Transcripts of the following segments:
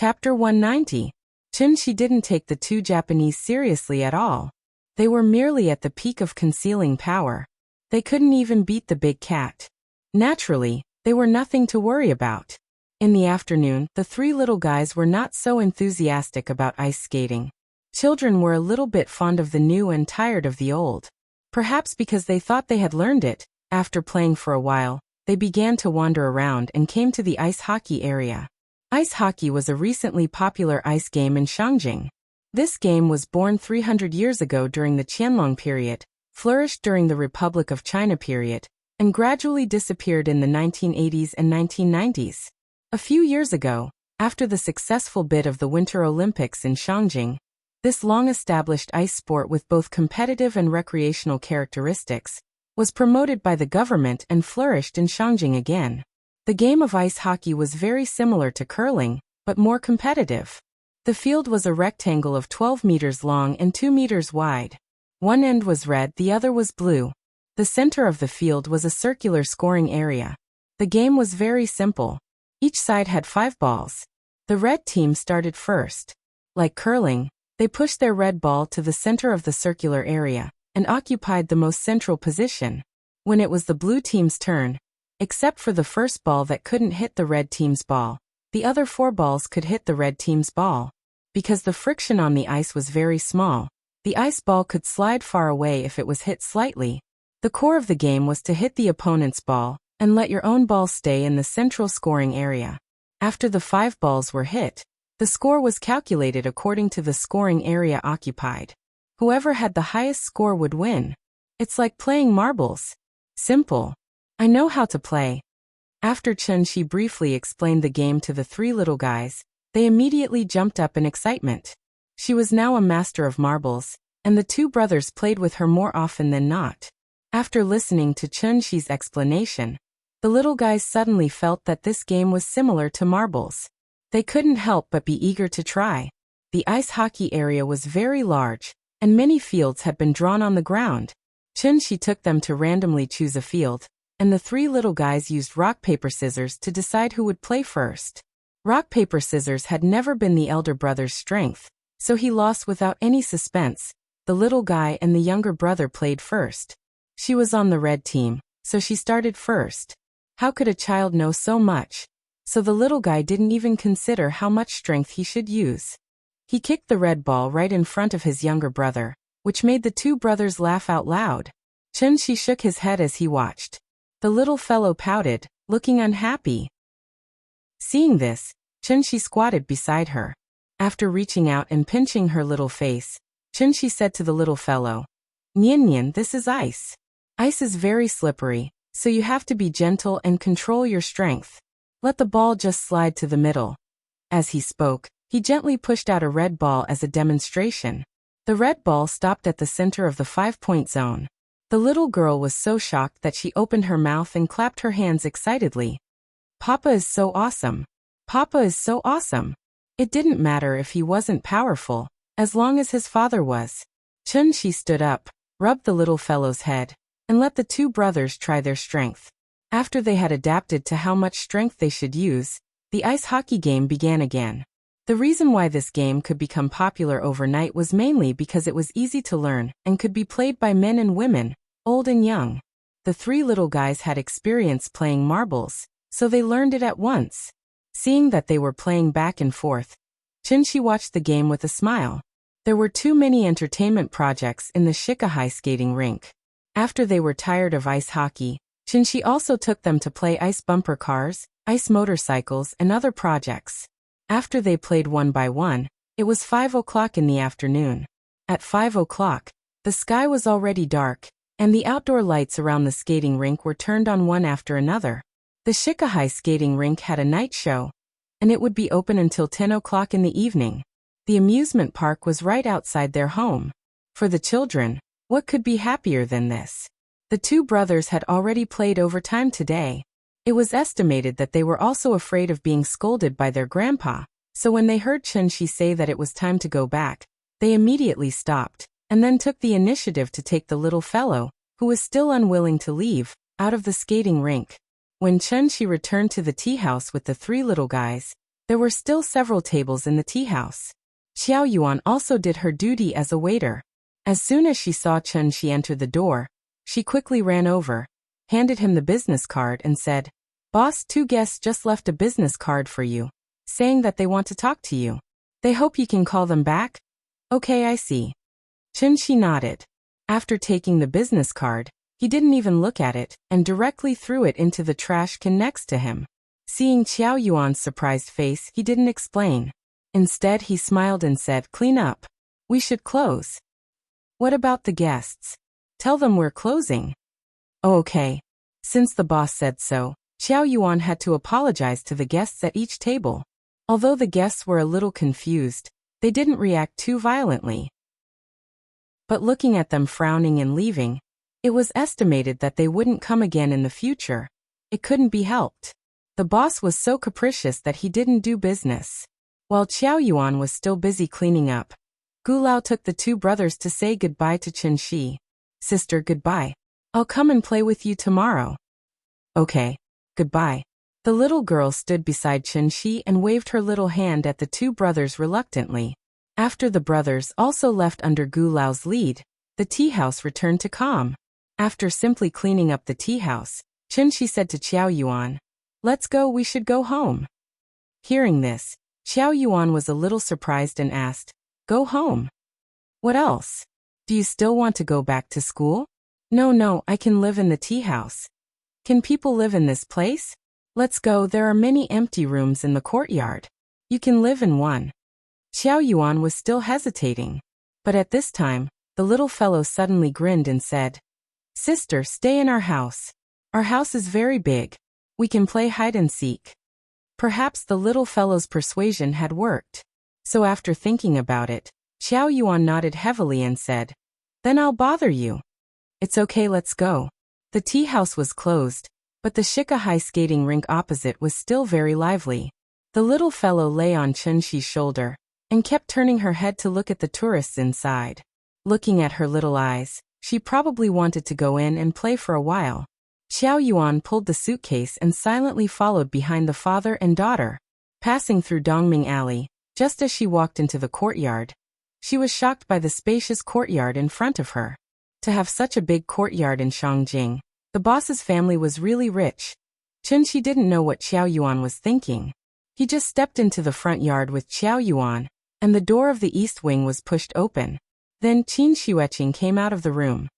Chapter 190. Chun-Shi didn't take the two Japanese seriously at all. They were merely at the peak of concealing power. They couldn't even beat the big cat. Naturally, they were nothing to worry about. In the afternoon, the three little guys were not so enthusiastic about ice skating. Children were a little bit fond of the new and tired of the old. Perhaps because they thought they had learned it, after playing for a while, they began to wander around and came to the ice hockey area. Ice hockey was a recently popular ice game in Shangjing. This game was born 300 years ago during the Qianlong period, flourished during the Republic of China period, and gradually disappeared in the 1980s and 1990s. A few years ago, after the successful bid of the Winter Olympics in Shangjing, this long-established ice sport with both competitive and recreational characteristics was promoted by the government and flourished in Shangjing again. The game of ice hockey was very similar to curling, but more competitive. The field was a rectangle of 12 meters long and 2 meters wide. One end was red, the other was blue. The center of the field was a circular scoring area. The game was very simple. Each side had 5 balls. The red team started first. Like curling, they pushed their red ball to the center of the circular area and occupied the most central position. When it was the blue team's turn, except for the first ball that couldn't hit the red team's ball, the other 4 balls could hit the red team's ball. Because the friction on the ice was very small, the ice ball could slide far away if it was hit slightly. The core of the game was to hit the opponent's ball and let your own ball stay in the central scoring area. After the 5 balls were hit, the score was calculated according to the scoring area occupied. Whoever had the highest score would win. It's like playing marbles. Simple. I know how to play. After Chun-Shi briefly explained the game to the 3 little guys, they immediately jumped up in excitement. She was now a master of marbles, and the 2 brothers played with her more often than not. After listening to Chun-Shi's explanation, the little guys suddenly felt that this game was similar to marbles. They couldn't help but be eager to try. The ice hockey area was very large, and many fields had been drawn on the ground. Chun-Shi took them to randomly choose a field, and the 3 little guys used rock, paper, scissors to decide who would play first. Rock, paper, scissors had never been the elder brother's strength, so he lost without any suspense. The little guy and the younger brother played first. She was on the red team, so she started first. How could a child know so much? So the little guy didn't even consider how much strength he should use. He kicked the red ball right in front of his younger brother, which made the 2 brothers laugh out loud. Chun-Shi shook his head as he watched. The little fellow pouted, looking unhappy. Seeing this, Chun-Shi squatted beside her. After reaching out and pinching her little face, Chun-Shi said to the little fellow, "Nian Nian, this is ice. Ice is very slippery, so you have to be gentle and control your strength. Let the ball just slide to the middle." As he spoke, he gently pushed out a red ball as a demonstration. The red ball stopped at the center of the 5-point zone. The little girl was so shocked that she opened her mouth and clapped her hands excitedly. "Papa is so awesome. Papa is so awesome." It didn't matter if he wasn't powerful, as long as his father was. Chun-Shi stood up, rubbed the little fellow's head, and let the 2 brothers try their strength. After they had adapted to how much strength they should use, the ice hockey game began again. The reason why this game could become popular overnight was mainly because it was easy to learn and could be played by men and women, old and young. The 3 little guys had experience playing marbles, so they learned it at once. Seeing that they were playing back and forth, Chun-Shi watched the game with a smile. There were too many entertainment projects in the Shikahai skating rink. After they were tired of ice hockey, Chun-Shi also took them to play ice bumper cars, ice motorcycles, and other projects. After they played one by one, it was 5 o'clock in the afternoon. At 5 o'clock, the sky was already dark, and the outdoor lights around the skating rink were turned on one after another. The Shikahai skating rink had a night show, and it would be open until 10 o'clock in the evening. The amusement park was right outside their home. For the children, what could be happier than this? The 2 brothers had already played overtime today. It was estimated that they were also afraid of being scolded by their grandpa, so when they heard Chun-Shi say that it was time to go back, they immediately stopped, and then took the initiative to take the little fellow, who was still unwilling to leave, out of the skating rink. When Chun-Shi returned to the tea house with the 3 little guys, There were still several tables in the tea house. Xiao Yuan also did her duty as a waiter. As soon as she saw Chen Shi enter the door, she quickly ran over, handed him the business card and said, "Boss, 2 guests just left a business card for you, saying that they want to talk to you. They hope you can call them back?" "Okay, I see." Chen Shi nodded. After taking the business card, he didn't even look at it and directly threw it into the trash can next to him. Seeing Xiao Yuan's surprised face, he didn't explain. Instead, he smiled and said, "Clean up. We should close." "What about the guests? Tell them we're closing." "Oh, okay." Since the boss said so, Xiao Yuan had to apologize to the guests at each table. Although the guests were a little confused, they didn't react too violently. But looking at them frowning and leaving, it was estimated that they wouldn't come again in the future. It couldn't be helped. The boss was so capricious that he didn't do business. While Xiao Yuan was still busy cleaning up, Gu Lao took the 2 brothers to say goodbye to Chen Shi. "Sister, goodbye. I'll come and play with you tomorrow." "Okay. Goodbye." The little girl stood beside Chen Shi and waved her little hand at the 2 brothers reluctantly. After the brothers also left under Gu Lao's lead, the tea house returned to calm. After simply cleaning up the tea house, Chen Shi said to Xiao Yuan, "Let's go, we should go home." Hearing this, Xiao Yuan was a little surprised and asked, "Go home? What else? Do you still want to go back to school?" No, I can live in the tea house." "Can people live in this place?" "Let's go, there are many empty rooms in the courtyard. You can live in one." Xiao Yuan was still hesitating. But at this time, the little fellow suddenly grinned and said, "Sister, stay in our house. Our house is very big. We can play hide and seek." Perhaps the little fellow's persuasion had worked. So after thinking about it, Xiao Yuan nodded heavily and said, "Then I'll bother you." "It's okay, let's go." The tea house was closed, but the Shika-Hai skating rink opposite was still very lively. The little fellow lay on Chen Shi's shoulder and kept turning her head to look at the tourists inside. Looking at her little eyes, she probably wanted to go in and play for a while. Xiao Yuan pulled the suitcase and silently followed behind the father and daughter. Passing through Dongming Alley, just as she walked into the courtyard, she was shocked by the spacious courtyard in front of her. To have such a big courtyard in Shangjing, the boss's family was really rich. Chen Shi didn't know what Xiao Yuan was thinking. He just stepped into the front yard with Xiao Yuan, and the door of the east wing was pushed open. Then Qin Xueqing came out of the room.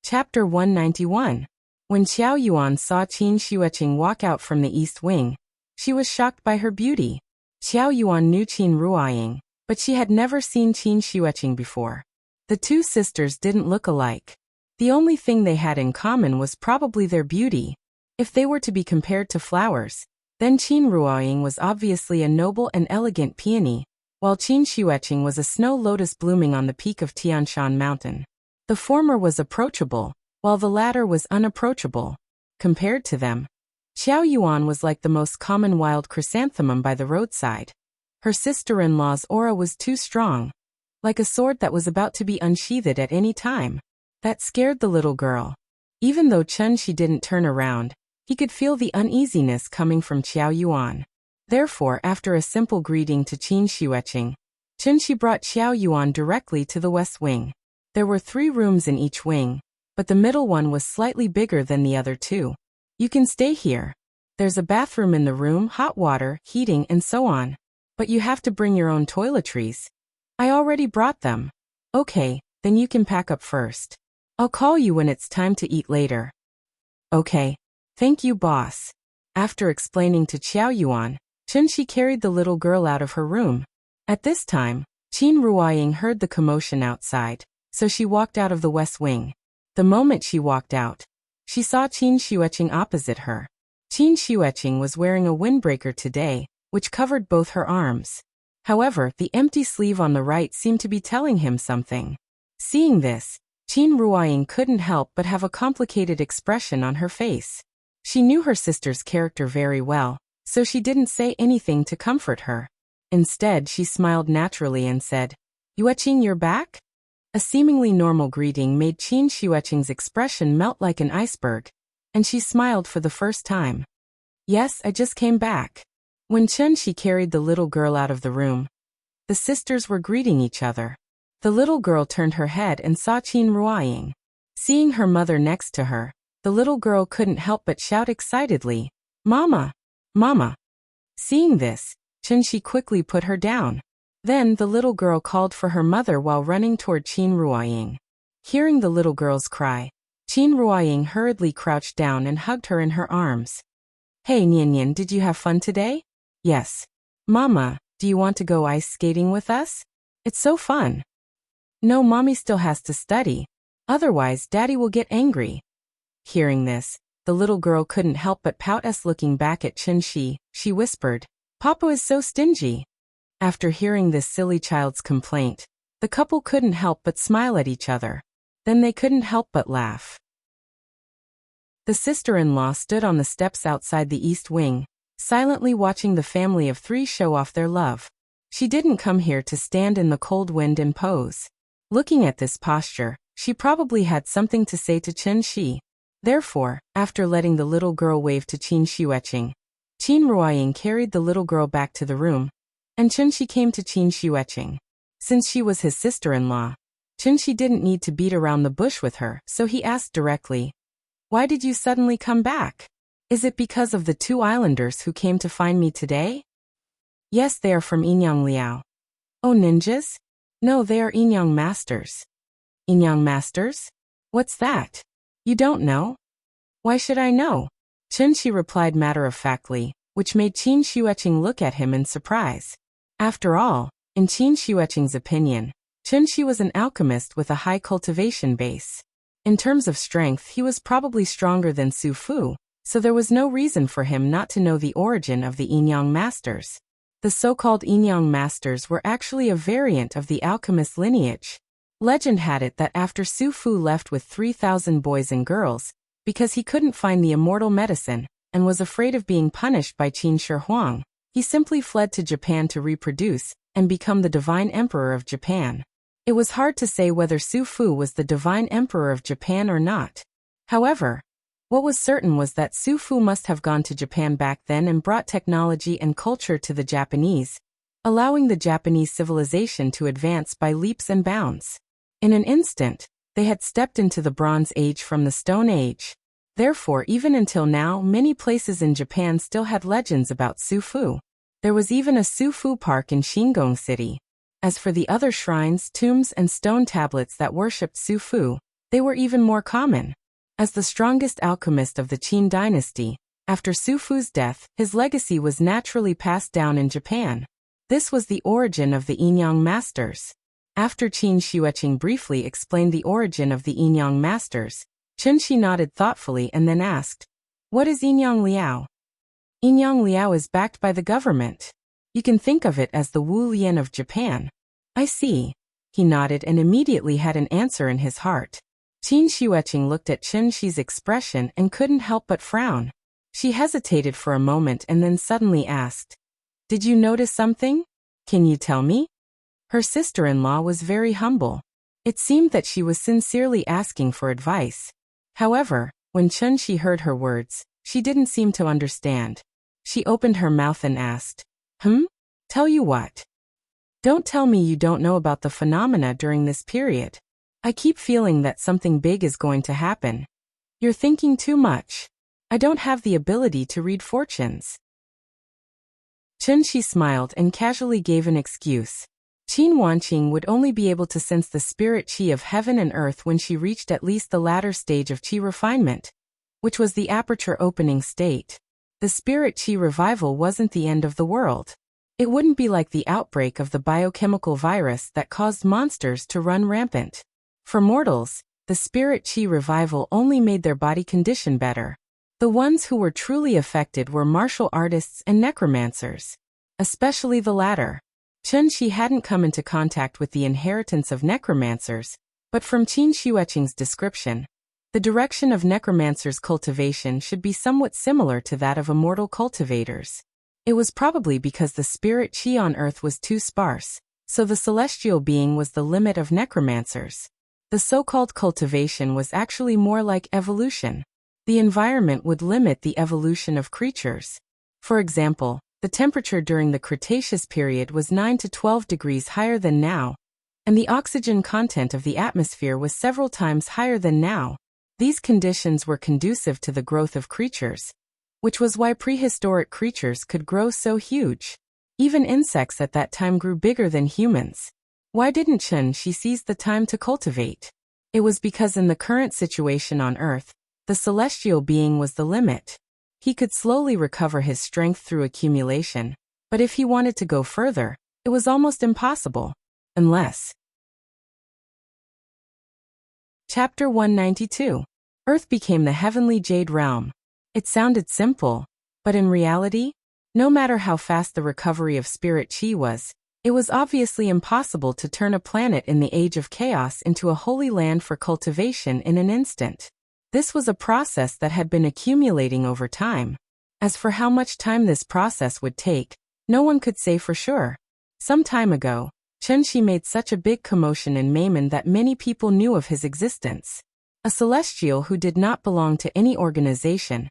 Chapter 191. When Xiao Yuan saw Qin Xueqing walk out from the east wing, she was shocked by her beauty. Xiao Yuan knew Qin Ruoying, but she had never seen Qin Xueqing before. The 2 sisters didn't look alike. The only thing they had in common was probably their beauty. If they were to be compared to flowers, then Qin Ruoying was obviously a noble and elegant peony, while Qin Xueqing was a snow lotus blooming on the peak of Tianshan Mountain. The former was approachable, while the latter was unapproachable. Compared to them, Xiao Yuan was like the most common wild chrysanthemum by the roadside. Her sister-in-law's aura was too strong, like a sword that was about to be unsheathed at any time. That scared the little girl. Even though Chen Shi didn't turn around, he could feel the uneasiness coming from Xiao Yuan. Therefore, after a simple greeting to Qin Xueqing, Chen Shi brought Xiao Yuan directly to the west wing. There were 3 rooms in each wing, but the middle one was slightly bigger than the other 2. "You can stay here. There's a bathroom in the room, hot water, heating, and so on. But you have to bring your own toiletries." "I already brought them." "Okay, then you can pack up first. I'll call you when it's time to eat later." "Okay. Thank you, boss." After explaining to Xiao Yuan, Chen Shi carried the little girl out of her room. At this time, Qin Ruoying heard the commotion outside, so she walked out of the west wing. The moment she walked out, she saw Qin Xueqing opposite her. Qin Xueqing was wearing a windbreaker today, which covered both her arms. However, the empty sleeve on the right seemed to be telling him something. Seeing this, Qin Ruoying couldn't help but have a complicated expression on her face. She knew her sister's character very well, so she didn't say anything to comfort her. Instead, she smiled naturally and said, "Yueqing, you're back?" A seemingly normal greeting made Qin Xueqing's expression melt like an iceberg, and she smiled for the first time. Yes, I just came back. When Chun-Shi carried the little girl out of the room, the sisters were greeting each other. The little girl turned her head and saw Qin Ruoying. Seeing her mother next to her, the little girl couldn't help but shout excitedly, "Mama! Mama!" Seeing this, Chun-Shi quickly put her down. Then the little girl called for her mother while running toward Qin Ruoying. Hearing the little girl's cry, Qin Ruoying hurriedly crouched down and hugged her in her arms. "Hey Nian, did you have fun today?" "Yes." "Mama, do you want to go ice skating with us? It's so fun." "No, Mommy still has to study. Otherwise, Daddy will get angry." Hearing this, the little girl couldn't help but pout as looking back at Chun-Shi, she whispered, "Papa is so stingy." After hearing this silly child's complaint, the couple couldn't help but smile at each other. Then they couldn't help but laugh. The sister-in-law stood on the steps outside the East Wing, silently watching the family of three show off their love. She didn't come here to stand in the cold wind and pose. Looking at this posture, she probably had something to say to Chun-Shi. Therefore, after letting the little girl wave to Qin Xueqing, Qin Ruoying carried the little girl back to the room, and Chun-Shi came to Qin Xueqing. Since she was his sister-in-law, Chun-Shi didn't need to beat around the bush with her, so he asked directly, "Why did you suddenly come back? Is it because of the two islanders who came to find me today?" "Yes, they are from Inyang Liao." "Oh, ninjas?" "No, they are Inyang masters." "Inyang masters? What's that?" "You don't know?" "Why should I know?" Chun-Shi replied matter-of-factly, which made Qin Xueqing look at him in surprise. After all, in Qin Xueqing's opinion, Chun-Shi was an alchemist with a high cultivation base. In terms of strength, he was probably stronger than Su Fu, so there was no reason for him not to know the origin of the Inyang masters. The so-called Inyang masters were actually a variant of the alchemist lineage. Legend had it that after Su Fu left with 3,000 boys and girls, because he couldn't find the immortal medicine, and was afraid of being punished by Qin Shi Huang, he simply fled to Japan to reproduce, and become the divine emperor of Japan. It was hard to say whether Su Fu was the divine emperor of Japan or not. However, what was certain was that Su Fu must have gone to Japan back then and brought technology and culture to the Japanese, allowing the Japanese civilization to advance by leaps and bounds. In an instant, they had stepped into the Bronze Age from the Stone Age. Therefore, even until now, many places in Japan still had legends about Su Fu. There was even a Su Fu Park in Shingong City. As for the other shrines, tombs, and stone tablets that worshipped Su Fu, they were even more common. As the strongest alchemist of the Qin dynasty, after Su Fu's death, his legacy was naturally passed down in Japan. This was the origin of the Inyang masters. After Qin Xueqing briefly explained the origin of the Inyang masters, Chun-Shi nodded thoughtfully and then asked, "What is Inyang Liao?" "Inyang Liao is backed by the government. You can think of it as the Wu Lian of Japan." "I see." He nodded and immediately had an answer in his heart. Qin Xueqing looked at Chun-Shi's expression and couldn't help but frown. She hesitated for a moment and then suddenly asked, "Did you notice something? Can you tell me?" Her sister-in-law was very humble. It seemed that she was sincerely asking for advice. However, when Chun-Shi heard her words, she didn't seem to understand. She opened her mouth and asked, Tell you what? Don't tell me you don't know about the phenomena during this period. I keep feeling that something big is going to happen. You're thinking too much. I don't have the ability to read fortunes." Chun-Shi smiled and casually gave an excuse. Qin Wanqing would only be able to sense the spirit qi of heaven and earth when she reached at least the latter stage of qi refinement, which was the aperture opening state. The spirit qi revival wasn't the end of the world. It wouldn't be like the outbreak of the biochemical virus that caused monsters to run rampant. For mortals, the spirit qi revival only made their body condition better. The ones who were truly affected were martial artists and necromancers, especially the latter. Chun-Shi hadn't come into contact with the inheritance of necromancers, but from Qin Xueqing's description, the direction of necromancers' cultivation should be somewhat similar to that of immortal cultivators. It was probably because the spirit qi on Earth was too sparse, so the celestial being was the limit of necromancers. The so-called cultivation was actually more like evolution. The environment would limit the evolution of creatures. For example, the temperature during the Cretaceous period was 9 to 12 degrees higher than now, and the oxygen content of the atmosphere was several times higher than now. These conditions were conducive to the growth of creatures, which was why prehistoric creatures could grow so huge. Even insects at that time grew bigger than humans. Why didn't Chen-Shi seize the time to cultivate? It was because in the current situation on Earth, the celestial being was the limit. He could slowly recover his strength through accumulation, but if he wanted to go further, it was almost impossible. Unless. Chapter 192. Earth became the heavenly jade realm. It sounded simple, but in reality, no matter how fast the recovery of spirit chi was, it was obviously impossible to turn a planet in the age of chaos into a holy land for cultivation in an instant. This was a process that had been accumulating over time. As for how much time this process would take, no one could say for sure. Some time ago, Chen-Shi made such a big commotion in Maimon that many people knew of his existence. A celestial who did not belong to any organization,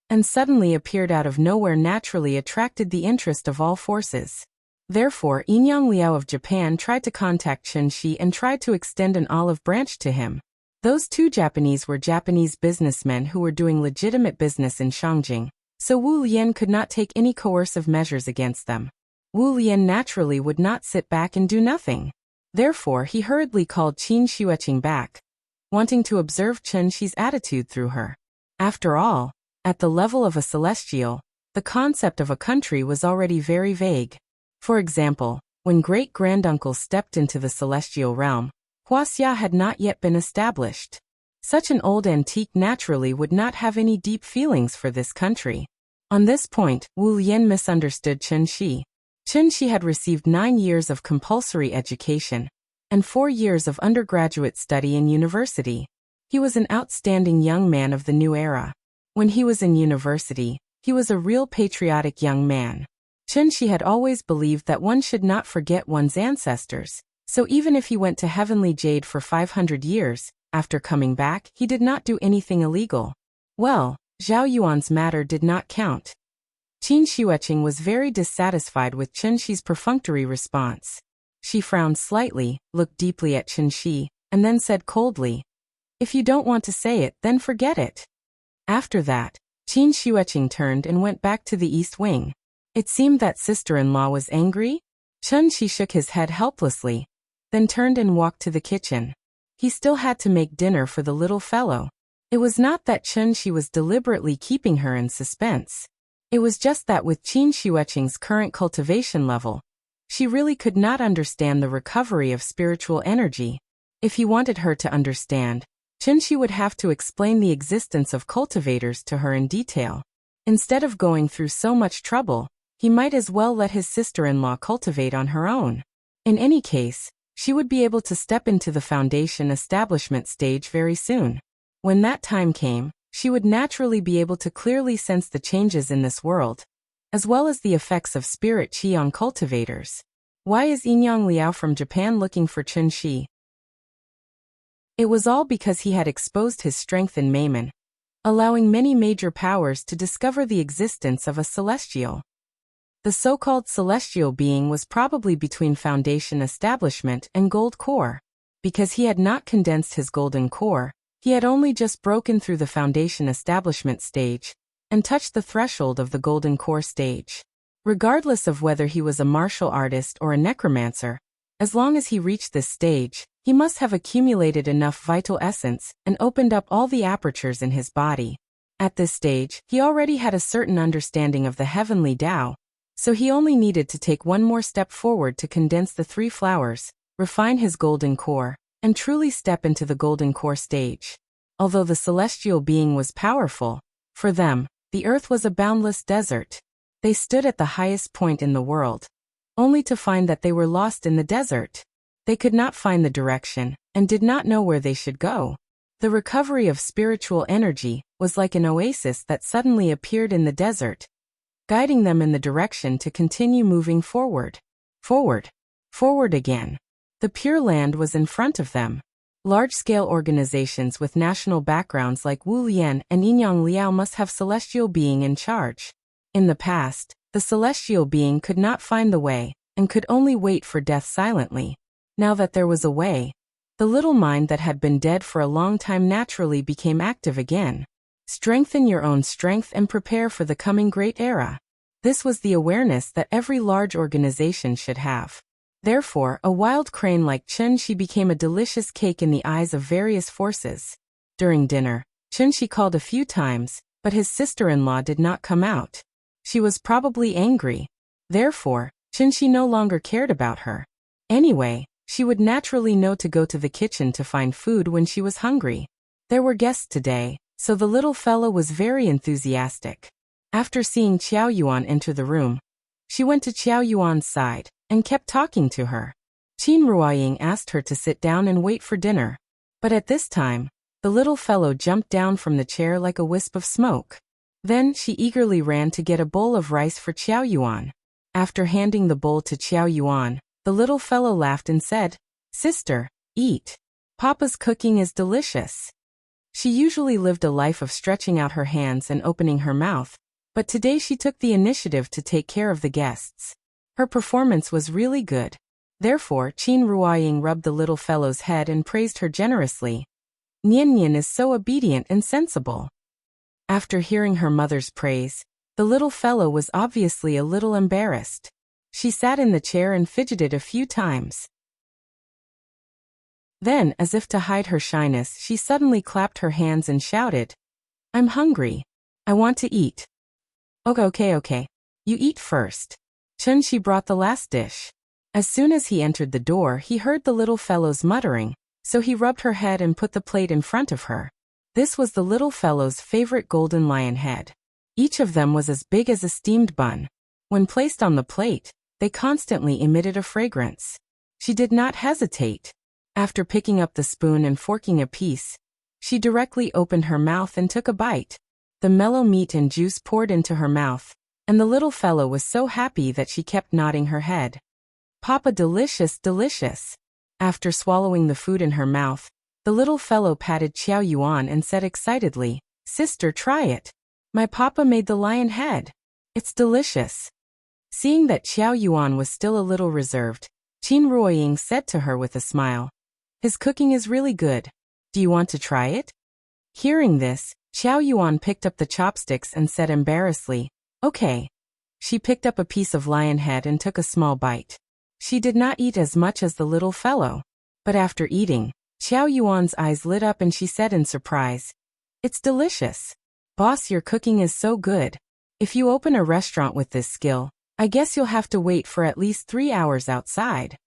and suddenly appeared out of nowhere naturally attracted the interest of all forces. Therefore, Inyang Liao of Japan tried to contact Chen-Shi and tried to extend an olive branch to him. Those two Japanese were Japanese businessmen who were doing legitimate business in Shangjing, so Wu Lian could not take any coercive measures against them. Wu Lian naturally would not sit back and do nothing. Therefore, he hurriedly called Qin Xueqing back, wanting to observe Chen-Shi's attitude through her. After all, at the level of a celestial, the concept of a country was already very vague. For example, when great-granduncles stepped into the celestial realm, Wuxia had not yet been established. Such an old antique naturally would not have any deep feelings for this country. On this point, Wu Lian misunderstood Chen-Shi. Chen-Shi had received 9 years of compulsory education and 4 years of undergraduate study in university. He was an outstanding young man of the new era. When he was in university, he was a real patriotic young man. Chen-Shi had always believed that one should not forget one's ancestors, so even if he went to Heavenly Jade for 500 years, after coming back, he did not do anything illegal. Well, Zhao Yuan's matter did not count. Qin Xueqing was very dissatisfied with Chen-Shi's perfunctory response. She frowned slightly, looked deeply at Chen-Shi, and then said coldly, "If you don't want to say it, then forget it." After that, Qin Xueqing turned and went back to the east wing. It seemed that sister-in-law was angry. Chen-Shi shook his head helplessly, then turned and walked to the kitchen. He still had to make dinner for the little fellow. It was not that Chen-Shi was deliberately keeping her in suspense. It was just that with Qin Xueqing's current cultivation level, she really could not understand the recovery of spiritual energy. If he wanted her to understand, Chen-Shi would have to explain the existence of cultivators to her in detail. Instead of going through so much trouble, he might as well let his sister-in-law cultivate on her own. In any case, she would be able to step into the foundation establishment stage very soon. When that time came, she would naturally be able to clearly sense the changes in this world, as well as the effects of spirit qi on cultivators. Why is Inyang Liao from Japan looking for Chen-Shi? It was all because he had exposed his strength in Maimon, allowing many major powers to discover the existence of a celestial. The so-called celestial being was probably between foundation establishment and gold core. Because he had not condensed his golden core, he had only just broken through the foundation establishment stage and touched the threshold of the golden core stage. Regardless of whether he was a martial artist or a necromancer, as long as he reached this stage, he must have accumulated enough vital essence and opened up all the apertures in his body. At this stage, he already had a certain understanding of the heavenly Tao, so he only needed to take one more step forward to condense the 3 flowers, refine his golden core, and truly step into the golden core stage. Although the celestial being was powerful, for them, the earth was a boundless desert. They stood at the highest point in the world, only to find that they were lost in the desert. They could not find the direction, and did not know where they should go. The recovery of spiritual energy was like an oasis that suddenly appeared in the desert, guiding them in the direction to continue moving forward. Forward. Forward again. The Pure Land was in front of them. Large-scale organizations with national backgrounds like Wu Lian and Yinyang Liao must have celestial being in charge. In the past, the celestial being could not find the way, and could only wait for death silently. Now that there was a way, the little mind that had been dead for a long time naturally became active again. Strengthen your own strength and prepare for the coming great era. This was the awareness that every large organization should have. Therefore, a wild crane like Chunxi became a delicious cake in the eyes of various forces. During dinner, Chunxi called a few times, but his sister-in-law did not come out. She was probably angry. Therefore, Chunxi no longer cared about her. Anyway, she would naturally know to go to the kitchen to find food when she was hungry. There were guests today, so the little fellow was very enthusiastic. After seeing Qiao Yuan enter the room, she went to Qiao Yuan's side and kept talking to her. Qin Ruoying asked her to sit down and wait for dinner. But at this time, the little fellow jumped down from the chair like a wisp of smoke. Then she eagerly ran to get a bowl of rice for Qiao Yuan. After handing the bowl to Qiao Yuan, the little fellow laughed and said, "Sister, eat. Papa's cooking is delicious." She usually lived a life of stretching out her hands and opening her mouth, but today she took the initiative to take care of the guests. Her performance was really good. Therefore, Qin Ruoying rubbed the little fellow's head and praised her generously. Nian Nian is so obedient and sensible. After hearing her mother's praise, the little fellow was obviously a little embarrassed. She sat in the chair and fidgeted a few times. Then, as if to hide her shyness, she suddenly clapped her hands and shouted, "I'm hungry. I want to eat." Okay. You eat first." Chunxi brought the last dish. As soon as he entered the door, he heard the little fellow's muttering, so he rubbed her head and put the plate in front of her. This was the little fellow's favorite golden lion head. Each of them was as big as a steamed bun. When placed on the plate, they constantly emitted a fragrance. She did not hesitate. After picking up the spoon and forking a piece, she directly opened her mouth and took a bite. The mellow meat and juice poured into her mouth, and the little fellow was so happy that she kept nodding her head. "Papa, delicious, delicious." After swallowing the food in her mouth, the little fellow patted Qiao Yuan and said excitedly, "Sister, try it. My papa made the lion head. It's delicious." Seeing that Qiao Yuan was still a little reserved, Qin Ruoying said to her with a smile, "His cooking is really good. Do you want to try it?" Hearing this, Qiao Yuan picked up the chopsticks and said embarrassedly, "Okay." She picked up a piece of lion head and took a small bite. She did not eat as much as the little fellow. But after eating, Qiao Yuan's eyes lit up and she said in surprise, "It's delicious. Boss, your cooking is so good. If you open a restaurant with this skill, I guess you'll have to wait for at least 3 hours outside.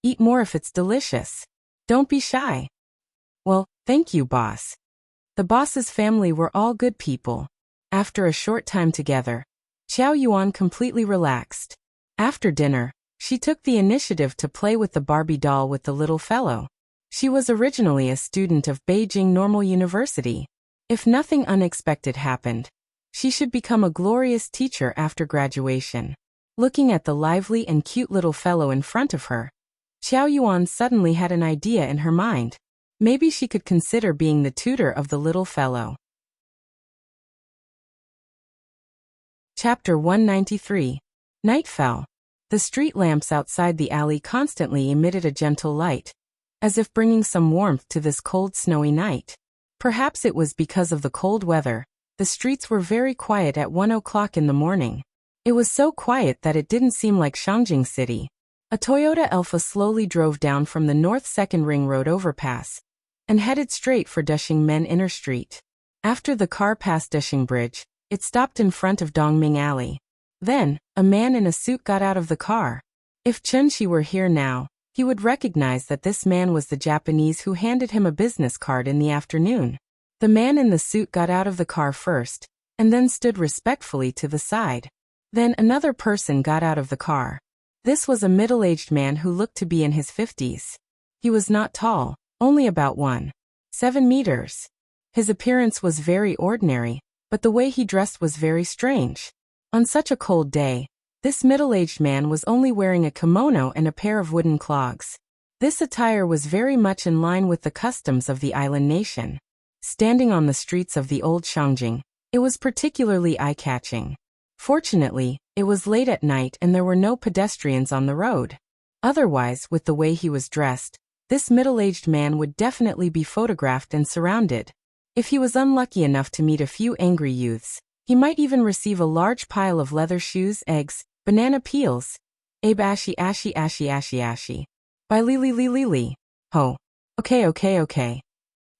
Eat more if it's delicious. Don't be shy." "Well, thank you, boss." The boss's family were all good people. After a short time together, Qiao Yuan completely relaxed. After dinner, she took the initiative to play with the Barbie doll with the little fellow. She was originally a student of Beijing Normal University. If nothing unexpected happened, she should become a glorious teacher after graduation. Looking at the lively and cute little fellow in front of her, Qiao Yuan suddenly had an idea in her mind. Maybe she could consider being the tutor of the little fellow. Chapter 193. Night fell. The street lamps outside the alley constantly emitted a gentle light, as if bringing some warmth to this cold, snowy night. Perhaps it was because of the cold weather. The streets were very quiet at 1 o'clock in the morning. It was so quiet that it didn't seem like Shangjing City. A Toyota Alpha slowly drove down from the North Second Ring Road overpass and headed straight for Dushing-men Inner Street. After the car passed Dushing Bridge, it stopped in front of Dongming Alley. Then, a man in a suit got out of the car. If Chunxi were here now, he would recognize that this man was the Japanese who handed him a business card in the afternoon. The man in the suit got out of the car first, and then stood respectfully to the side. Then another person got out of the car. This was a middle-aged man who looked to be in his 50s. He was not tall, only about 1.7 meters. His appearance was very ordinary, but the way he dressed was very strange. On such a cold day, this middle-aged man was only wearing a kimono and a pair of wooden clogs. This attire was very much in line with the customs of the island nation. Standing on the streets of the old Shangjing, it was particularly eye-catching. Fortunately, it was late at night and there were no pedestrians on the road. Otherwise, with the way he was dressed, this middle-aged man would definitely be photographed and surrounded. If he was unlucky enough to meet a few angry youths, he might even receive a large pile of leather shoes, eggs, banana peels. Abe ashy. By Li. Ho. Okay.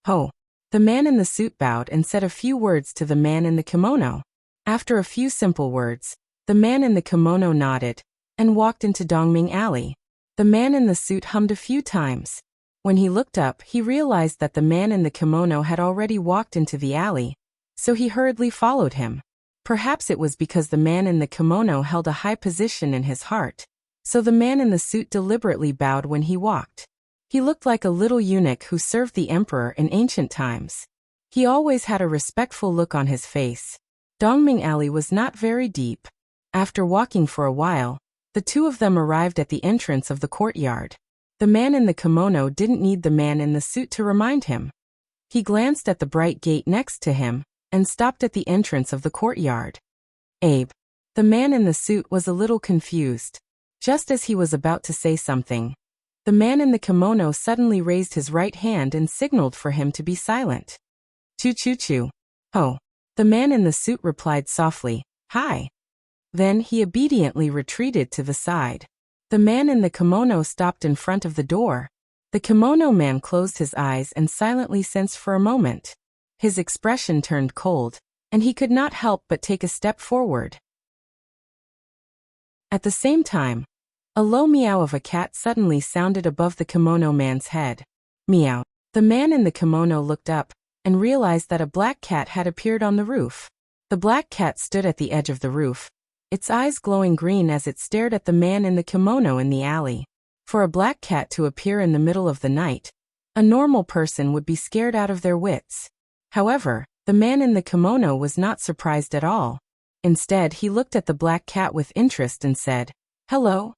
Ho. The man in the suit bowed and said a few words to the man in the kimono. After a few simple words, the man in the kimono nodded and walked into Dongming Alley. The man in the suit hummed a few times. When he looked up, he realized that the man in the kimono had already walked into the alley, so he hurriedly followed him. Perhaps it was because the man in the kimono held a high position in his heart, so the man in the suit deliberately bowed when he walked. He looked like a little eunuch who served the emperor in ancient times. He always had a respectful look on his face. Dongming Alley was not very deep. After walking for a while, the two of them arrived at the entrance of the courtyard. The man in the kimono didn't need the man in the suit to remind him. He glanced at the bright gate next to him and stopped at the entrance of the courtyard. Abe. The man in the suit was a little confused. Just as he was about to say something, the man in the kimono suddenly raised his right hand and signaled for him to be silent. Choo. Ho. The man in the suit replied softly, hi. Then he obediently retreated to the side. The man in the kimono stopped in front of the door. The kimono man closed his eyes and silently sensed for a moment. His expression turned cold, and he could not help but take a step forward. At the same time, a low meow of a cat suddenly sounded above the kimono man's head. Meow. The man in the kimono looked up and realized that a black cat had appeared on the roof. The black cat stood at the edge of the roof, its eyes glowing green as it stared at the man in the kimono in the alley. For a black cat to appear in the middle of the night, a normal person would be scared out of their wits. However, the man in the kimono was not surprised at all. Instead, he looked at the black cat with interest and said, hello.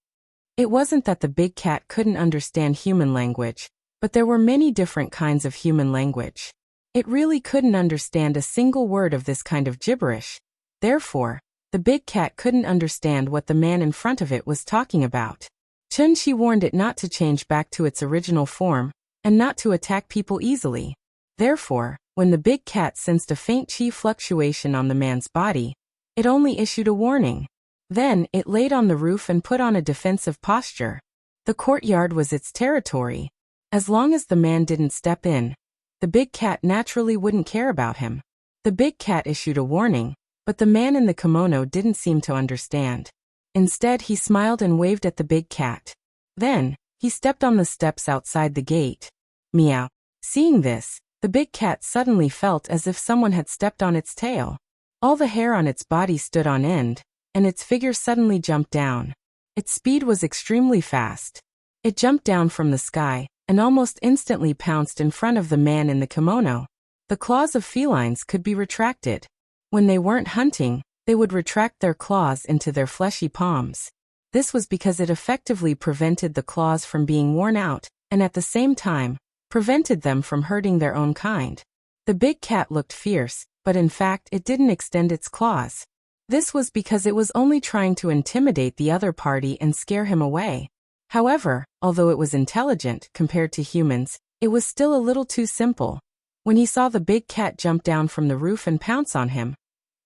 It wasn't that the big cat couldn't understand human language, but there were many different kinds of human language. It really couldn't understand a single word of this kind of gibberish. Therefore, the big cat couldn't understand what the man in front of it was talking about. Chun-Chi warned it not to change back to its original form, and not to attack people easily. Therefore, when the big cat sensed a faint chi fluctuation on the man's body, it only issued a warning. Then, it laid on the roof and put on a defensive posture. The courtyard was its territory. As long as the man didn't step in, the big cat naturally wouldn't care about him. The big cat issued a warning, but the man in the kimono didn't seem to understand. Instead, he smiled and waved at the big cat. Then, he stepped on the steps outside the gate. Meow. Seeing this, the big cat suddenly felt as if someone had stepped on its tail. All the hair on its body stood on end, and its figure suddenly jumped down. Its speed was extremely fast. It jumped down from the sky, and almost instantly pounced in front of the man in the kimono. The claws of felines could be retracted. When they weren't hunting, they would retract their claws into their fleshy palms. This was because it effectively prevented the claws from being worn out, and at the same time, prevented them from hurting their own kind. The big cat looked fierce, but in fact it didn't extend its claws. This was because it was only trying to intimidate the other party and scare him away. However, although it was intelligent compared to humans, it was still a little too simple. When he saw the big cat jump down from the roof and pounce on him,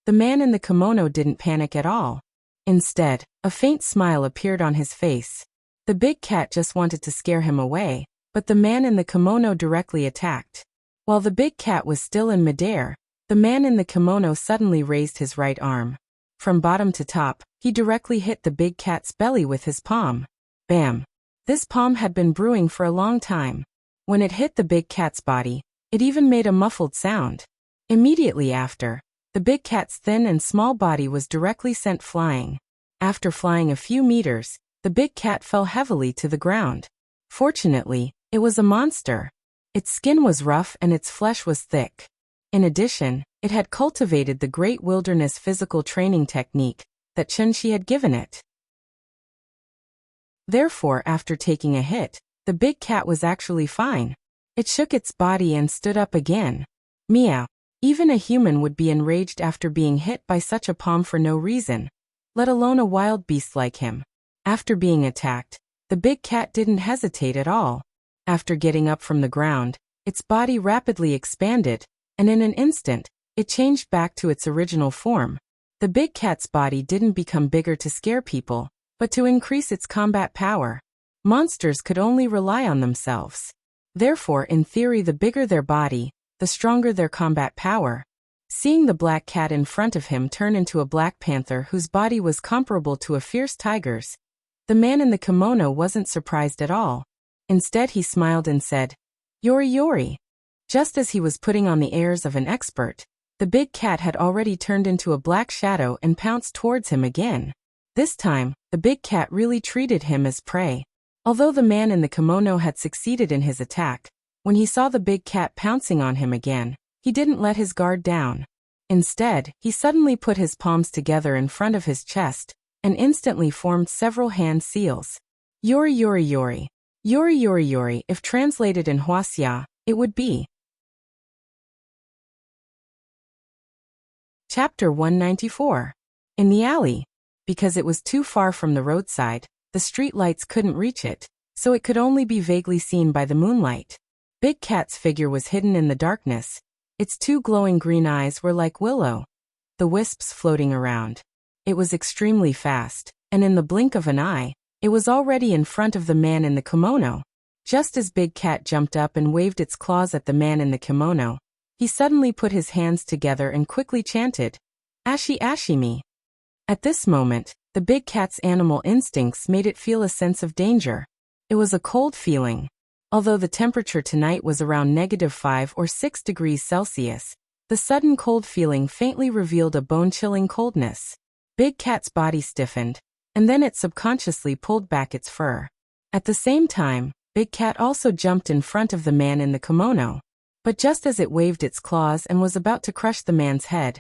the man in the kimono didn't panic at all. Instead, a faint smile appeared on his face. The big cat just wanted to scare him away, but the man in the kimono directly attacked. While the big cat was still in midair, the man in the kimono suddenly raised his right arm. From bottom to top, he directly hit the big cat's belly with his palm. Bam! This palm had been brewing for a long time. When it hit the big cat's body, it even made a muffled sound. Immediately after, the big cat's thin and small body was directly sent flying. After flying a few meters, the big cat fell heavily to the ground. Fortunately, it was a monster. Its skin was rough and its flesh was thick. In addition, it had cultivated the great wilderness physical training technique that Chun-Chi had given it. Therefore, after taking a hit, The big cat was actually fine. It shook its body and stood up again. Meow. Even a human would be enraged after being hit by such a palm for no reason, let alone a wild beast like him. After being attacked, the big cat didn't hesitate at all. After getting up from the ground, its body rapidly expanded, and in an instant, it changed back to its original form. The big cat's body didn't become bigger to scare people, but to increase its combat power. Monsters could only rely on themselves. Therefore, in theory, the bigger their body, the stronger their combat power. Seeing the black cat in front of him turn into a black panther whose body was comparable to a fierce tiger's, the man in the kimono wasn't surprised at all. Instead, he smiled and said, "Yori yori." Just as he was putting on the airs of an expert, the big cat had already turned into a black shadow and pounced towards him again. This time, the big cat really treated him as prey. Although the man in the kimono had succeeded in his attack, when he saw the big cat pouncing on him again, he didn't let his guard down. Instead, he suddenly put his palms together in front of his chest and instantly formed several hand seals. Yori yori yori. Yori yori yori, if translated in Wuxia, it would be. Chapter 194. In the alley. Because it was too far from the roadside, the street lights couldn't reach it, so it could only be vaguely seen by the moonlight. Big Cat's figure was hidden in the darkness. Its two glowing green eyes were like willow, the wisps floating around. It was extremely fast, and in the blink of an eye, it was already in front of the man in the kimono. Just as Big Cat jumped up and waved its claws at the man in the kimono, he suddenly put his hands together and quickly chanted, "Ashi ashi me." At this moment, the big cat's animal instincts made it feel a sense of danger. It was a cold feeling. Although the temperature tonight was around -5 or 6 degrees Celsius, the sudden cold feeling faintly revealed a bone-chilling coldness. Big Cat's body stiffened, and then it subconsciously pulled back its fur. At the same time, Big Cat also jumped in front of the man in the kimono. But just as it waved its claws and was about to crush the man's head,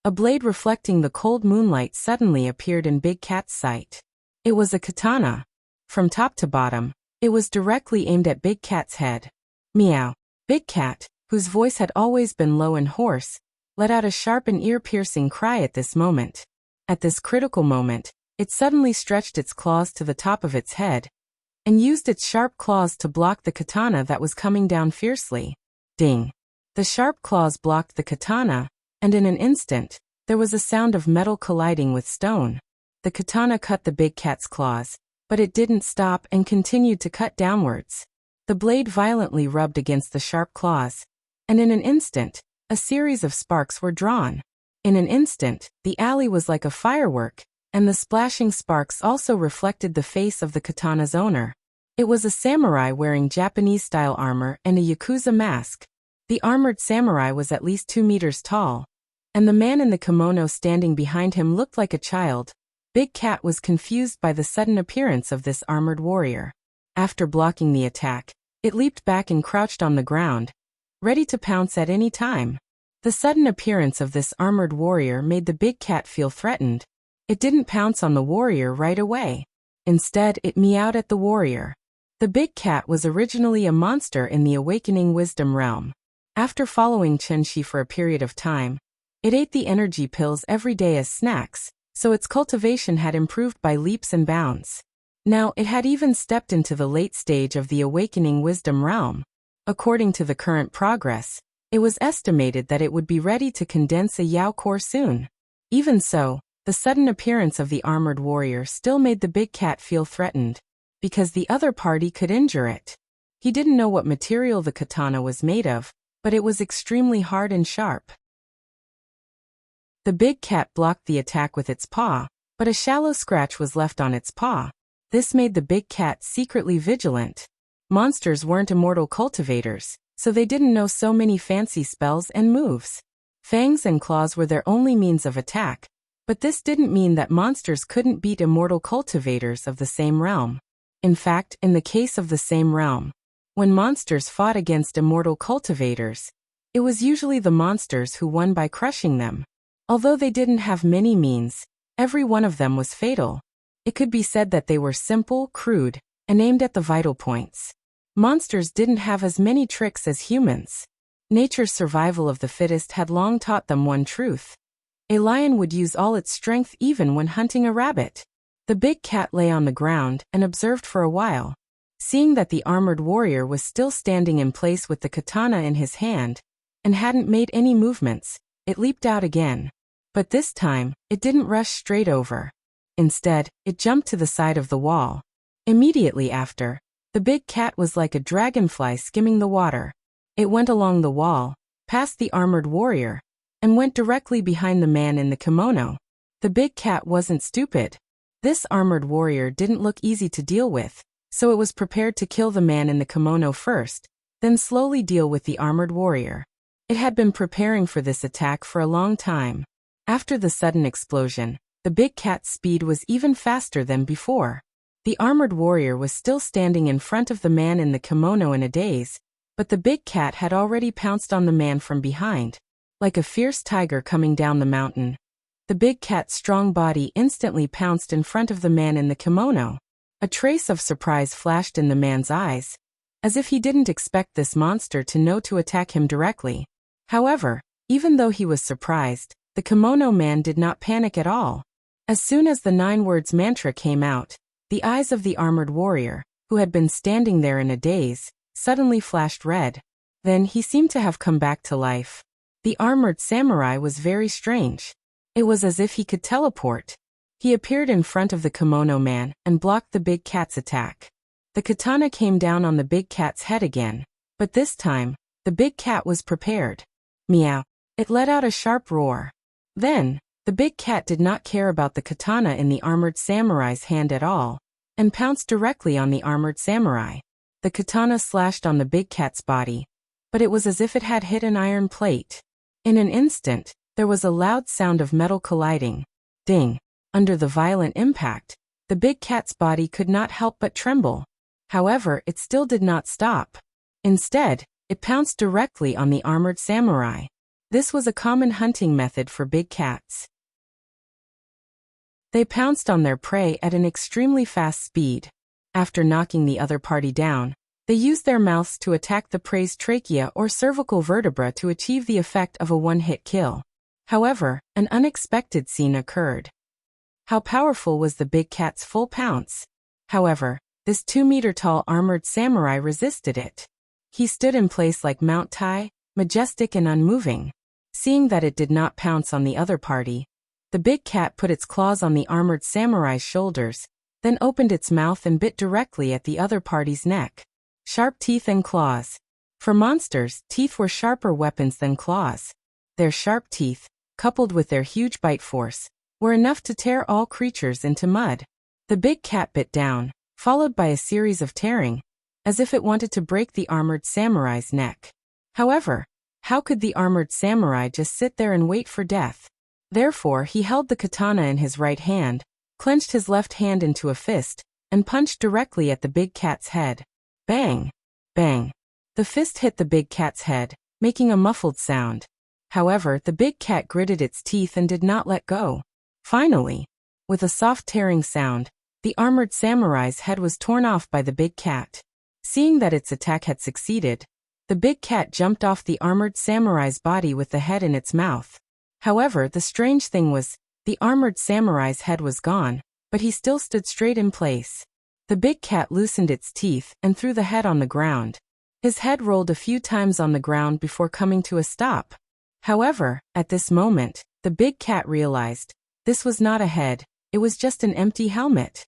a blade reflecting the cold moonlight suddenly appeared in Big Cat's sight. It was a katana. From top to bottom, it was directly aimed at Big Cat's head. Meow. Big Cat, whose voice had always been low and hoarse, let out a sharp and ear-piercing cry at this moment. At this critical moment, it suddenly stretched its claws to the top of its head and used its sharp claws to block the katana that was coming down fiercely. Ding. The sharp claws blocked the katana, and in an instant, there was a sound of metal colliding with stone. The katana cut the big cat's claws, but it didn't stop and continued to cut downwards. The blade violently rubbed against the sharp claws, and in an instant, a series of sparks were drawn. In an instant, the alley was like a firework, and the splashing sparks also reflected the face of the katana's owner. It was a samurai wearing Japanese-style armor and a yakuza mask. The armored samurai was at least 2 meters tall, and the man in the kimono standing behind him looked like a child. Big Cat was confused by the sudden appearance of this armored warrior. After blocking the attack, it leaped back and crouched on the ground, ready to pounce at any time. The sudden appearance of this armored warrior made the big cat feel threatened. It didn't pounce on the warrior right away. Instead, it meowed at the warrior. The big cat was originally a monster in the Awakening Wisdom realm. After following Chenxi for a period of time, it ate the energy pills every day as snacks, so its cultivation had improved by leaps and bounds. Now, it had even stepped into the late stage of the Awakening Wisdom realm. According to the current progress, it was estimated that it would be ready to condense a Yao core soon. Even so, the sudden appearance of the armored warrior still made the big cat feel threatened, because the other party could injure it. He didn't know what material the katana was made of, but it was extremely hard and sharp. The big cat blocked the attack with its paw, but a shallow scratch was left on its paw. This made the big cat secretly vigilant. Monsters weren't immortal cultivators, so they didn't know so many fancy spells and moves. Fangs and claws were their only means of attack, but this didn't mean that monsters couldn't beat immortal cultivators of the same realm. In fact, in the case of the same realm, when monsters fought against immortal cultivators, it was usually the monsters who won by crushing them. Although they didn't have many means, every one of them was fatal. It could be said that they were simple, crude, and aimed at the vital points. Monsters didn't have as many tricks as humans. Nature's survival of the fittest had long taught them one truth. A lion would use all its strength even when hunting a rabbit. The big cat lay on the ground and observed for a while. Seeing that the armored warrior was still standing in place with the katana in his hand and hadn't made any movements, it leaped out again. But this time, it didn't rush straight over. Instead, it jumped to the side of the wall. Immediately after, the big cat was like a dragonfly skimming the water. It went along the wall, past the armored warrior, and went directly behind the man in the kimono. The big cat wasn't stupid. This armored warrior didn't look easy to deal with, so it was prepared to kill the man in the kimono first, then slowly deal with the armored warrior. It had been preparing for this attack for a long time. After the sudden explosion, the big cat's speed was even faster than before. The armored warrior was still standing in front of the man in the kimono in a daze, but the big cat had already pounced on the man from behind. Like a fierce tiger coming down the mountain, the big cat's strong body instantly pounced in front of the man in the kimono. A trace of surprise flashed in the man's eyes, as if he didn't expect this monster to know to attack him directly. However, even though he was surprised, the kimono man did not panic at all. As soon as the 9 words mantra came out, the eyes of the armored warrior, who had been standing there in a daze, suddenly flashed red. Then he seemed to have come back to life. The armored samurai was very strange. It was as if he could teleport. He appeared in front of the kimono man and blocked the big cat's attack. The katana came down on the big cat's head again, but this time, the big cat was prepared. Meow. It let out a sharp roar. Then, the big cat did not care about the katana in the armored samurai's hand at all, and pounced directly on the armored samurai. The katana slashed on the big cat's body, but it was as if it had hit an iron plate. In an instant, there was a loud sound of metal colliding. Ding! Under the violent impact, the big cat's body could not help but tremble. However, it still did not stop. Instead, it pounced directly on the armored samurai. This was a common hunting method for big cats. They pounced on their prey at an extremely fast speed. After knocking the other party down, they used their mouths to attack the prey's trachea or cervical vertebra to achieve the effect of a one-hit kill. However, an unexpected scene occurred. How powerful was the big cat's full pounce? However, this 2-meter-tall armored samurai resisted it. He stood in place like Mount Tai, majestic and unmoving. Seeing that it did not pounce on the other party, the big cat put its claws on the armored samurai's shoulders, then opened its mouth and bit directly at the other party's neck. Sharp teeth and claws. For monsters, teeth were sharper weapons than claws. Their sharp teeth, coupled with their huge bite force, were enough to tear all creatures into mud. The big cat bit down, followed by a series of tearing, as if it wanted to break the armored samurai's neck. However, how could the armored samurai just sit there and wait for death? Therefore, he held the katana in his right hand, clenched his left hand into a fist, and punched directly at the big cat's head. Bang! Bang! The fist hit the big cat's head, making a muffled sound. However, the big cat gritted its teeth and did not let go. Finally, with a soft tearing sound, the armored samurai's head was torn off by the big cat. Seeing that its attack had succeeded, the big cat jumped off the armored samurai's body with the head in its mouth. However, the strange thing was, the armored samurai's head was gone, but he still stood straight in place. The big cat loosened its teeth and threw the head on the ground. His head rolled a few times on the ground before coming to a stop. However, at this moment, the big cat realized, this was not a head, it was just an empty helmet.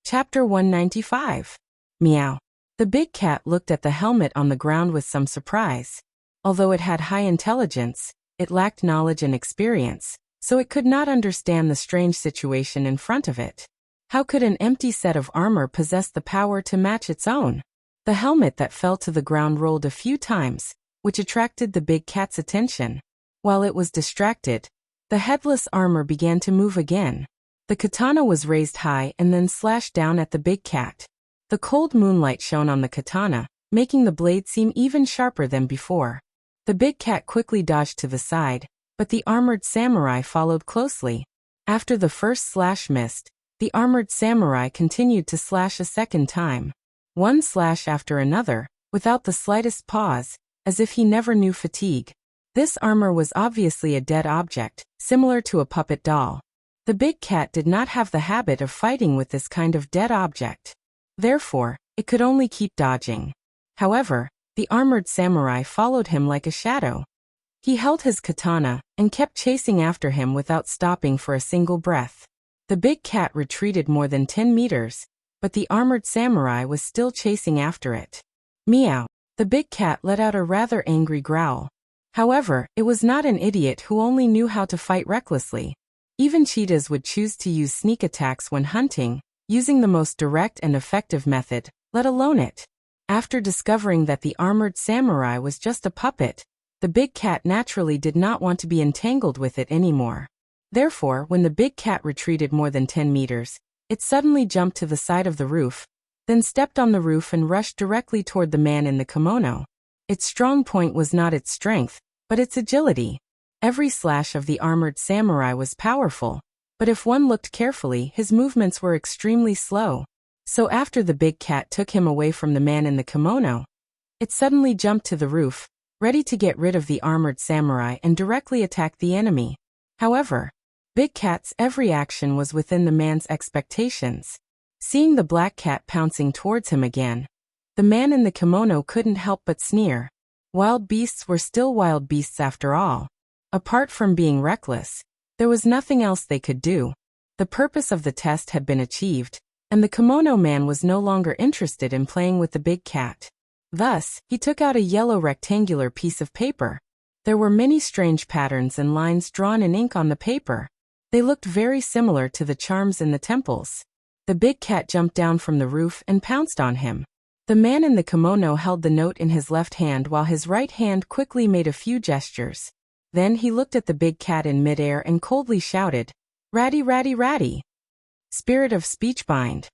Chapter 195. Meow. The big cat looked at the helmet on the ground with some surprise. Although it had high intelligence, it lacked knowledge and experience, so it could not understand the strange situation in front of it. How could an empty set of armor possess the power to match its own? The helmet that fell to the ground rolled a few times, which attracted the big cat's attention. While it was distracted, the headless armor began to move again. The katana was raised high and then slashed down at the big cat. The cold moonlight shone on the katana, making the blade seem even sharper than before. The big cat quickly dodged to the side, but the armored samurai followed closely. After the first slash missed, the armored samurai continued to slash a second time. One slash after another, without the slightest pause, as if he never knew fatigue. This armor was obviously a dead object, similar to a puppet doll. The big cat did not have the habit of fighting with this kind of dead object. Therefore, it could only keep dodging. However, the armored samurai followed him like a shadow. He held his katana and kept chasing after him without stopping for a single breath. The big cat retreated more than 10 meters, but the armored samurai was still chasing after it. Meow. The big cat let out a rather angry growl. However, it was not an idiot who only knew how to fight recklessly. Even cheetahs would choose to use sneak attacks when hunting, using the most direct and effective method, let alone it. After discovering that the armored samurai was just a puppet, the big cat naturally did not want to be entangled with it anymore. Therefore, when the big cat retreated more than 10 meters, it suddenly jumped to the side of the roof, then stepped on the roof and rushed directly toward the man in the kimono. Its strong point was not its strength, but its agility. Every slash of the armored samurai was powerful, but if one looked carefully, his movements were extremely slow. So after the big cat took him away from the man in the kimono, it suddenly jumped to the roof, ready to get rid of the armored samurai and directly attack the enemy. However, Big Cat's every action was within the man's expectations. Seeing the black cat pouncing towards him again, the man in the kimono couldn't help but sneer. Wild beasts were still wild beasts after all. Apart from being reckless, there was nothing else they could do. The purpose of the test had been achieved, and the kimono man was no longer interested in playing with the big cat. Thus, he took out a yellow rectangular piece of paper. There were many strange patterns and lines drawn in ink on the paper. They looked very similar to the charms in the temples. The big cat jumped down from the roof and pounced on him. The man in the kimono held the note in his left hand while his right hand quickly made a few gestures. Then he looked at the big cat in midair and coldly shouted, "Ratty, ratty, ratty." Spirit of speech bind.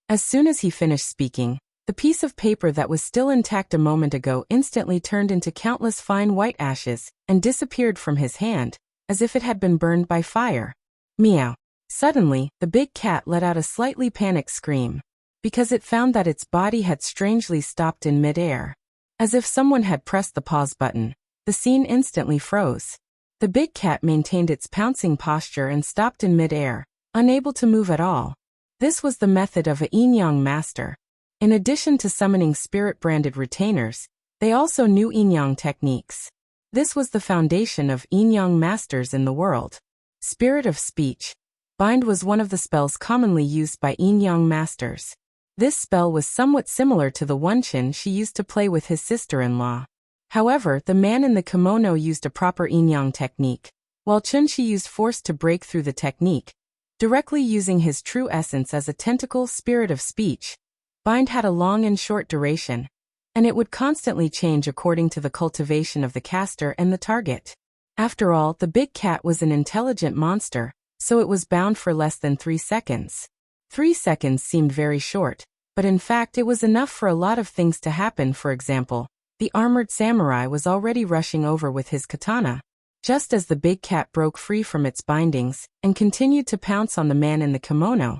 As soon as he finished speaking, the piece of paper that was still intact a moment ago instantly turned into countless fine white ashes and disappeared from his hand, as if it had been burned by fire. Meow. Suddenly, the big cat let out a slightly panicked scream, because it found that its body had strangely stopped in midair. As if someone had pressed the pause button, the scene instantly froze. The big cat maintained its pouncing posture and stopped in midair, unable to move at all. This was the method of a yin-yang master. In addition to summoning spirit-branded retainers, they also knew yin-yang techniques. This was the foundation of yin-yang masters in the world. Spirit of speech. Bind was one of the spells commonly used by yin-yang masters. This spell was somewhat similar to the one Chin she used to play with his sister-in-law. However, the man in the kimono used a proper yin-yang technique, while Chun-Chi used force to break through the technique, directly using his true essence as a tentacle spirit of speech. Bind had a long and short duration, and it would constantly change according to the cultivation of the caster and the target. After all, the big cat was an intelligent monster, so it was bound for less than 3 seconds. 3 seconds seemed very short, but in fact it was enough for a lot of things to happen. For example, the armored samurai was already rushing over with his katana. Just as the big cat broke free from its bindings and continued to pounce on the man in the kimono,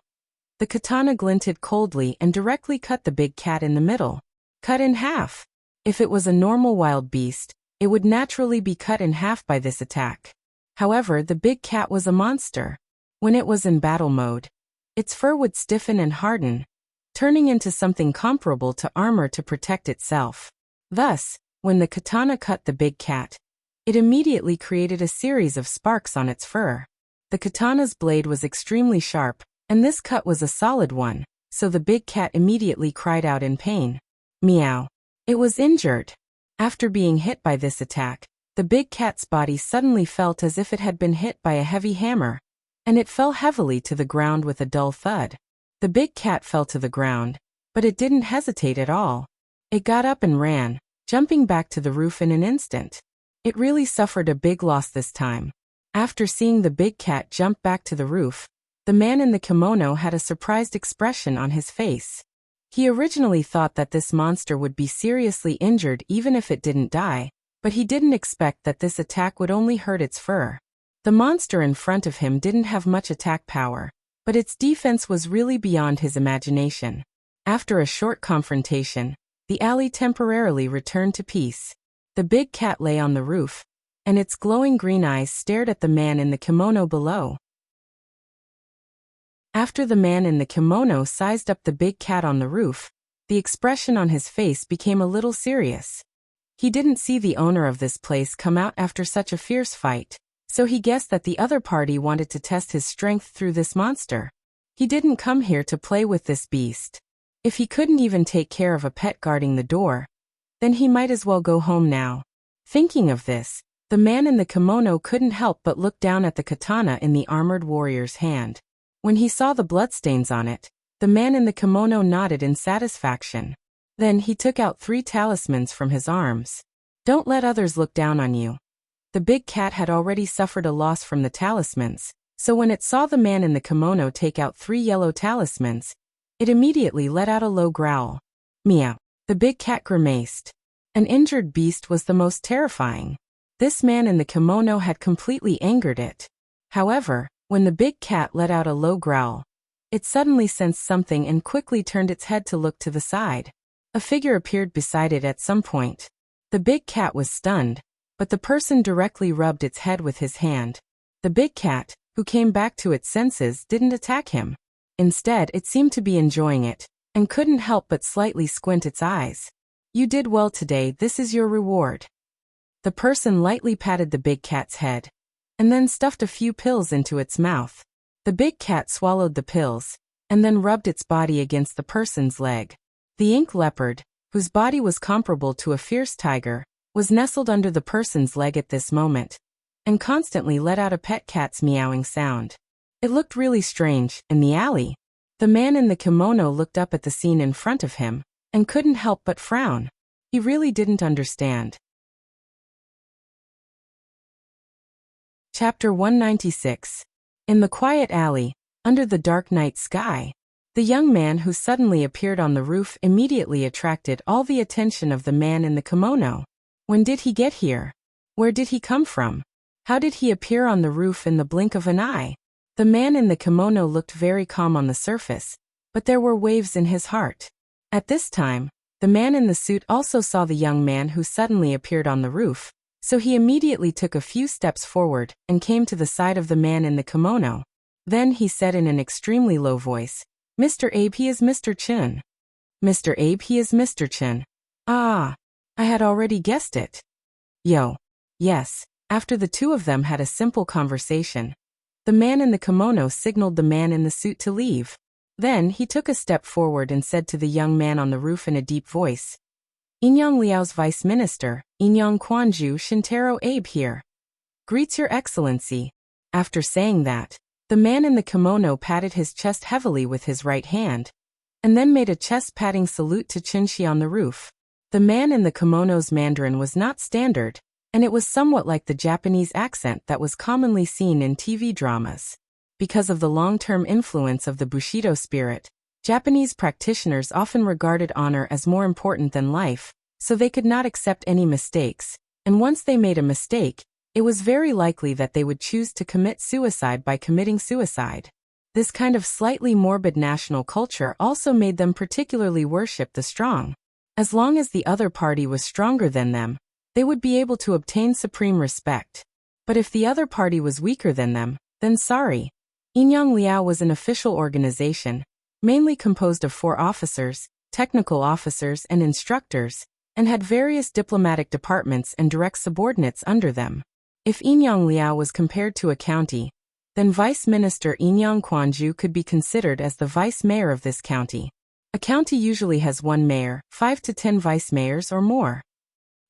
the katana glinted coldly and directly cut the big cat in the middle. Cut in half. If it was a normal wild beast, it would naturally be cut in half by this attack. However, the big cat was a monster. When it was in battle mode, its fur would stiffen and harden, turning into something comparable to armor to protect itself. Thus, when the katana cut the big cat, it immediately created a series of sparks on its fur. The katana's blade was extremely sharp, and this cut was a solid one, so the big cat immediately cried out in pain. Meow. It was injured. After being hit by this attack, the big cat's body suddenly felt as if it had been hit by a heavy hammer, and it fell heavily to the ground with a dull thud. The big cat fell to the ground, but it didn't hesitate at all. It got up and ran, jumping back to the roof in an instant. It really suffered a big loss this time. After seeing the big cat jump back to the roof, the man in the kimono had a surprised expression on his face. He originally thought that this monster would be seriously injured even if it didn't die, but he didn't expect that this attack would only hurt its fur. The monster in front of him didn't have much attack power, but its defense was really beyond his imagination. After a short confrontation, the alley temporarily returned to peace. The big cat lay on the roof, and its glowing green eyes stared at the man in the kimono below. After the man in the kimono sized up the big cat on the roof, the expression on his face became a little serious. He didn't see the owner of this place come out after such a fierce fight, so he guessed that the other party wanted to test his strength through this monster. He didn't come here to play with this beast. If he couldn't even take care of a pet guarding the door, then he might as well go home now. Thinking of this, the man in the kimono couldn't help but look down at the katana in the armored warrior's hand. When he saw the bloodstains on it, the man in the kimono nodded in satisfaction. Then he took out 3 talismans from his arms. Don't let others look down on you. The big cat had already suffered a loss from the talismans, so when it saw the man in the kimono take out 3 yellow talismans, it immediately let out a low growl. Meow. The big cat grimaced. An injured beast was the most terrifying. This man in the kimono had completely angered it. However, when the big cat let out a low growl, it suddenly sensed something and quickly turned its head to look to the side. A figure appeared beside it at some point. The big cat was stunned, but the person directly rubbed its head with his hand. The big cat, who came back to its senses, didn't attack him. Instead, it seemed to be enjoying it, and couldn't help but slightly squint its eyes. You did well today, this is your reward. The person lightly patted the big cat's head, and then stuffed a few pills into its mouth. The big cat swallowed the pills, and then rubbed its body against the person's leg. The ink leopard, whose body was comparable to a fierce tiger, was nestled under the person's leg at this moment, and constantly let out a pet cat's meowing sound. It looked really strange. In the alley, the man in the kimono looked up at the scene in front of him, and couldn't help but frown. He really didn't understand. Chapter 196. In the quiet alley, under the dark night sky, the young man who suddenly appeared on the roof immediately attracted all the attention of the man in the kimono. When did he get here? Where did he come from? How did he appear on the roof in the blink of an eye? The man in the kimono looked very calm on the surface, but there were waves in his heart. At this time, the man in the suit also saw the young man who suddenly appeared on the roof, so he immediately took a few steps forward and came to the side of the man in the kimono. Then he said in an extremely low voice, "Mr. Abe, he is Mr. Chun. Mr. Abe, he is Mr. Chun. Ah, I had already guessed it." Yo. Yes. After the two of them had a simple conversation, the man in the kimono signaled the man in the suit to leave. Then he took a step forward and said to the young man on the roof in a deep voice, "Inyang Liao's Vice Minister, Inyang Quanju Shintaro Abe here. Greets Your Excellency." After saying that, the man in the kimono patted his chest heavily with his right hand, and then made a chest-patting salute to Chunshi on the roof. The man in the kimono's Mandarin was not standard, and it was somewhat like the Japanese accent that was commonly seen in TV dramas. Because of the long-term influence of the Bushido spirit, Japanese practitioners often regarded honor as more important than life, so they could not accept any mistakes, and once they made a mistake, it was very likely that they would choose to commit suicide by committing suicide. This kind of slightly morbid national culture also made them particularly worship the strong. As long as the other party was stronger than them, they would be able to obtain supreme respect. But if the other party was weaker than them, then sorry. Inyang Liao was an official organization, mainly composed of 4 officers, technical officers and instructors, and had various diplomatic departments and direct subordinates under them. If Inyang Liao was compared to a county, then Vice Minister Inyang Quanju could be considered as the vice mayor of this county. A county usually has 1 mayor, 5 to 10 vice mayors or more.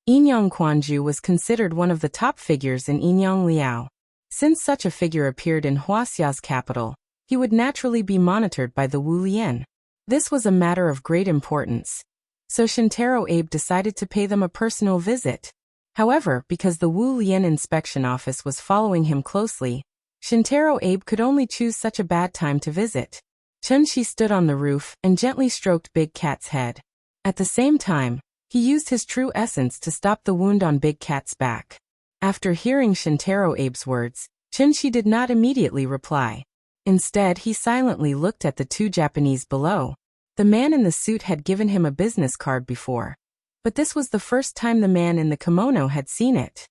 Inyang Quanju was considered one of the top figures in Inyang Liao. Since such a figure appeared in Wuxia's capital, he would naturally be monitored by the Wu Lian. This was a matter of great importance. So Shintaro Abe decided to pay them a personal visit. However, because the Wu Lian inspection office was following him closely, Shintaro Abe could only choose such a bad time to visit. Chunshi stood on the roof and gently stroked Big Cat's head. At the same time, he used his true essence to stop the wound on Big Cat's back. After hearing Shintaro Abe's words, Chunshi did not immediately reply. Instead, he silently looked at the two Japanese below. The man in the suit had given him a business card before, but this was the first time the man in the kimono had seen it.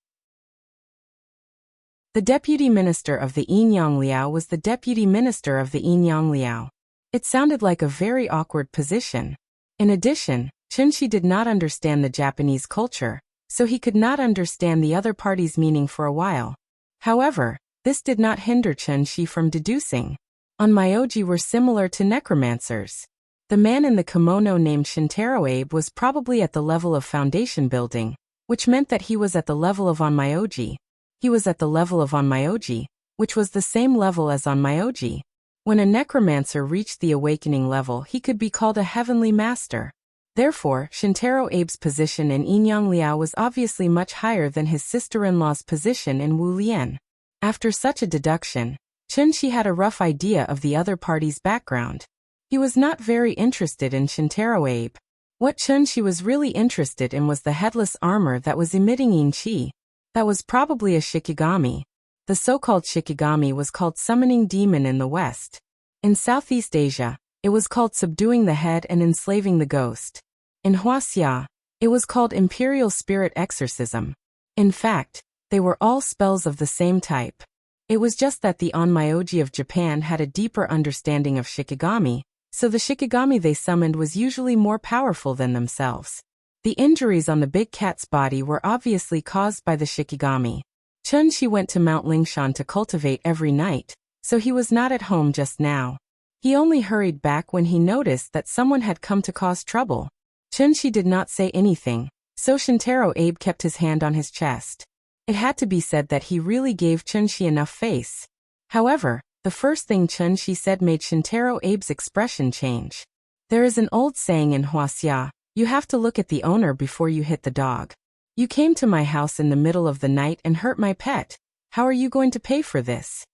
The deputy minister of the Inyang Liao was the deputy minister of the Inyang Liao. It sounded like a very awkward position. In addition, Chunshi did not understand the Japanese culture, so he could not understand the other party's meaning for a while. However, this did not hinder Chunshi from deducing. Onmyoji were similar to necromancers. The man in the kimono named Shintaro Abe was probably at the level of foundation building, which meant that he was at the level of Onmyoji. He was at the level of Onmyoji, which was the same level as Onmyoji. When a necromancer reached the awakening level, he could be called a heavenly master. Therefore, Shintaro Abe's position in Inyang Liao was obviously much higher than his sister-in-law's position in Wu Lian. After such a deduction, Chunshi had a rough idea of the other party's background. He was not very interested in Shintaro Abe. What Chunshi was really interested in was the headless armor that was emitting yin qi. That was probably a shikigami. The so-called shikigami was called summoning demon in the West. In Southeast Asia, it was called subduing the head and enslaving the ghost. In Wuxia, it was called imperial spirit exorcism. In fact, they were all spells of the same type. It was just that the Onmyoji of Japan had a deeper understanding of shikigami, so the shikigami they summoned was usually more powerful than themselves. The injuries on the big cat's body were obviously caused by the shikigami. Chunshi went to Mount Lingshan to cultivate every night, so he was not at home just now. He only hurried back when he noticed that someone had come to cause trouble. Chunshi did not say anything, so Shintaro Abe kept his hand on his chest. It had to be said that he really gave Chunshi enough face. However, the first thing Chunshi said made Shintaro Abe's expression change. There is an old saying in Wuxia, you have to look at the owner before you hit the dog. You came to my house in the middle of the night and hurt my pet. How are you going to pay for this?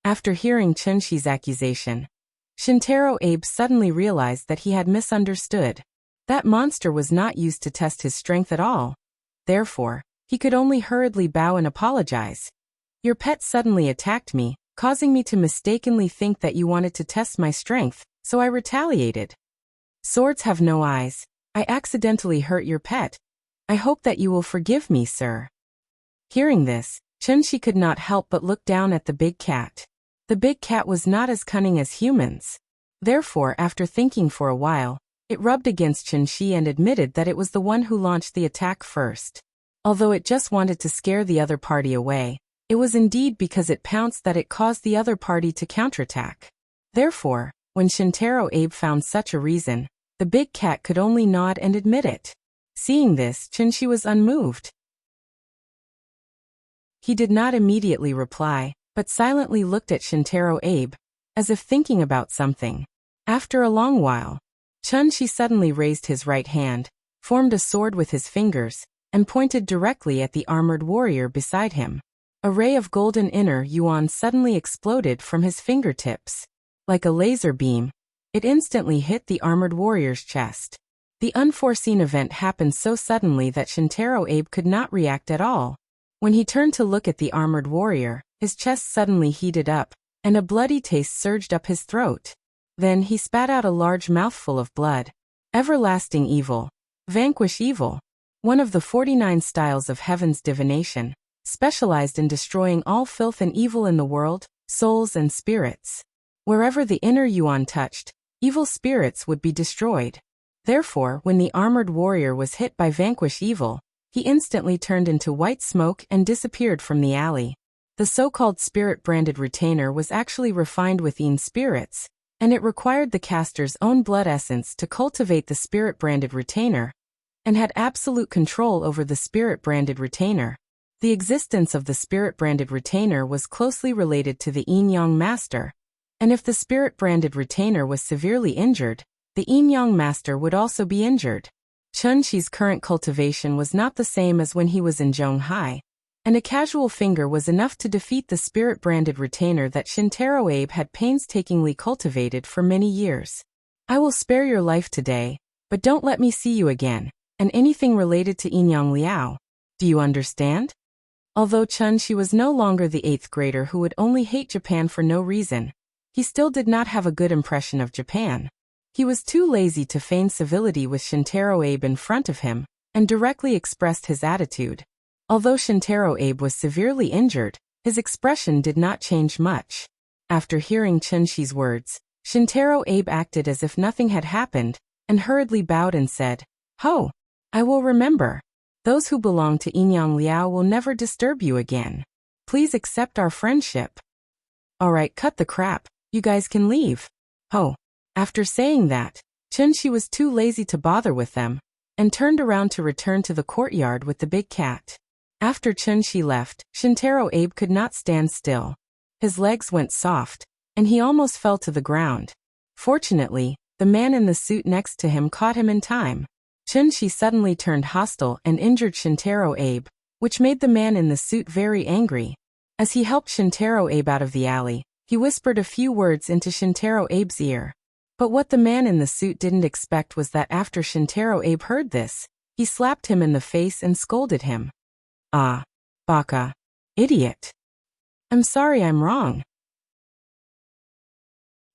After hearing Chunshi's accusation, Shintaro Abe suddenly realized that he had misunderstood. That monster was not used to test his strength at all. Therefore, he could only hurriedly bow and apologize. Your pet suddenly attacked me, causing me to mistakenly think that you wanted to test my strength, so I retaliated. Swords have no eyes. I accidentally hurt your pet. I hope that you will forgive me, sir. Hearing this, Chunshi could not help but look down at the big cat. The big cat was not as cunning as humans. Therefore, after thinking for a while, it rubbed against Chunshi and admitted that it was the one who launched the attack first. Although it just wanted to scare the other party away, it was indeed because it pounced that it caused the other party to counterattack. Therefore, when Shintaro Abe found such a reason, the big cat could only nod and admit it. Seeing this, Chunshi was unmoved. He did not immediately reply, but silently looked at Shintaro Abe, as if thinking about something. After a long while, Chunshi suddenly raised his right hand, formed a sword with his fingers, and pointed directly at the armored warrior beside him. A ray of golden inner yuan suddenly exploded from his fingertips. Like a laser beam, it instantly hit the armored warrior's chest. The unforeseen event happened so suddenly that Shintaro Abe could not react at all. When he turned to look at the armored warrior, his chest suddenly heated up, and a bloody taste surged up his throat. Then he spat out a large mouthful of blood. Everlasting evil. Vanquish evil. One of the 49 styles of heaven's divination, specialized in destroying all filth and evil in the world, souls and spirits. Wherever the inner yuan touched, evil spirits would be destroyed. Therefore, when the armored warrior was hit by vanquish evil, he instantly turned into white smoke and disappeared from the alley. The so-called spirit-branded retainer was actually refined with yin spirits, and it required the caster's own blood essence to cultivate the spirit-branded retainer, and had absolute control over the spirit-branded retainer. The existence of the spirit-branded retainer was closely related to the yin-yang master, and if the spirit-branded retainer was severely injured, the yin-yang master would also be injured. Chunshi's current cultivation was not the same as when he was in Zhonghai, and a casual finger was enough to defeat the spirit-branded retainer that Shintaro Abe had painstakingly cultivated for many years. I will spare your life today, but don't let me see you again, and anything related to Inyang Liao. Do you understand? Although Chun-Shi was no longer the 8th grader who would only hate Japan for no reason, he still did not have a good impression of Japan. He was too lazy to feign civility with Shintaro Abe in front of him, and directly expressed his attitude. Although Shintaro Abe was severely injured, his expression did not change much. After hearing Chun-Shi's words, Shintaro Abe acted as if nothing had happened, and hurriedly bowed and said, "Ho! I will remember. Those who belong to Inyang Liao will never disturb you again. Please accept our friendship." "Alright, cut the crap. You guys can leave." Ho! After saying that, Chun-Shi was too lazy to bother with them, and turned around to return to the courtyard with the big cat. After Chun-Shi left, Shintaro Abe could not stand still. His legs went soft, and he almost fell to the ground. Fortunately, the man in the suit next to him caught him in time. Chun-Shi suddenly turned hostile and injured Shintaro Abe, which made the man in the suit very angry. As he helped Shintaro Abe out of the alley, he whispered a few words into Shintaro Abe's ear. But what the man in the suit didn't expect was that after Shintaro Abe heard this, he slapped him in the face and scolded him. "Ah, baka. Idiot. I'm sorry, I'm wrong."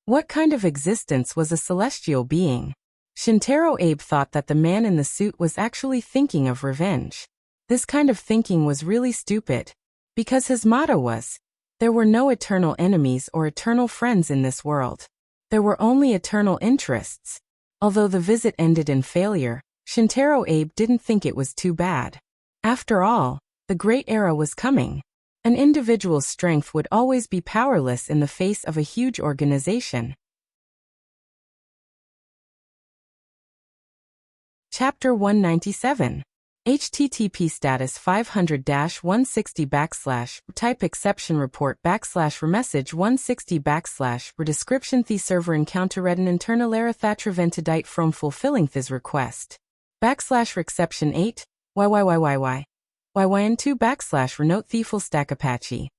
What kind of existence was a celestial being? Shintaro Abe thought that the man in the suit was actually thinking of revenge. This kind of thinking was really stupid, because his motto was, "There were no eternal enemies or eternal friends in this world. There were only eternal interests." Although the visit ended in failure, Shintaro Abe didn't think it was too bad. After all, the great era was coming. An individual's strength would always be powerless in the face of a huge organization. Chapter 197. HTTP status 500-160 / type exception report / remessage 160 / redescription the server encounter redden internal error thatraventadite from fulfilling this request / reception 8 YYYYY YYN2 / renote the full stack Apache.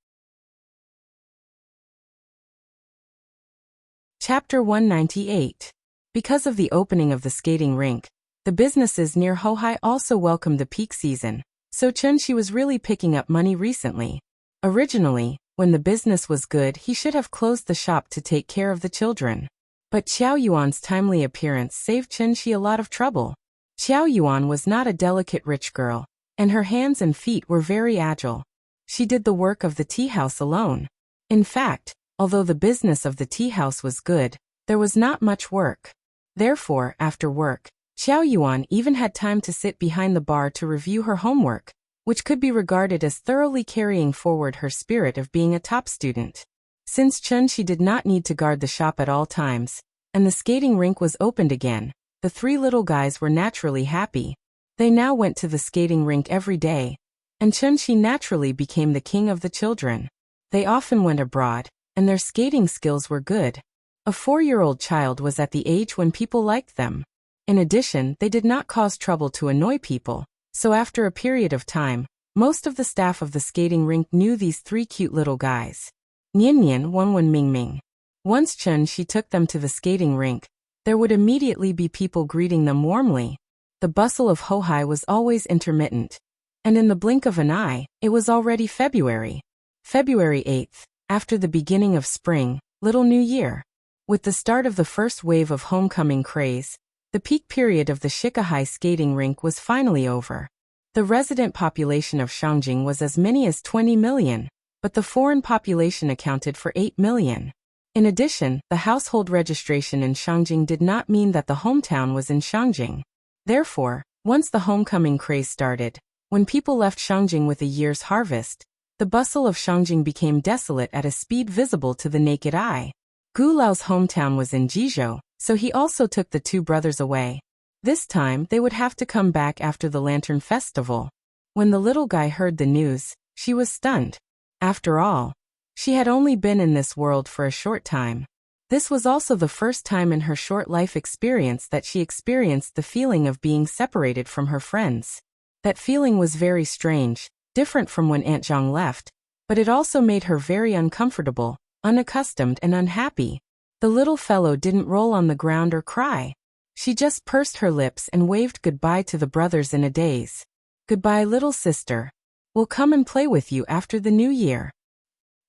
Chapter 198. Because of the opening of the skating rink, the businesses near Hohai also welcomed the peak season, so Chun-Shi was really picking up money recently. Originally, when the business was good, he should have closed the shop to take care of the children. But Qiao Yuan's timely appearance saved Chun-Shi a lot of trouble. Qiao Yuan was not a delicate rich girl, and her hands and feet were very agile. She did the work of the tea house alone. In fact, although the business of the tea house was good, there was not much work. Therefore, after work, Qiao Yuan even had time to sit behind the bar to review her homework, which could be regarded as thoroughly carrying forward her spirit of being a top student. Since Chun-Shi did not need to guard the shop at all times, and the skating rink was opened again, the three little guys were naturally happy. They now went to the skating rink every day, and Chun-Shi naturally became the king of the children. They often went abroad, and their skating skills were good. A 4-year-old child was at the age when people liked them. In addition, they did not cause trouble to annoy people, so after a period of time, most of the staff of the skating rink knew these three cute little guys. Nian Nian, Wenwen, Ming Ming. Once Chun-Shi took them to the skating rink, there would immediately be people greeting them warmly. The bustle of Hohai was always intermittent, and in the blink of an eye, it was already February. February 8th, after the beginning of spring, Little New Year. With the start of the first wave of homecoming craze, the peak period of the Shikahai skating rink was finally over. The resident population of Shangjing was as many as 20 million, but the foreign population accounted for 8 million. In addition, the household registration in Shangjing did not mean that the hometown was in Shangjing. Therefore, once the homecoming craze started, when people left Shangjing with a year's harvest, the bustle of Shangjing became desolate at a speed visible to the naked eye. Gu Lao's hometown was in Jizhou, so he also took the two brothers away. This time, they would have to come back after the Lantern Festival. When the little guy heard the news, she was stunned. After all, she had only been in this world for a short time. This was also the first time in her short life experience that she experienced the feeling of being separated from her friends. That feeling was very strange, different from when Aunt Zhang left, but it also made her very uncomfortable, unaccustomed and unhappy. The little fellow didn't roll on the ground or cry. She just pursed her lips and waved goodbye to the brothers in a daze. "Goodbye, little sister. We'll come and play with you after the new year.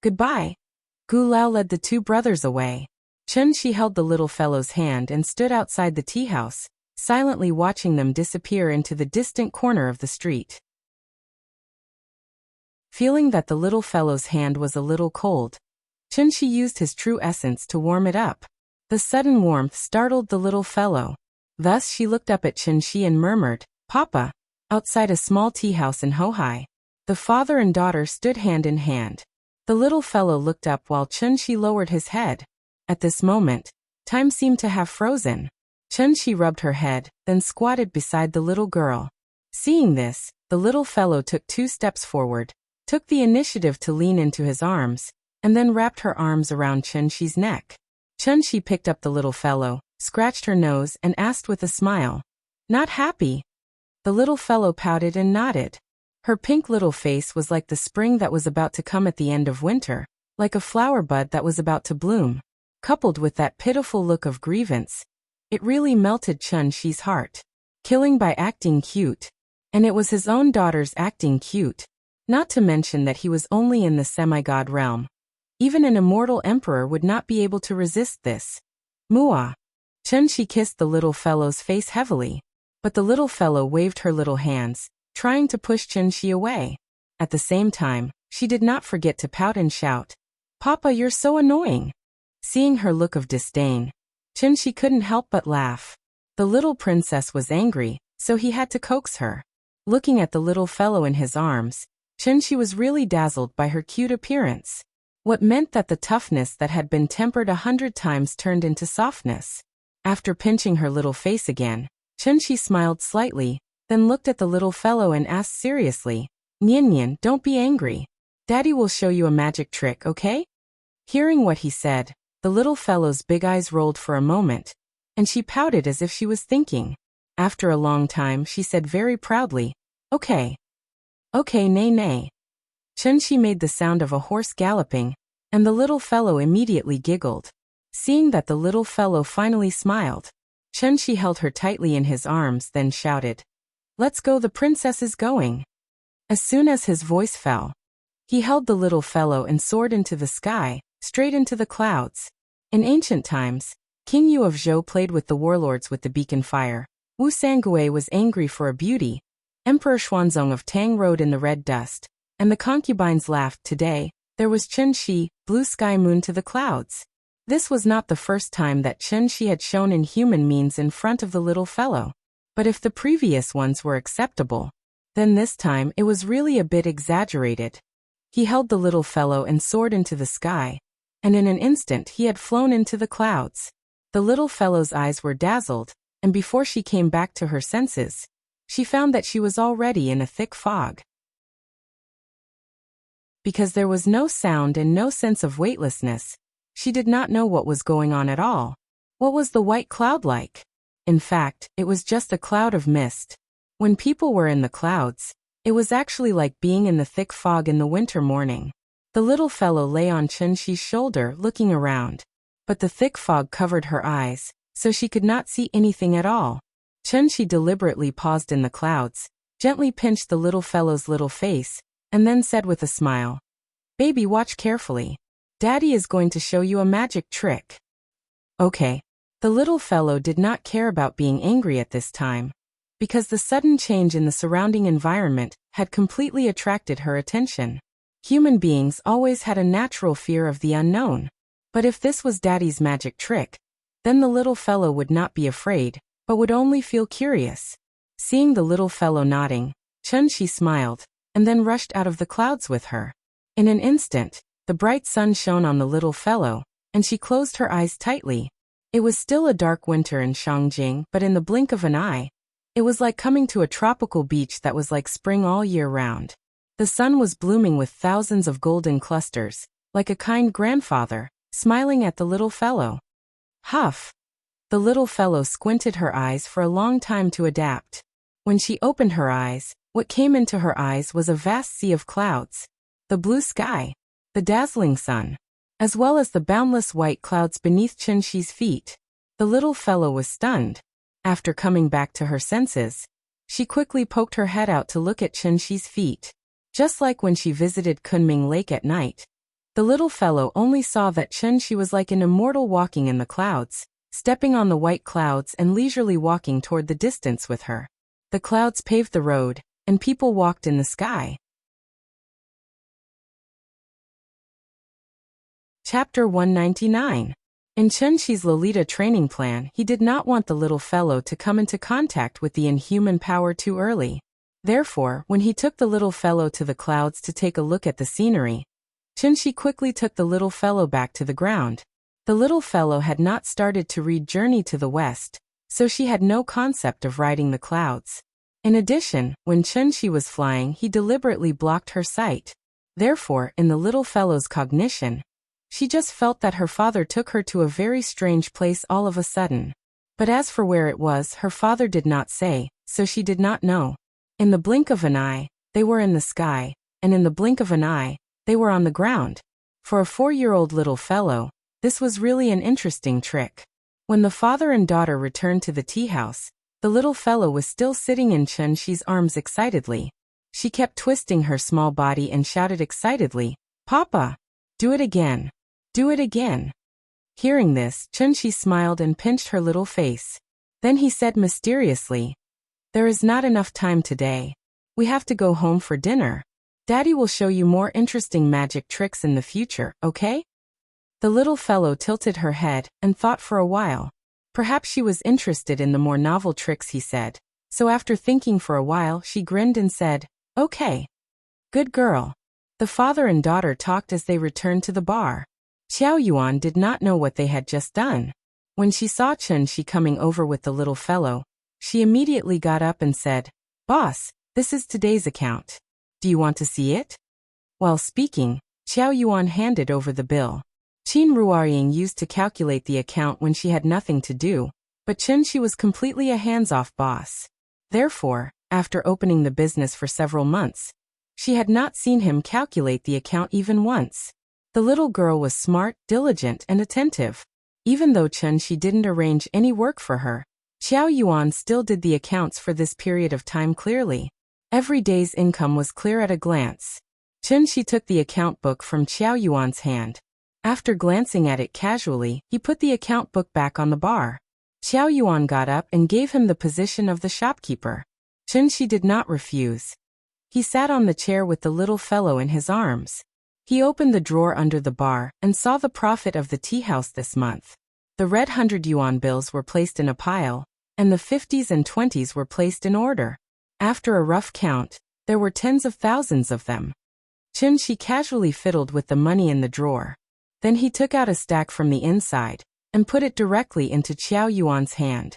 Goodbye. Gu Lao led the two brothers away. Chen-Shi held the little fellow's hand and stood outside the tea house, silently watching them disappear into the distant corner of the street. Feeling that the little fellow's hand was a little cold, Chen-Shi used his true essence to warm it up. The sudden warmth startled the little fellow. Thus she looked up at Chen-Shi and murmured, "Papa," outside a small tea house in Hohai. The father and daughter stood hand in hand. The little fellow looked up while Chen-Shi lowered his head. At this moment, time seemed to have frozen. Chen-Shi rubbed her head, then squatted beside the little girl. Seeing this, the little fellow took 2 steps forward, took the initiative to lean into his arms, and then wrapped her arms around Chen-Shi's neck. Chen-Shi picked up the little fellow, scratched her nose and asked with a smile, "Not happy?" The little fellow pouted and nodded. Her pink little face was like the spring that was about to come at the end of winter, like a flower bud that was about to bloom. Coupled with that pitiful look of grievance, it really melted Chen-Shi's heart. Killing by acting cute. And it was his own daughter's acting cute. Not to mention that he was only in the semi-god realm. Even an immortal emperor would not be able to resist this. Mua. Chen-Shi kissed the little fellow's face heavily, but the little fellow waved her little hands, trying to push Chen-Shi away. At the same time, she did not forget to pout and shout, "Papa, you're so annoying." Seeing her look of disdain, Chen-Shi couldn't help but laugh. The little princess was angry, so he had to coax her. Looking at the little fellow in his arms, Chen-Shi was really dazzled by her cute appearance. What meant that the toughness that had been tempered 100 times turned into softness. After pinching her little face again, Chen-Shi smiled slightly, then looked at the little fellow and asked seriously, "Nian Nian, don't be angry. Daddy will show you a magic trick, okay?" Hearing what he said, the little fellow's big eyes rolled for a moment, and she pouted as if she was thinking. After a long time she said very proudly, "Okay. Okay, nay nay." Chen-Shi made the sound of a horse galloping, and the little fellow immediately giggled. Seeing that the little fellow finally smiled, Chen-Shi held her tightly in his arms then shouted, "Let's go, the princess is going." As soon as his voice fell, he held the little fellow and soared into the sky, straight into the clouds. In ancient times, King Yu of Zhou played with the warlords with the beacon fire. Wu Sangui was angry for a beauty. Emperor Xuanzong of Tang rode in the red dust, and the concubines laughed. Today, there was Chen-Shi, blue sky moon to the clouds. This was not the first time that Chen-Shi had shown inhuman means in front of the little fellow. But if the previous ones were acceptable, then this time it was really a bit exaggerated. He held the little fellow and soared into the sky, and in an instant he had flown into the clouds. The little fellow's eyes were dazzled, and before she came back to her senses, she found that she was already in a thick fog. Because there was no sound and no sense of weightlessness, she did not know what was going on at all. What was the white cloud like? In fact, it was just a cloud of mist. When people were in the clouds, it was actually like being in the thick fog in the winter morning. The little fellow lay on Chen-Shi's shoulder looking around, but the thick fog covered her eyes, so she could not see anything at all. Chen-Shi deliberately paused in the clouds, gently pinched the little fellow's little face, and then said with a smile, "Baby, watch carefully. Daddy is going to show you a magic trick." Okay. The little fellow did not care about being angry at this time, because the sudden change in the surrounding environment had completely attracted her attention. Human beings always had a natural fear of the unknown. But if this was Daddy's magic trick, then the little fellow would not be afraid, but would only feel curious. Seeing the little fellow nodding, Chen-Shi smiled, and then rushed out of the clouds with her. In an instant, the bright sun shone on the little fellow, and she closed her eyes tightly. It was still a dark winter in Shangjing, but in the blink of an eye, it was like coming to a tropical beach that was like spring all year round. The sun was blooming with thousands of golden clusters, like a kind grandfather, smiling at the little fellow. Huff! The little fellow squinted her eyes for a long time to adapt. When she opened her eyes, what came into her eyes was a vast sea of clouds. The blue sky, the dazzling sun, as well as the boundless white clouds beneath Chen-Shi's feet. The little fellow was stunned. After coming back to her senses, she quickly poked her head out to look at Chen-Shi's feet. Just like when she visited Kunming Lake at night. The little fellow only saw that Chen-Shi was like an immortal walking in the clouds, stepping on the white clouds and leisurely walking toward the distance with her. The clouds paved the road, and people walked in the sky. Chapter 199. In Chen-Shi's Lolita training plan, he did not want the little fellow to come into contact with the inhuman power too early. Therefore, when he took the little fellow to the clouds to take a look at the scenery, Chen-Shi quickly took the little fellow back to the ground. The little fellow had not started to read Journey to the West, so she had no concept of riding the clouds. In addition, when Chen-Shi was flying, he deliberately blocked her sight. Therefore, in the little fellow's cognition, she just felt that her father took her to a very strange place all of a sudden. But as for where it was, her father did not say, so she did not know. In the blink of an eye, they were in the sky, and in the blink of an eye, they were on the ground. For a 4-year-old little fellow, this was really an interesting trick. When the father and daughter returned to the tea house, the little fellow was still sitting in Chen-Shi's arms excitedly. She kept twisting her small body and shouted excitedly, "Papa! Do it again! Do it again!" Hearing this, Chen-Shi smiled and pinched her little face. Then he said mysteriously, "There is not enough time today. We have to go home for dinner. Daddy will show you more interesting magic tricks in the future, okay?" The little fellow tilted her head and thought for a while. Perhaps she was interested in the more novel tricks he said. So after thinking for a while, she grinned and said, "Okay. Good girl." The father and daughter talked as they returned to the bar. Xiao Yuan did not know what they had just done. When she saw Chen-Shi coming over with the little fellow, she immediately got up and said, "Boss, this is today's account. Do you want to see it?" While speaking, Xiao Yuan handed over the bill. Qin Ruoying used to calculate the account when she had nothing to do, but Chen-Shi was completely a hands-off boss. Therefore, after opening the business for several months, she had not seen him calculate the account even once. The little girl was smart, diligent, and attentive. Even though Chen-Shi didn't arrange any work for her, Xiao Yuan still did the accounts for this period of time clearly. Every day's income was clear at a glance. Chen-Shi took the account book from Xiao Yuan's hand. After glancing at it casually, he put the account book back on the bar. Xiao Yuan got up and gave him the position of the shopkeeper. Chen-Shi did not refuse. He sat on the chair with the little fellow in his arms. He opened the drawer under the bar and saw the profit of the tea house this month. The red 100 yuan bills were placed in a pile, and the 50s and 20s were placed in order. After a rough count, there were tens of thousands of them. Chen-Shi casually fiddled with the money in the drawer. Then he took out a stack from the inside and put it directly into Xiao Yuan's hand.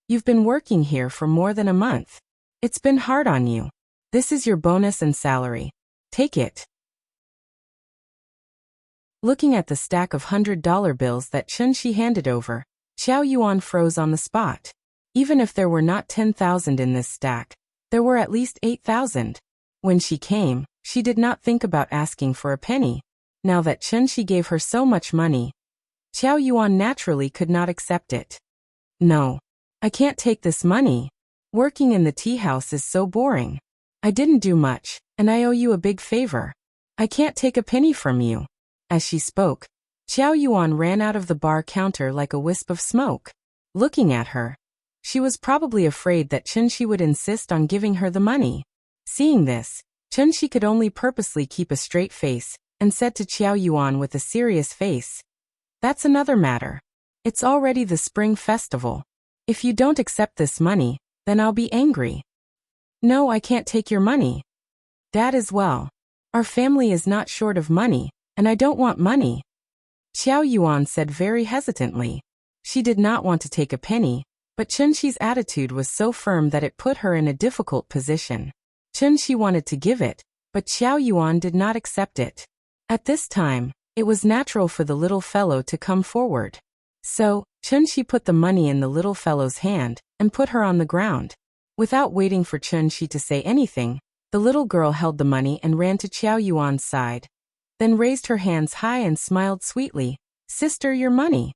"You've been working here for more than a month. It's been hard on you. This is your bonus and salary. Take it." Looking at the stack of $100 bills that Chen-Shi handed over, Xiao Yuan froze on the spot. Even if there were not 10,000 in this stack, there were at least 8,000. When she came, she did not think about asking for a penny. Now that Chen-Shi gave her so much money, Xiao Yuan naturally could not accept it. "No. I can't take this money. Working in the tea house is so boring. I didn't do much, and I owe you a big favor. I can't take a penny from you." As she spoke, Xiao Yuan ran out of the bar counter like a wisp of smoke. Looking at her, she was probably afraid that Chen-Shi would insist on giving her the money. Seeing this, Chen-Shi could only purposely keep a straight face and said to Xiao Yuan with a serious face, "That's another matter. It's already the Spring Festival. If you don't accept this money, then I'll be angry." "No, I can't take your money. Dad as well. Our family is not short of money, and I don't want money." Xiao Yuan said very hesitantly. She did not want to take a penny, but Chen-Shi's attitude was so firm that it put her in a difficult position. Chen-Shi wanted to give it, but Xiao Yuan did not accept it. At this time, it was natural for the little fellow to come forward. So, Chen-Shi put the money in the little fellow's hand and put her on the ground. Without waiting for Chen-Shi to say anything, the little girl held the money and ran to Xiao Yuan's side. Then raised her hands high and smiled sweetly, "Sister, your money."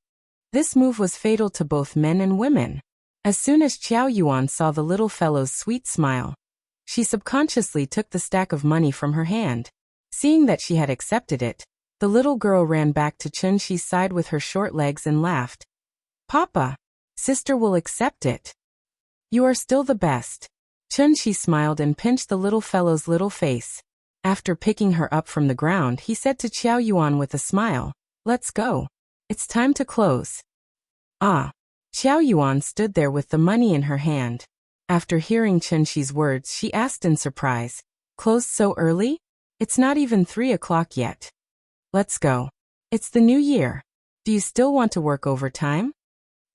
This move was fatal to both men and women. As soon as Xiao Yuan saw the little fellow's sweet smile, She subconsciously took the stack of money from her hand. Seeing that she had accepted it, the little girl ran back to Chun-Chi's side with her short legs and laughed. Papa, sister will accept it. You are still the best. Chun-Chi smiled and pinched the little fellow's little face. After picking her up from the ground, he said to Qiao Yuan with a smile, let's go. It's time to close. Ah. Qiao Yuan stood there with the money in her hand. After hearing Chun-Chi's words, she asked in surprise, closed so early? It's not even 3 o'clock yet. Let's go. It's the new year. Do you still want to work overtime?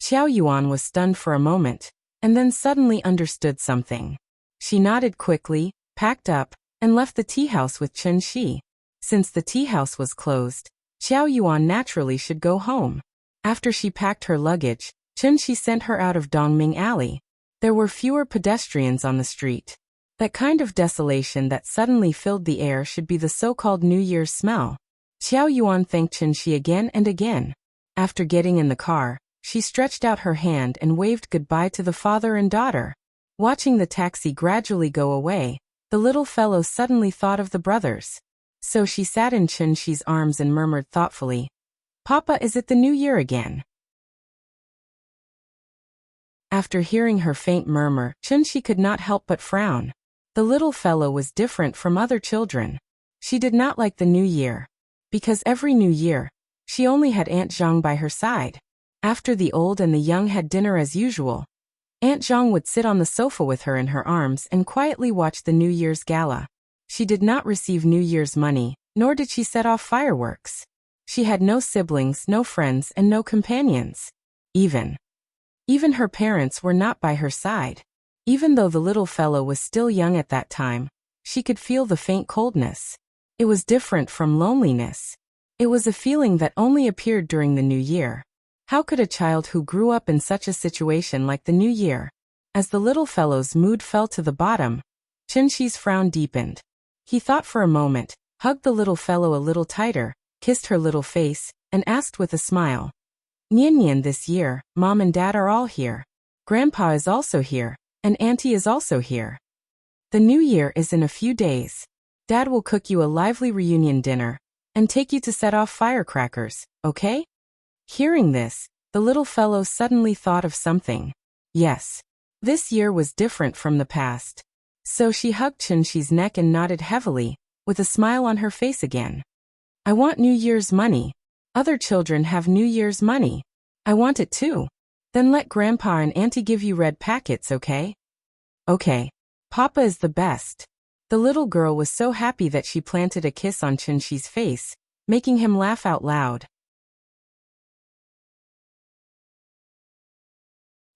Qiao Yuan was stunned for a moment, and then suddenly understood something. She nodded quickly, packed up, and left the tea house with Chun-Chi. Since the tea house was closed, Qiao Yuan naturally should go home. After she packed her luggage, Chun-Chi sent her out of Dongming Alley. There were fewer pedestrians on the street. That kind of desolation that suddenly filled the air should be the so-called New Year's smell. Qiao Yuan thanked Chun-Chi again and again. After getting in the car, she stretched out her hand and waved goodbye to the father and daughter. Watching the taxi gradually go away, the little fellow suddenly thought of the brothers. So she sat in Chun-Chi's arms and murmured thoughtfully, Papa, is it the new year again? After hearing her faint murmur, Chun-Chi could not help but frown. The little fellow was different from other children. She did not like the new year. Because every new year, she only had Aunt Zhang by her side. After the old and the young had dinner as usual, Aunt Zhang would sit on the sofa with her in her arms and quietly watch the New Year's gala. She did not receive New Year's money, nor did she set off fireworks. She had no siblings, no friends, and no companions. Even her parents were not by her side. Even though the little fellow was still young at that time, she could feel the faint coldness. It was different from loneliness. It was a feeling that only appeared during the new year. How could a child who grew up in such a situation like the new year? As the little fellow's mood fell to the bottom, Chun-Chi's frown deepened. He thought for a moment, hugged the little fellow a little tighter, kissed her little face, and asked with a smile, Nian, this year, Mom and Dad are all here. Grandpa is also here, and Auntie is also here. The new year is in a few days. Dad will cook you a lively reunion dinner, and take you to set off firecrackers, okay? Hearing this, the little fellow suddenly thought of something. Yes. This year was different from the past. So she hugged Chun-Chi's neck and nodded heavily, with a smile on her face again. I want New Year's money. Other children have New Year's money. I want it too. Then let Grandpa and Auntie give you red packets, okay? Okay. Papa is the best. The little girl was so happy that she planted a kiss on Chun-Chi's face, making him laugh out loud.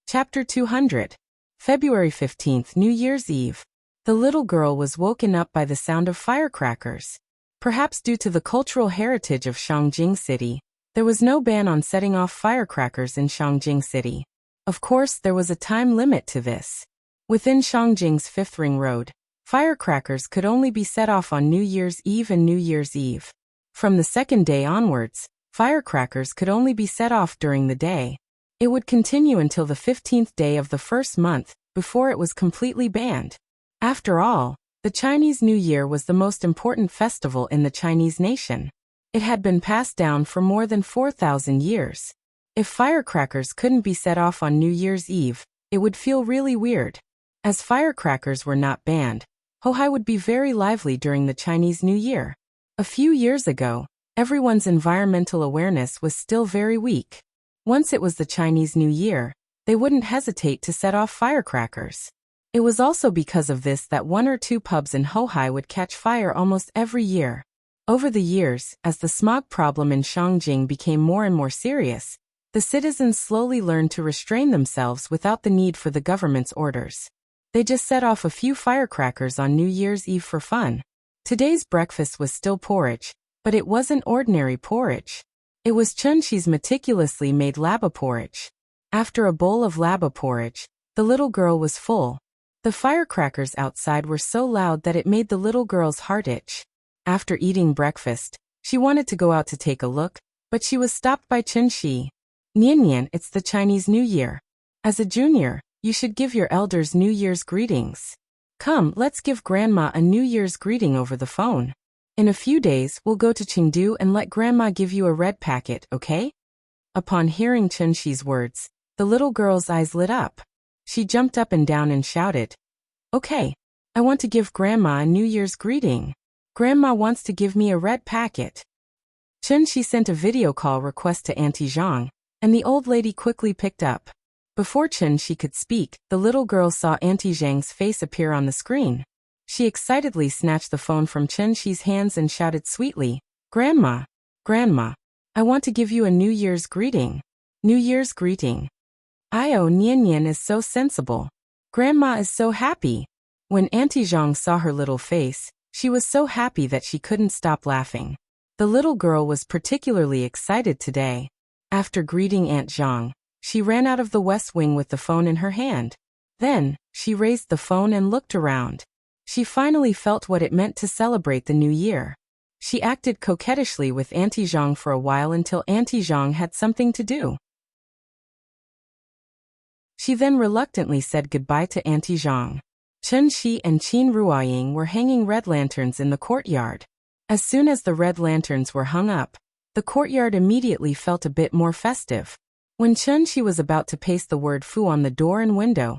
Chapter 200. February 15th, New Year's Eve. The little girl was woken up by the sound of firecrackers. Perhaps due to the cultural heritage of Shangjing City, there was no ban on setting off firecrackers in Shangjing City. Of course, there was a time limit to this. Within Shangjing's Fifth Ring Road, firecrackers could only be set off on New Year's Eve and New Year's Eve. From the second day onwards, firecrackers could only be set off during the day. It would continue until the 15th day of the first month, before it was completely banned. After all, the Chinese New Year was the most important festival in the Chinese nation. It had been passed down for more than 4,000 years. If firecrackers couldn't be set off on New Year's Eve, it would feel really weird. As firecrackers were not banned, Hohai would be very lively during the Chinese New Year. A few years ago, everyone's environmental awareness was still very weak. Once it was the Chinese New Year, they wouldn't hesitate to set off firecrackers. It was also because of this that 1 or 2 pubs in Hohai would catch fire almost every year. Over the years, as the smog problem in Shangjing became more and more serious, the citizens slowly learned to restrain themselves without the need for the government's orders. They just set off a few firecrackers on New Year's Eve for fun. Today's breakfast was still porridge, but it wasn't ordinary porridge. It was Chun-Chi's meticulously made laba porridge. After a bowl of laba porridge, the little girl was full. The firecrackers outside were so loud that it made the little girl's heart itch. After eating breakfast, she wanted to go out to take a look, but she was stopped by Chun-Chi. Nian, it's the Chinese New Year. As a junior, you should give your elders New Year's greetings. Come, let's give Grandma a New Year's greeting over the phone. In a few days, we'll go to Chengdu and let Grandma give you a red packet, okay? Upon hearing Chunxi's words, the little girl's eyes lit up. She jumped up and down and shouted, Okay, I want to give Grandma a New Year's greeting. Grandma wants to give me a red packet. Chunxi sent a video call request to Auntie Zhang, and the old lady quickly picked up. Before Chunxi could speak, the little girl saw Auntie Zhang's face appear on the screen. She excitedly snatched the phone from Chunxi's hands and shouted sweetly, Grandma, Grandma, I want to give you a New Year's greeting. New Year's greeting. Io Nian Nian is so sensible. Grandma is so happy. When Auntie Zhang saw her little face, she was so happy that she couldn't stop laughing. The little girl was particularly excited today. After greeting Aunt Zhang, she ran out of the West Wing with the phone in her hand. Then, she raised the phone and looked around. She finally felt what it meant to celebrate the new year. She acted coquettishly with Auntie Zhang for a while until Auntie Zhang had something to do. She then reluctantly said goodbye to Auntie Zhang. Chen Shi and Qin Ruoying were hanging red lanterns in the courtyard. As soon as the red lanterns were hung up, the courtyard immediately felt a bit more festive. When Chen Shi was about to paste the word Fu on the door and window,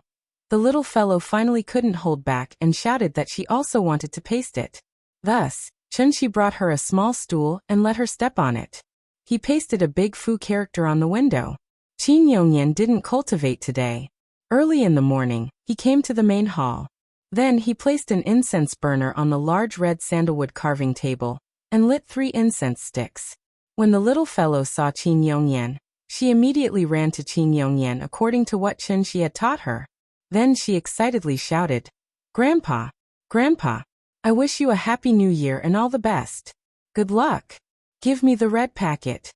the little fellow finally couldn't hold back and shouted that she also wanted to paste it. Thus, Chen Shi brought her a small stool and let her step on it. He pasted a big Fu character on the window. Qin Yongyan didn't cultivate today. Early in the morning, he came to the main hall. Then he placed an incense burner on the large red sandalwood carving table and lit 3 incense sticks. When the little fellow saw Qin Yongyan, she immediately ran to Qin Yongyan according to what Chen Shi had taught her. Then she excitedly shouted, Grandpa, Grandpa, I wish you a happy new year and all the best. Good luck. Give me the red packet.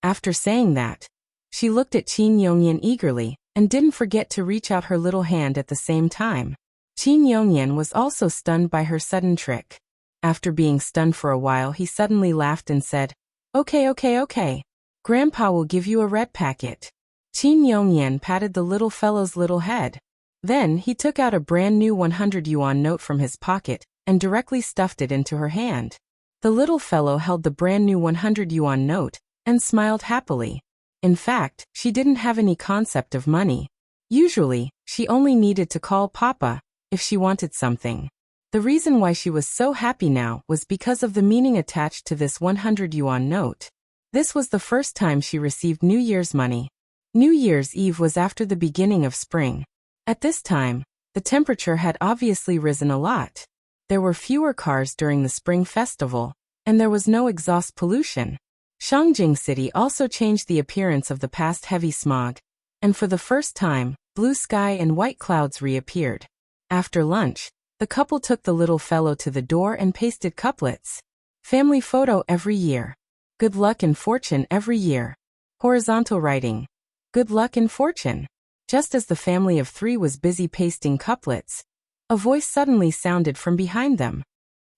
After saying that, she looked at Qin Yongyan eagerly and didn't forget to reach out her little hand at the same time. Qin Yongyan was also stunned by her sudden trick. After being stunned for a while, he suddenly laughed and said, Okay. Grandpa will give you a red packet. Qin Yongyan patted the little fellow's little head. Then he took out a brand new 100 yuan note from his pocket and directly stuffed it into her hand. The little fellow held the brand new 100 yuan note and smiled happily. In fact, she didn't have any concept of money. Usually, she only needed to call Papa if she wanted something. The reason why she was so happy now was because of the meaning attached to this 100 yuan note. This was the first time she received New Year's money. New Year's Eve was after the beginning of spring. At this time, the temperature had obviously risen a lot. There were fewer cars during the spring festival, and there was no exhaust pollution. Shangjing City also changed the appearance of the past heavy smog, and for the first time, blue sky and white clouds reappeared. After lunch, the couple took the little fellow to the door and pasted couplets. Family photo every year. Good luck and fortune every year. Horizontal writing. Good luck and fortune. Just as the family of 3 was busy pasting couplets, a voice suddenly sounded from behind them.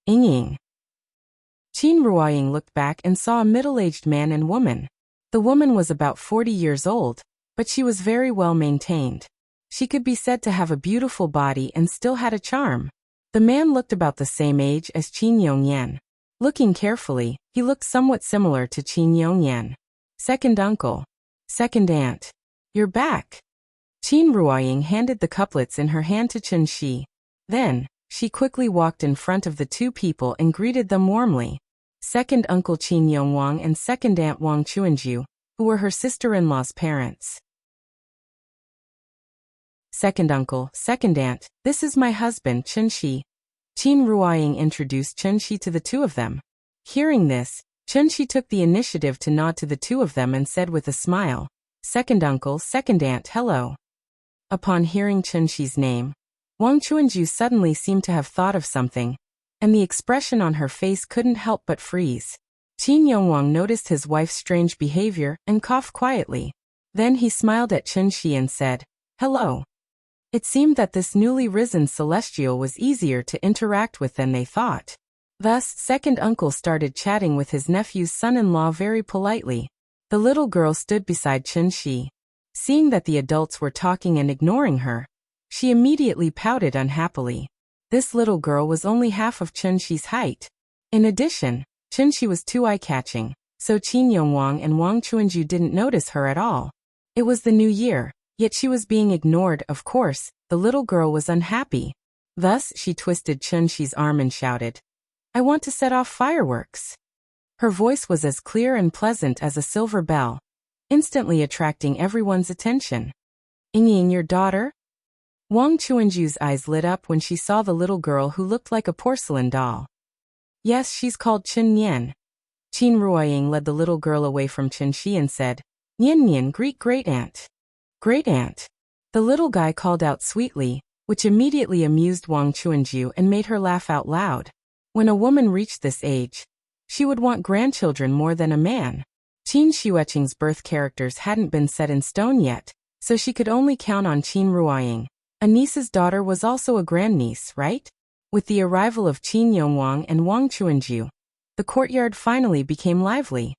Ying. Qin Ruoying looked back and saw a middle-aged man and woman. The woman was about 40 years old, but she was very well maintained. She could be said to have a beautiful body and still had a charm. The man looked about the same age as Qin Yongyan. Looking carefully, he looked somewhat similar to Qin Yongyan. Second uncle. Second aunt. You're back. Qin Ruoying handed the couplets in her hand to Chen Shi. Then, she quickly walked in front of the 2 people and greeted them warmly. Second uncle Qin Yongwang and second aunt Wang Chuanju, who were her sister-in-law's parents. Second uncle, second aunt, this is my husband, Chen Shi. Qin Ruoying introduced Chen Shi to the 2 of them. Hearing this, Chen Shi took the initiative to nod to the 2 of them and said with a smile, Second uncle, second aunt, hello. Upon hearing Chen Shi's name, Wang Chuanju suddenly seemed to have thought of something, and the expression on her face couldn't help but freeze. Qin Yongwang noticed his wife's strange behavior and coughed quietly. Then he smiled at Chen Shi and said, Hello. It seemed that this newly risen celestial was easier to interact with than they thought. Thus, second uncle started chatting with his nephew's son-in-law very politely. The little girl stood beside Chen Shi. Seeing that the adults were talking and ignoring her, she immediately pouted unhappily. This little girl was only half of Chunxi's height. In addition, Chunxi was too eye-catching, so Qin Yongwang and Wang Chuanju didn't notice her at all. It was the new year, yet she was being ignored. Of course, the little girl was unhappy. Thus, she twisted Chunxi's arm and shouted, "I want to set off fireworks." Her voice was as clear and pleasant as a silver bell, instantly attracting everyone's attention. "Ying, your daughter?" Wang Chuanju's eyes lit up when she saw the little girl who looked like a porcelain doll. "Yes, she's called Chen Nian." Qin Ruoying led the little girl away from Chunxi and said, "Nian Nian, great-great-aunt." "Great-aunt." The little guy called out sweetly, which immediately amused Wang Chuanju and made her laugh out loud. When a woman reached this age, she would want grandchildren more than a man. Qin Xueqing's birth characters hadn't been set in stone yet, so she could only count on Qin Ruoying. A niece's daughter was also a grandniece, right? With the arrival of Qin Yongwang and Wang Chuanju, the courtyard finally became lively.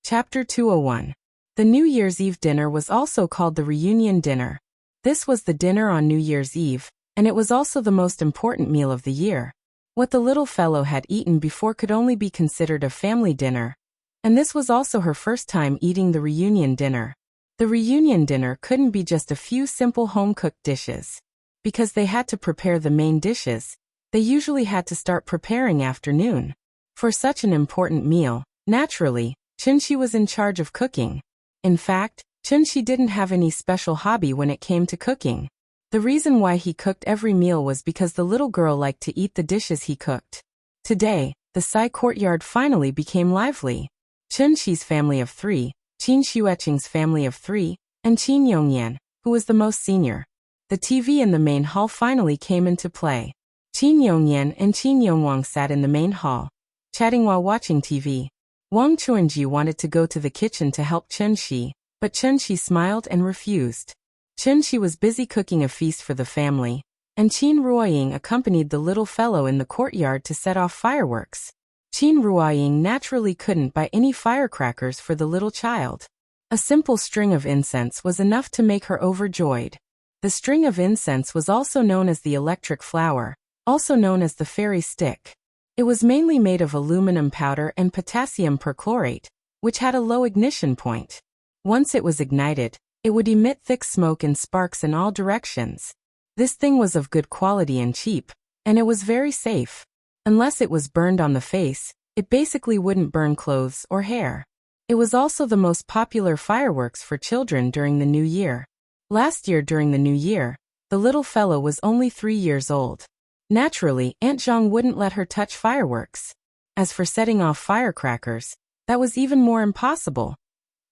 Chapter 201. The New Year's Eve dinner was also called the reunion dinner. This was the dinner on New Year's Eve, and it was also the most important meal of the year. What the little fellow had eaten before could only be considered a family dinner, and this was also her first time eating the reunion dinner. The reunion dinner couldn't be just a few simple home-cooked dishes. Because they had to prepare the main dishes, they usually had to start preparing afternoon. For such an important meal, naturally, Chunxi was in charge of cooking. In fact, Chunxi didn't have any special hobby when it came to cooking. The reason why he cooked every meal was because the little girl liked to eat the dishes he cooked. Today, the Sai courtyard finally became lively. Chunxi's family of 3, Qin Xueqing's family of 3, and Qin Yongyan, who was the most senior. The TV in the main hall finally came into play. Qin Yongyan and Qin Yongwang sat in the main hall, chatting while watching TV. Wang Chuanji wanted to go to the kitchen to help Chunxi, but Chunxi smiled and refused. Chunxi was busy cooking a feast for the family, and Qin Ruoying accompanied the little fellow in the courtyard to set off fireworks. Qin Ruoying naturally couldn't buy any firecrackers for the little child. A simple string of incense was enough to make her overjoyed. The string of incense was also known as the electric flower, also known as the fairy stick. It was mainly made of aluminum powder and potassium perchlorate, which had a low ignition point. Once it was ignited, it would emit thick smoke and sparks in all directions. This thing was of good quality and cheap, and it was very safe. Unless it was burned on the face, it basically wouldn't burn clothes or hair. It was also the most popular fireworks for children during the New Year. Last year during the New Year, the little fellow was only 3 years old. Naturally, Aunt Zhang wouldn't let her touch fireworks. As for setting off firecrackers, that was even more impossible.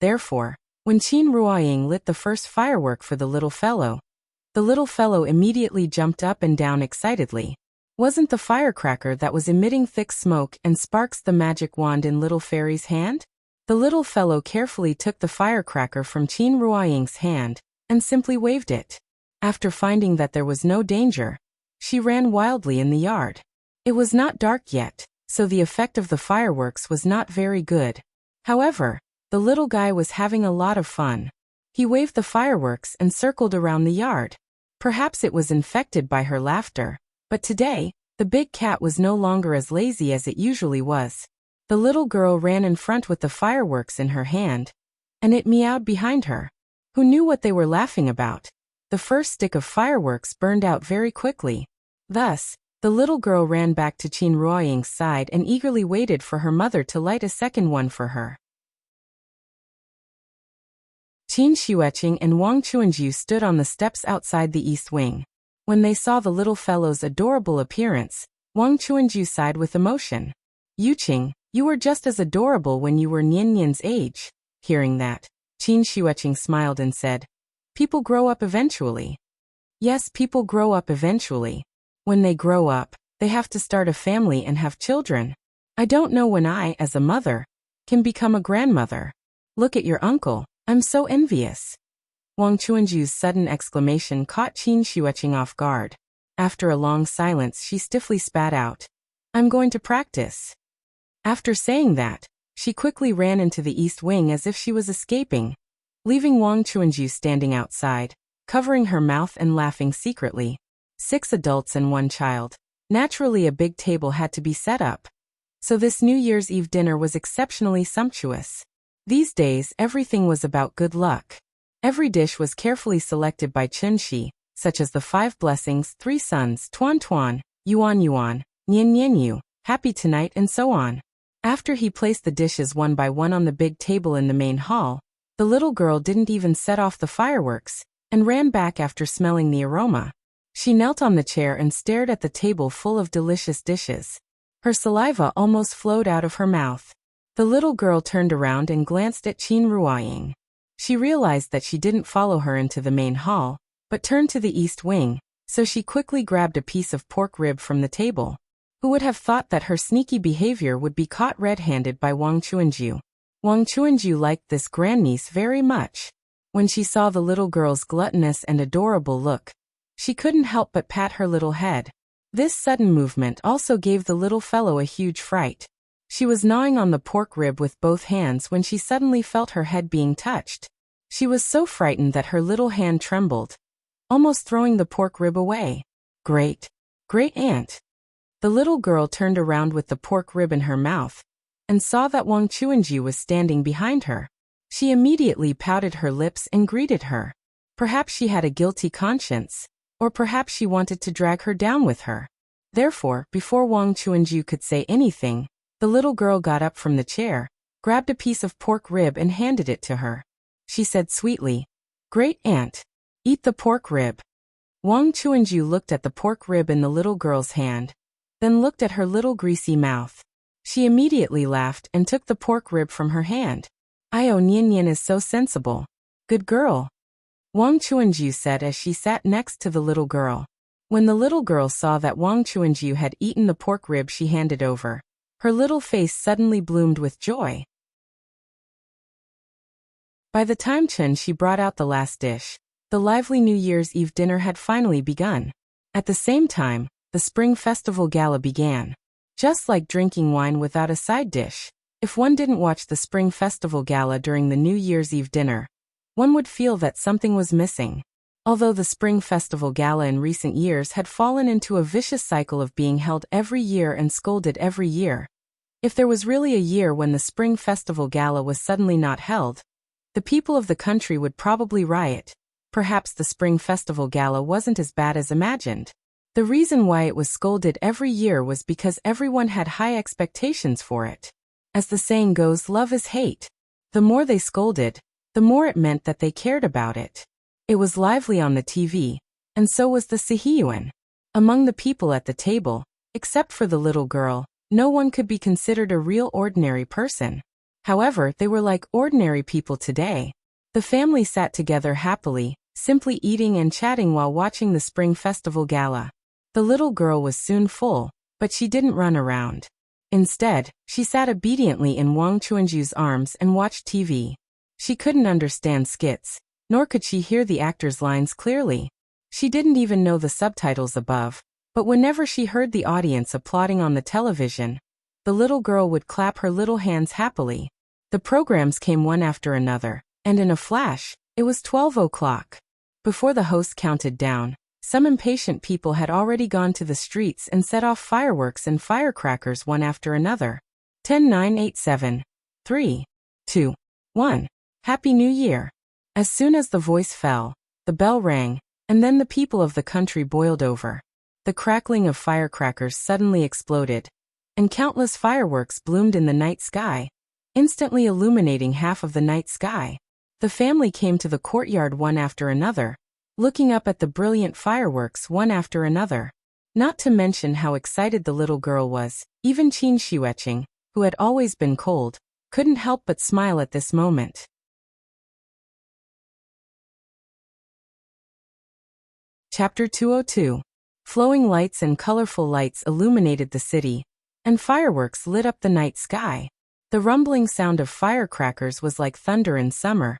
Therefore, when Qin Ruoying lit the first firework for the little fellow immediately jumped up and down excitedly. Wasn't the firecracker that was emitting thick smoke and sparks the magic wand in little fairy's hand? The little fellow carefully took the firecracker from Qin Ruoying's hand and simply waved it. After finding that there was no danger, she ran wildly in the yard. It was not dark yet, so the effect of the fireworks was not very good. However, the little guy was having a lot of fun. He waved the fireworks and circled around the yard. Perhaps it was infected by her laughter, but today, the big cat was no longer as lazy as it usually was. The little girl ran in front with the fireworks in her hand, and it meowed behind her. Who knew what they were laughing about? The first stick of fireworks burned out very quickly. Thus, the little girl ran back to Qin Ruoying's side and eagerly waited for her mother to light a second one for her. Qin Xueqing and Wang Chuanju stood on the steps outside the east wing. When they saw the little fellow's adorable appearance, Wang Chuanju sighed with emotion. "Yuqing, you were just as adorable when you were Nian Nian's age." Hearing that, Qin Xueqing smiled and said, "People grow up eventually." Yes, people grow up eventually. When they grow up, they have to start a family and have children. I don't know when I, as a mother, can become a grandmother. Look at your uncle, I'm so envious. Wang Chuanju's sudden exclamation caught Qin Xueqing off guard. After a long silence, she stiffly spat out, "I'm going to practice." After saying that, she quickly ran into the east wing as if she was escaping, leaving Wang Chuanju standing outside, covering her mouth and laughing secretly. 6 adults and 1 child. Naturally, a big table had to be set up. So this New Year's Eve dinner was exceptionally sumptuous. These days, everything was about good luck. Every dish was carefully selected by Chunxi, such as the 5 blessings, 3 sons, Tuan Tuan, Yuan Yuan, Nian Nian Yu, happy tonight, and so on. After he placed the dishes one by one on the big table in the main hall, the little girl didn't even set off the fireworks, and ran back after smelling the aroma. She knelt on the chair and stared at the table full of delicious dishes. Her saliva almost flowed out of her mouth. The little girl turned around and glanced at Qin Ruoying. She realized that she didn't follow her into the main hall, but turned to the east wing, so she quickly grabbed a piece of pork rib from the table. Who would have thought that her sneaky behavior would be caught red-handed by Wang Chuanju? Wang Chuanju liked this grandniece very much. When she saw the little girl's gluttonous and adorable look, she couldn't help but pat her little head. This sudden movement also gave the little fellow a huge fright. She was gnawing on the pork rib with both hands when she suddenly felt her head being touched. She was so frightened that her little hand trembled, almost throwing the pork rib away. Great aunt. The little girl turned around with the pork rib in her mouth, and saw that Wang Chuanju was standing behind her. She immediately pouted her lips and greeted her. Perhaps she had a guilty conscience, or perhaps she wanted to drag her down with her. Therefore, before Wang Chuanju could say anything, the little girl got up from the chair, grabbed a piece of pork rib and handed it to her. She said sweetly, "Great aunt, eat the pork rib." Wang Chuanju looked at the pork rib in the little girl's hand, then looked at her little greasy mouth. She immediately laughed and took the pork rib from her hand. "Io Nian Nian is so sensible. Good girl," Wang Chuanju said as she sat next to the little girl. When the little girl saw that Wang Chuanju had eaten the pork rib she handed over, her little face suddenly bloomed with joy. By the time Chunxi brought out the last dish, the lively New Year's Eve dinner had finally begun. At the same time, the Spring Festival Gala began. Just like drinking wine without a side dish, if one didn't watch the Spring Festival Gala during the New Year's Eve dinner, one would feel that something was missing. Although the Spring Festival Gala in recent years had fallen into a vicious cycle of being held every year and scolded every year, if there was really a year when the Spring Festival Gala was suddenly not held, the people of the country would probably riot. Perhaps the Spring Festival Gala wasn't as bad as imagined. The reason why it was scolded every year was because everyone had high expectations for it. As the saying goes, love is hate. The more they scolded, the more it meant that they cared about it. It was lively on the TV, and so was the Sihiyuan. Among the people at the table, except for the little girl, no one could be considered a real ordinary person. However, they were like ordinary people today. The family sat together happily, simply eating and chatting while watching the Spring Festival Gala. The little girl was soon full, but she didn't run around. Instead, she sat obediently in Wang Chuanju's arms and watched TV. She couldn't understand skits, nor could she hear the actors' lines clearly. She didn't even know the subtitles above, but whenever she heard the audience applauding on the television, the little girl would clap her little hands happily. The programs came one after another, and in a flash, it was 12 o'clock. Before the host counted down, some impatient people had already gone to the streets and set off fireworks and firecrackers one after another. 10, 9, 8, 7, 3, 2, 1. Happy New Year! As soon as the voice fell, the bell rang, and then the people of the country boiled over. The crackling of firecrackers suddenly exploded, and countless fireworks bloomed in the night sky, instantly illuminating half of the night sky. The family came to the courtyard one after another, looking up at the brilliant fireworks one after another. Not to mention how excited the little girl was. Even Qin Shiweching, who had always been cold, couldn't help but smile at this moment. Chapter 202. Flowing lights and colorful lights illuminated the city, and fireworks lit up the night sky. The rumbling sound of firecrackers was like thunder in summer,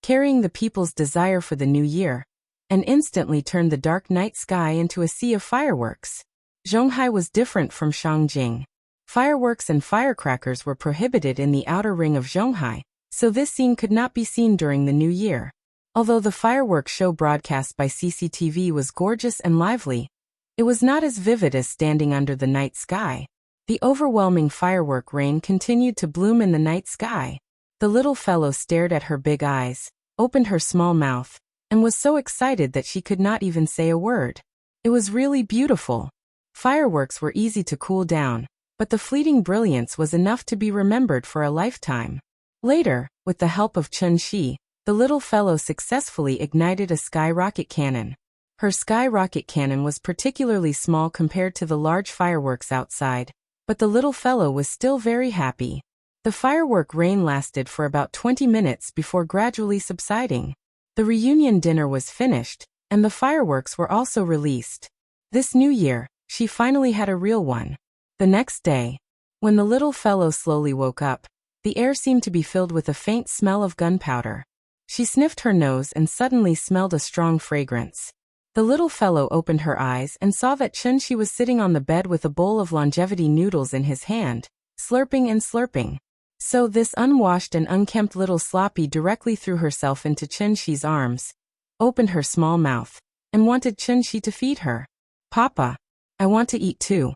carrying the people's desire for the new year, and instantly turned the dark night sky into a sea of fireworks. Zhonghai was different from Shangjing. Fireworks and firecrackers were prohibited in the outer ring of Zhonghai, so this scene could not be seen during the new year. Although the fireworks show broadcast by CCTV was gorgeous and lively, it was not as vivid as standing under the night sky. The overwhelming firework rain continued to bloom in the night sky. The little fellow stared at her big eyes, opened her small mouth, and was so excited that she could not even say a word. It was really beautiful. Fireworks were easy to cool down, but the fleeting brilliance was enough to be remembered for a lifetime. Later, with the help of Chun-Shi, the little fellow successfully ignited a sky rocket cannon. Her sky rocket cannon was particularly small compared to the large fireworks outside, but the little fellow was still very happy. The firework rain lasted for about 20 minutes before gradually subsiding. The reunion dinner was finished, and the fireworks were also released. This new year, she finally had a real one. The next day, when the little fellow slowly woke up, the air seemed to be filled with a faint smell of gunpowder. She sniffed her nose and suddenly smelled a strong fragrance. The little fellow opened her eyes and saw that Chun-Shi was sitting on the bed with a bowl of longevity noodles in his hand, slurping and slurping. So this unwashed and unkempt little sloppy directly threw herself into Chun-Shi's arms, opened her small mouth, and wanted Chun-Shi to feed her. "Papa, I want to eat too."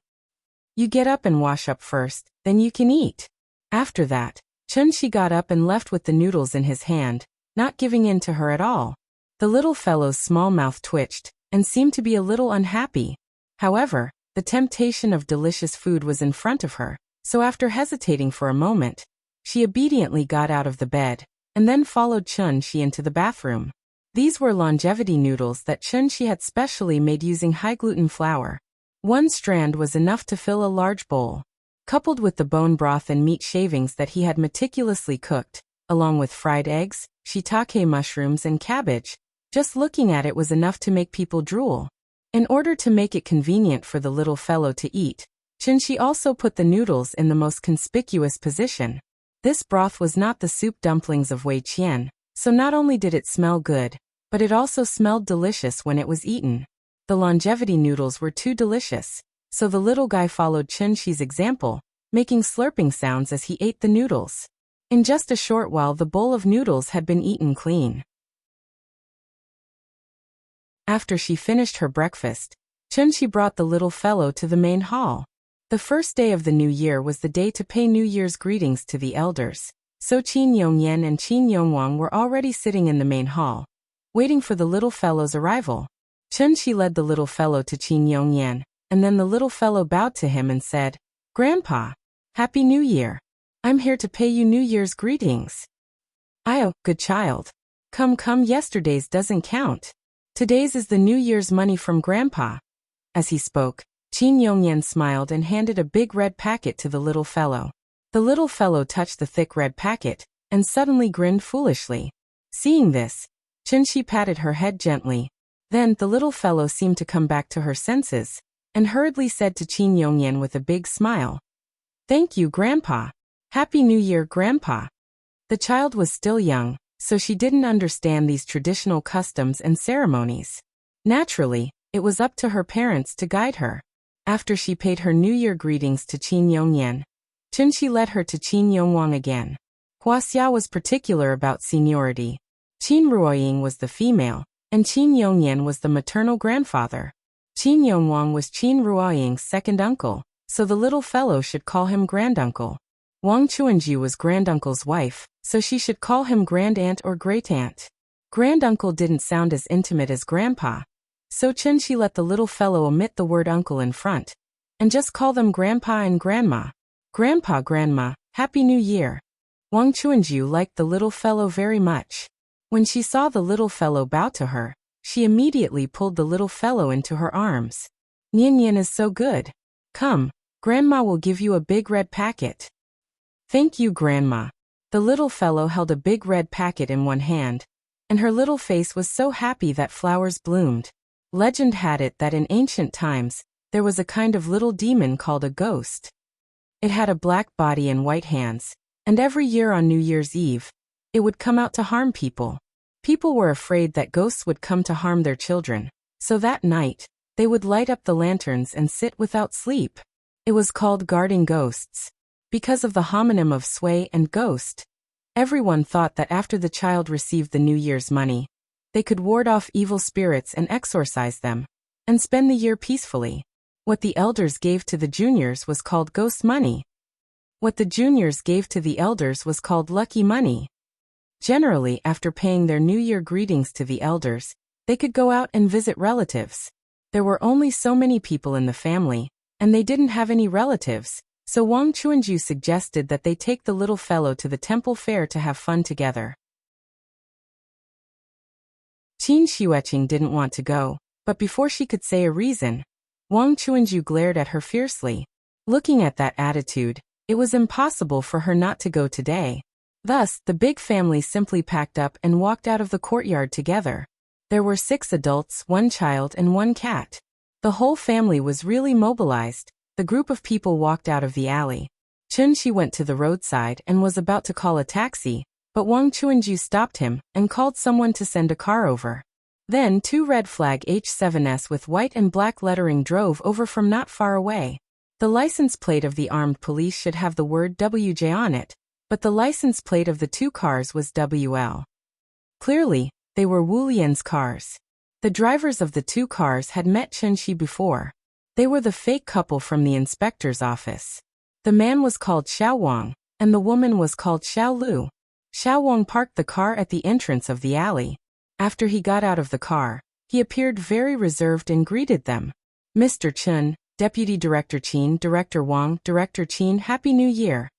"You get up and wash up first, then you can eat." After that, Chun-Shi got up and left with the noodles in his hand, not giving in to her at all. The little fellow's small mouth twitched, and seemed to be a little unhappy. However, the temptation of delicious food was in front of her, so after hesitating for a moment, she obediently got out of the bed, and then followed Chun-Shi into the bathroom. These were longevity noodles that Chun-Shi had specially made using high-gluten flour. One strand was enough to fill a large bowl. Coupled with the bone broth and meat shavings that he had meticulously cooked, along with fried eggs, shiitake mushrooms and cabbage, just looking at it was enough to make people drool. In order to make it convenient for the little fellow to eat, Chun-Shi also put the noodles in the most conspicuous position. This broth was not the soup dumplings of Wei Qian, so not only did it smell good, but it also smelled delicious when it was eaten. The longevity noodles were too delicious, so the little guy followed Chun-Shi's example, making slurping sounds as he ate the noodles. In just a short while the bowl of noodles had been eaten clean. After she finished her breakfast, Chun-Shi brought the little fellow to the main hall. The first day of the new year was the day to pay New Year's greetings to the elders, so Qin Yongyan and Qin Yongwang were already sitting in the main hall, waiting for the little fellow's arrival. Chun-Shi led the little fellow to Qin Yongyan, and then the little fellow bowed to him and said, "Grandpa, Happy New Year. I'm here to pay you New Year's greetings." "Oh, good child. Come, yesterday's doesn't count. Today's is the New Year's money from Grandpa." As he spoke, Qin Yongyan smiled and handed a big red packet to the little fellow. The little fellow touched the thick red packet, and suddenly grinned foolishly. Seeing this, Chun-Shi patted her head gently. Then the little fellow seemed to come back to her senses, and hurriedly said to Qin Yongyan with a big smile, "Thank you, Grandpa. Happy New Year, Grandpa." The child was still young, so she didn't understand these traditional customs and ceremonies. Naturally, it was up to her parents to guide her. After she paid her New Year greetings to Qin Yongyan, Chun-Shi led her to Qin Yongwang again. Wuxia was particular about seniority. Qin Ruoying was the female, and Qin Yongyan was the maternal grandfather. Qin Yongwang was Qin Ruoying's second uncle, so the little fellow should call him granduncle. Wang Chuanju was granduncle's wife, so she should call him grandaunt or great-aunt. Granduncle didn't sound as intimate as grandpa, so Chun-Shi let the little fellow omit the word uncle in front, and just call them grandpa and grandma. "Grandpa, grandma, Happy New Year." Wang Chuanju liked the little fellow very much. When she saw the little fellow bow to her, she immediately pulled the little fellow into her arms. "Nian is so good. Come, Grandma will give you a big red packet." "Thank you, Grandma." The little fellow held a big red packet in one hand, and her little face was so happy that flowers bloomed. Legend had it that in ancient times, there was a kind of little demon called a ghost. It had a black body and white hands, and every year on New Year's Eve, it would come out to harm people. People were afraid that ghosts would come to harm their children, so that night, they would light up the lanterns and sit without sleep. It was called guarding ghosts. Because of the homonym of sway and ghost, everyone thought that after the child received the New Year's money, They could ward off evil spirits and exorcise them, and spend the year peacefully. What the elders gave to the juniors was called ghost money. What the juniors gave to the elders was called lucky money. Generally, after paying their New Year greetings to the elders, they could go out and visit relatives. There were only so many people in the family, and they didn't have any relatives, so Wang Chuanju suggested that they take the little fellow to the temple fair to have fun together. Qin Shihueching didn't want to go, but before she could say a reason, Wang Chuanju glared at her fiercely. Looking at that attitude, it was impossible for her not to go today. Thus, the big family simply packed up and walked out of the courtyard together. There were 6 adults, 1 child and 1 cat. The whole family was really mobilized. The group of people walked out of the alley. Chunxi went to the roadside and was about to call a taxi, but Wang Chuanju stopped him and called someone to send a car over. Then 2 red flag H7s with white and black lettering drove over from not far away. The license plate of the armed police should have the word WJ on it, but the license plate of the 2 cars was WL. Clearly, they were Wu Lian's cars. The drivers of the 2 cars had met Chunxi before. They were the fake couple from the inspector's office. The man was called Xiao Wang, and the woman was called Xiao Lu. Xiao Wang parked the car at the entrance of the alley. After he got out of the car, he appeared very reserved and greeted them. Mr. Chun, Deputy Director Qin, Director Wang, Director Qin, Happy New Year.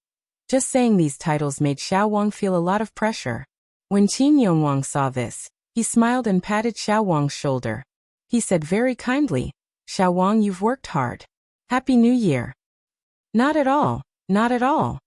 Just saying these titles made Xiao Wang feel a lot of pressure. When Qin Yongwang saw this, he smiled and patted Xiao Wang's shoulder. He said very kindly, Xiao Wang, you've worked hard. Happy New Year. Not at all, not at all.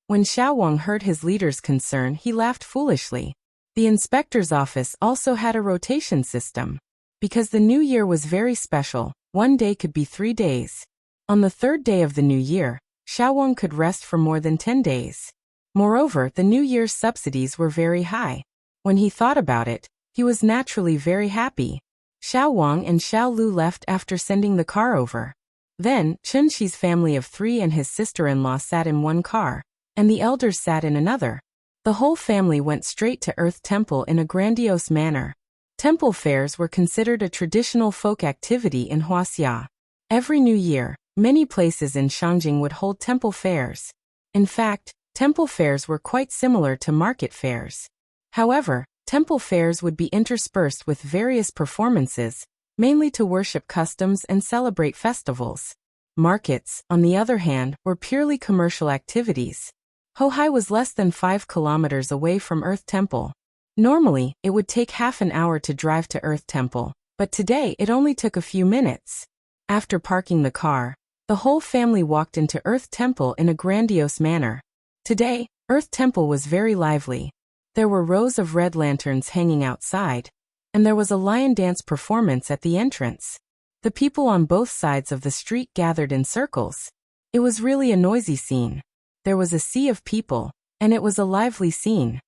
When Xiao Wang heard his leader's concern, he laughed foolishly. The inspector's office also had a rotation system. Because the new year was very special, one day could be 3 days. On the 3rd day of the new year, Xiao Wang could rest for more than 10 days. Moreover, the New Year's subsidies were very high. When he thought about it, he was naturally very happy. Xiao Wang and Xiao Lu left after sending the car over. Then, Chunxi's family of 3 and his sister-in-law sat in one car, and the elders sat in another. The whole family went straight to Earth Temple in a grandiose manner. Temple fairs were considered a traditional folk activity in Wuxia. Every New Year, many places in Shangjing would hold temple fairs. In fact, temple fairs were quite similar to market fairs. However, temple fairs would be interspersed with various performances, mainly to worship customs and celebrate festivals. Markets, on the other hand, were purely commercial activities. Hohai was less than 5 kilometers away from Earth Temple. Normally, it would take half an hour to drive to Earth Temple, but today it only took a few minutes. After parking the car, the whole family walked into Earth Temple in a grandiose manner. Today, Earth Temple was very lively. There were rows of red lanterns hanging outside, and there was a lion dance performance at the entrance. The people on both sides of the street gathered in circles. It was really a noisy scene. There was a sea of people, and it was a lively scene.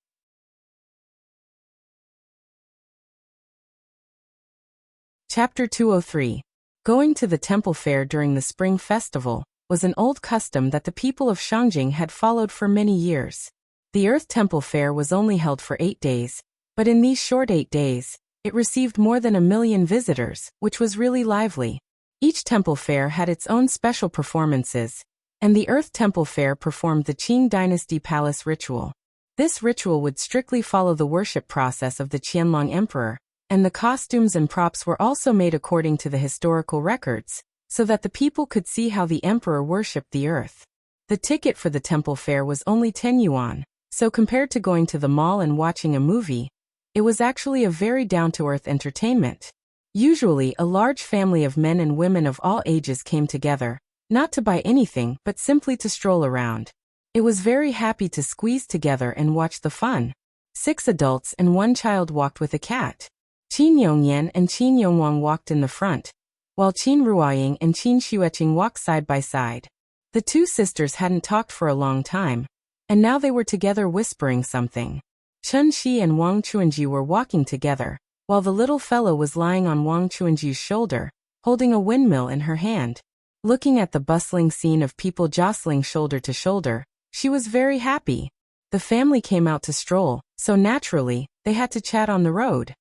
Chapter 203. Going to the temple fair during the Spring Festival was an old custom that the people of Shangjing had followed for many years. The Earth Temple Fair was only held for 8 days, but in these short 8 days, it received more than 1 million visitors, which was really lively. Each temple fair had its own special performances, and the Earth Temple Fair performed the Qing Dynasty Palace ritual. This ritual would strictly follow the worship process of the Qianlong Emperor, and the costumes and props were also made according to the historical records, so that the people could see how the emperor worshipped the earth. The ticket for the temple fair was only 10 yuan, so compared to going to the mall and watching a movie, it was actually a very down-to-earth entertainment. Usually, a large family of men and women of all ages came together, not to buy anything but simply to stroll around. It was very happy to squeeze together and watch the fun. 6 adults and 1 child walked with a cat. Qin Yongyan and Qin Yongwang walked in the front, while Qin Ruoying and Qin Xueqing walked side by side. The 2 sisters hadn't talked for a long time, and now they were together whispering something. Chun Shi and Wang Chuanji were walking together, while the little fellow was lying on Wang Chuanji's shoulder, holding a windmill in her hand. Looking at the bustling scene of people jostling shoulder to shoulder, she was very happy. The family came out to stroll, so naturally, they had to chat on the road.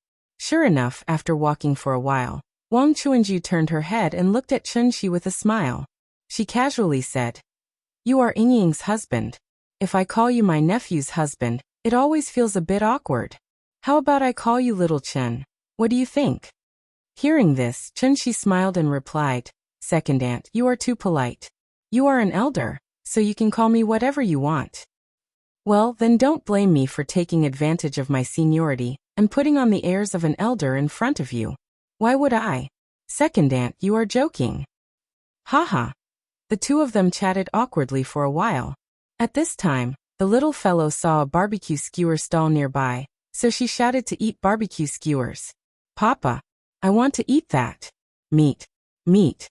Sure enough, after walking for a while, Wang Chuanju turned her head and looked at Chunxi with a smile. She casually said, "You are Yingying's husband. If I call you my nephew's husband, it always feels a bit awkward. How about I call you Little Chen? What do you think?" Hearing this, Chunxi smiled and replied, "Second aunt, you are too polite. You are an elder, so you can call me whatever you want." "Well, then don't blame me for taking advantage of my seniority and putting on the airs of an elder in front of you. Why would I? Second aunt, you are joking." Haha. The two of them chatted awkwardly for a while. At this time, the little fellow saw a barbecue skewer stall nearby, so she shouted to eat barbecue skewers. "Papa, I want to eat that. Meat. Meat."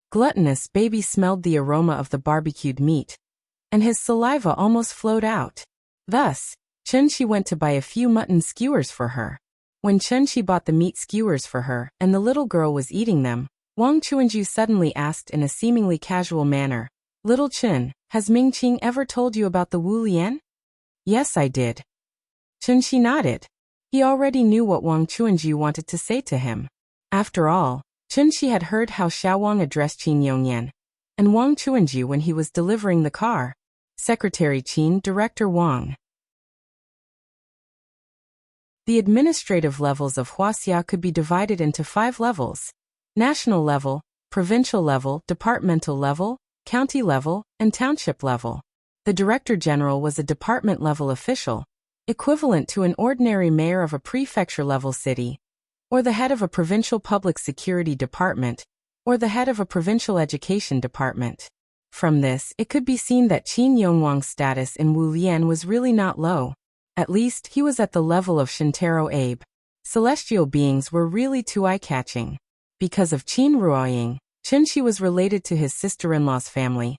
Gluttonous baby smelled the aroma of the barbecued meat, and his saliva almost flowed out. Thus, Chunxi went to buy a few mutton skewers for her. When Chunxi bought the meat skewers for her and the little girl was eating them, Wang Chuanju suddenly asked in a seemingly casual manner, "Little Chen, has Ming Qing ever told you about the Wu Lian?" "Yes, I did." Chunxi nodded. He already knew what Wang Chuanju wanted to say to him. After all, Chunxi had heard how Xiaowang addressed Qin Yongyan and Wang Chuanju when he was delivering the car. Secretary Qin, Director Wang. The administrative levels of Wuxia could be divided into 5 levels: national level, provincial level, departmental level, county level, and township level. The Director General was a department-level official, equivalent to an ordinary mayor of a prefecture-level city, or the head of a provincial public security department, or the head of a provincial education department. From this, it could be seen that Qin Yongwang's status in Wu Lian was really not low. At least, he was at the level of Shintaro Abe. Celestial beings were really too eye-catching. Because of Qin Ruoying, Chunxi was related to his sister-in-law's family,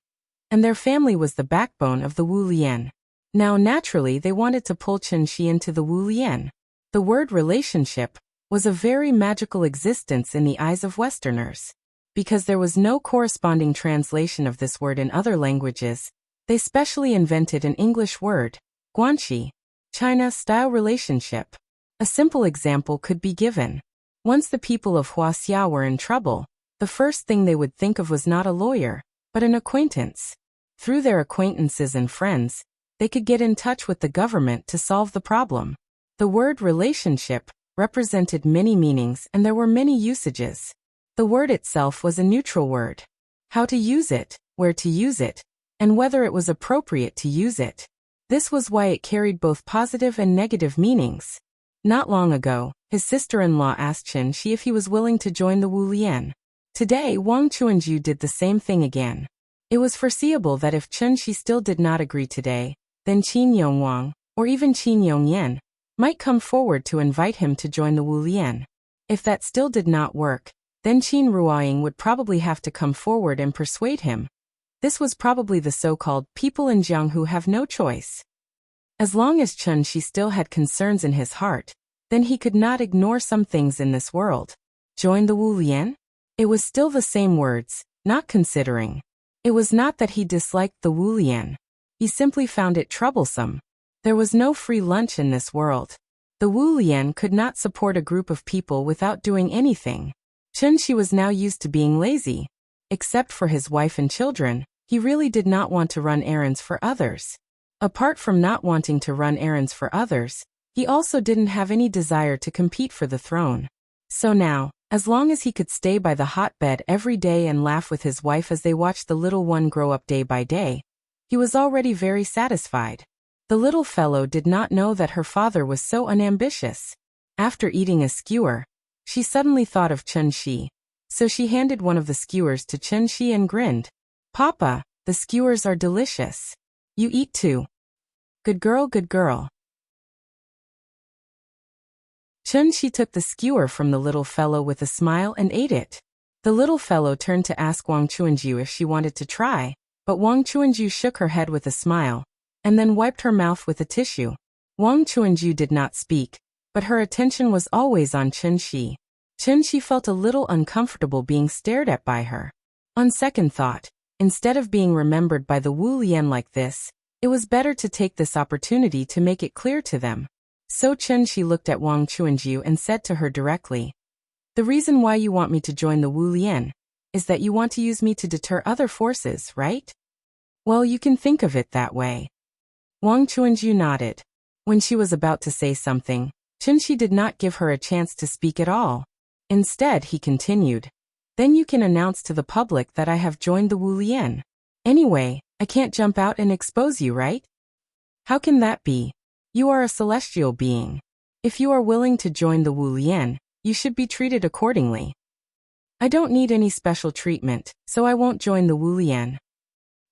and their family was the backbone of the Wu Lian. Now naturally they wanted to pull Chunxi into the Wu Lian. The word relationship was a very magical existence in the eyes of Westerners. Because there was no corresponding translation of this word in other languages, they specially invented an English word, guanxi, China-style relationship. A simple example could be given. Once the people of Wuxia were in trouble, the first thing they would think of was not a lawyer, but an acquaintance. Through their acquaintances and friends, they could get in touch with the government to solve the problem. The word relationship represented many meanings and there were many usages. The word itself was a neutral word. How to use it, where to use it, and whether it was appropriate to use it. This was why it carried both positive and negative meanings. Not long ago, his sister-in-law asked Chunxi if he was willing to join the Wu Lian. Today, Wang Chuanju did the same thing again. It was foreseeable that if Chunxi still did not agree today, then Qin Yongwang, or even Qin Yongyan, might come forward to invite him to join the Wu Lian. If that still did not work, then Qin Ruoying would probably have to come forward and persuade him. This was probably the so-called people in Jiang who have no choice. As long as Chunxi still had concerns in his heart, then he could not ignore some things in this world. Join the Wu Lian? It was still the same words, not considering. It was not that he disliked the Wu Lian. He simply found it troublesome. There was no free lunch in this world. The Wu Lian could not support a group of people without doing anything. Chunxi was now used to being lazy. Except for his wife and children, he really did not want to run errands for others. Apart from not wanting to run errands for others, he also didn't have any desire to compete for the throne. So now, as long as he could stay by the hotbed every day and laugh with his wife as they watched the little one grow up day by day, he was already very satisfied. The little fellow did not know that her father was so unambitious. After eating a skewer, she suddenly thought of Chunxi, so she handed one of the skewers to Chunxi and grinned. "Papa, the skewers are delicious. You eat too." "Good girl, good girl." Chunxi took the skewer from the little fellow with a smile and ate it. The little fellow turned to ask Wang Chuanju if she wanted to try, but Wang Chuanju shook her head with a smile, and then wiped her mouth with a tissue. Wang Chuanju did not speak, but her attention was always on Chunxi. Chunxi felt a little uncomfortable being stared at by her. On second thought, instead of being remembered by the Wu Lian like this, it was better to take this opportunity to make it clear to them. So Chunxi looked at Wang Chuanju and said to her directly, "The reason why you want me to join the Wu Lian is that you want to use me to deter other forces, right?" "Well, you can think of it that way." Wang Chuanju nodded. When she was about to say something, Chunxi did not give her a chance to speak at all. Instead, he continued, "Then you can announce to the public that I have joined the Wu Lian. Anyway, I can't jump out and expose you, right?" "How can that be? You are a celestial being. If you are willing to join the Wu Lian, you should be treated accordingly." "I don't need any special treatment, so I won't join the Wu Lian."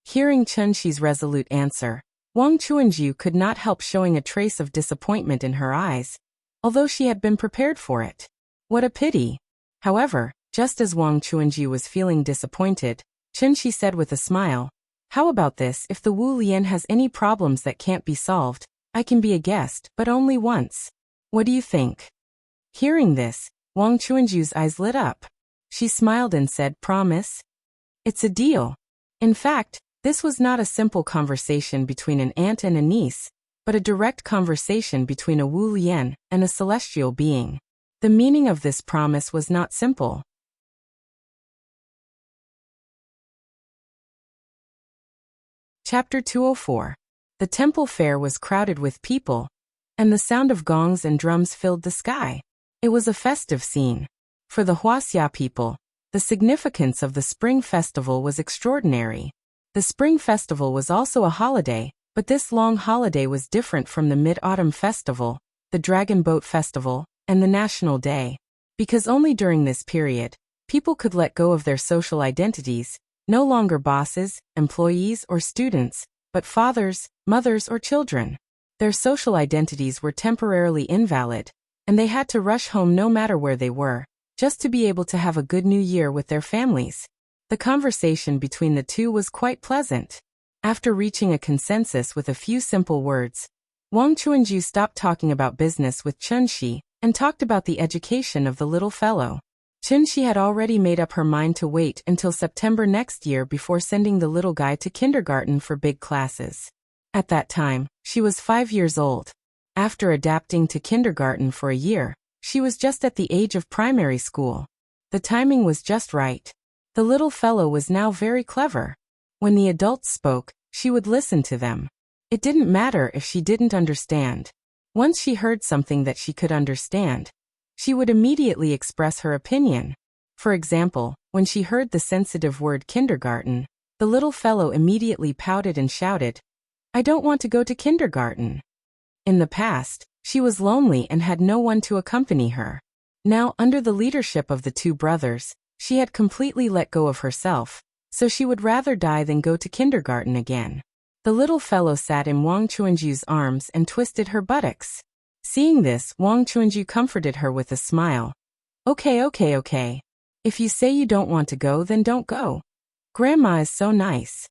Hearing Chunxi's resolute answer, Wang Chuanju could not help showing a trace of disappointment in her eyes, although she had been prepared for it. What a pity. However, just as Wang Chuanju was feeling disappointed, Chunxi said with a smile, "How about this? If the Wu Lian has any problems that can't be solved, I can be a guest, but only once. What do you think?" Hearing this, Wang Chuanju's eyes lit up. She smiled and said, "Promise?" "It's a deal." In fact, this was not a simple conversation between an aunt and a niece, but a direct conversation between a Wu Lian and a celestial being. The meaning of this promise was not simple. Chapter 204. The temple fair was crowded with people, and the sound of gongs and drums filled the sky. It was a festive scene. For the Wuxia people, the significance of the Spring Festival was extraordinary. The Spring Festival was also a holiday, but this long holiday was different from the Mid-Autumn Festival, the Dragon Boat Festival, and the National Day. Because only during this period, people could let go of their social identities, no longer bosses, employees, or students, but fathers, mothers, or children. Their social identities were temporarily invalid, and they had to rush home no matter where they were, just to be able to have a good new year with their families. The conversation between the two was quite pleasant. After reaching a consensus with a few simple words, Wang Chuanju stopped talking about business with Chunxi and talked about the education of the little fellow. Chunxi had already made up her mind to wait until September next year before sending the little guy to kindergarten for big classes. At that time, she was 5 years old. After adapting to kindergarten for a year, she was just at the age of primary school. The timing was just right. The little fellow was now very clever. When the adults spoke, she would listen to them. It didn't matter if she didn't understand. Once she heard something that she could understand, she would immediately express her opinion. For example, when she heard the sensitive word kindergarten, the little fellow immediately pouted and shouted, "I don't want to go to kindergarten." In the past, she was lonely and had no one to accompany her. Now, under the leadership of the two brothers, she had completely let go of herself, so she would rather die than go to kindergarten again. The little fellow sat in Wang Chuanju's arms and twisted her buttocks. Seeing this, Wang Chuanju comforted her with a smile. Okay. If you say you don't want to go, then don't go. Grandma is so nice."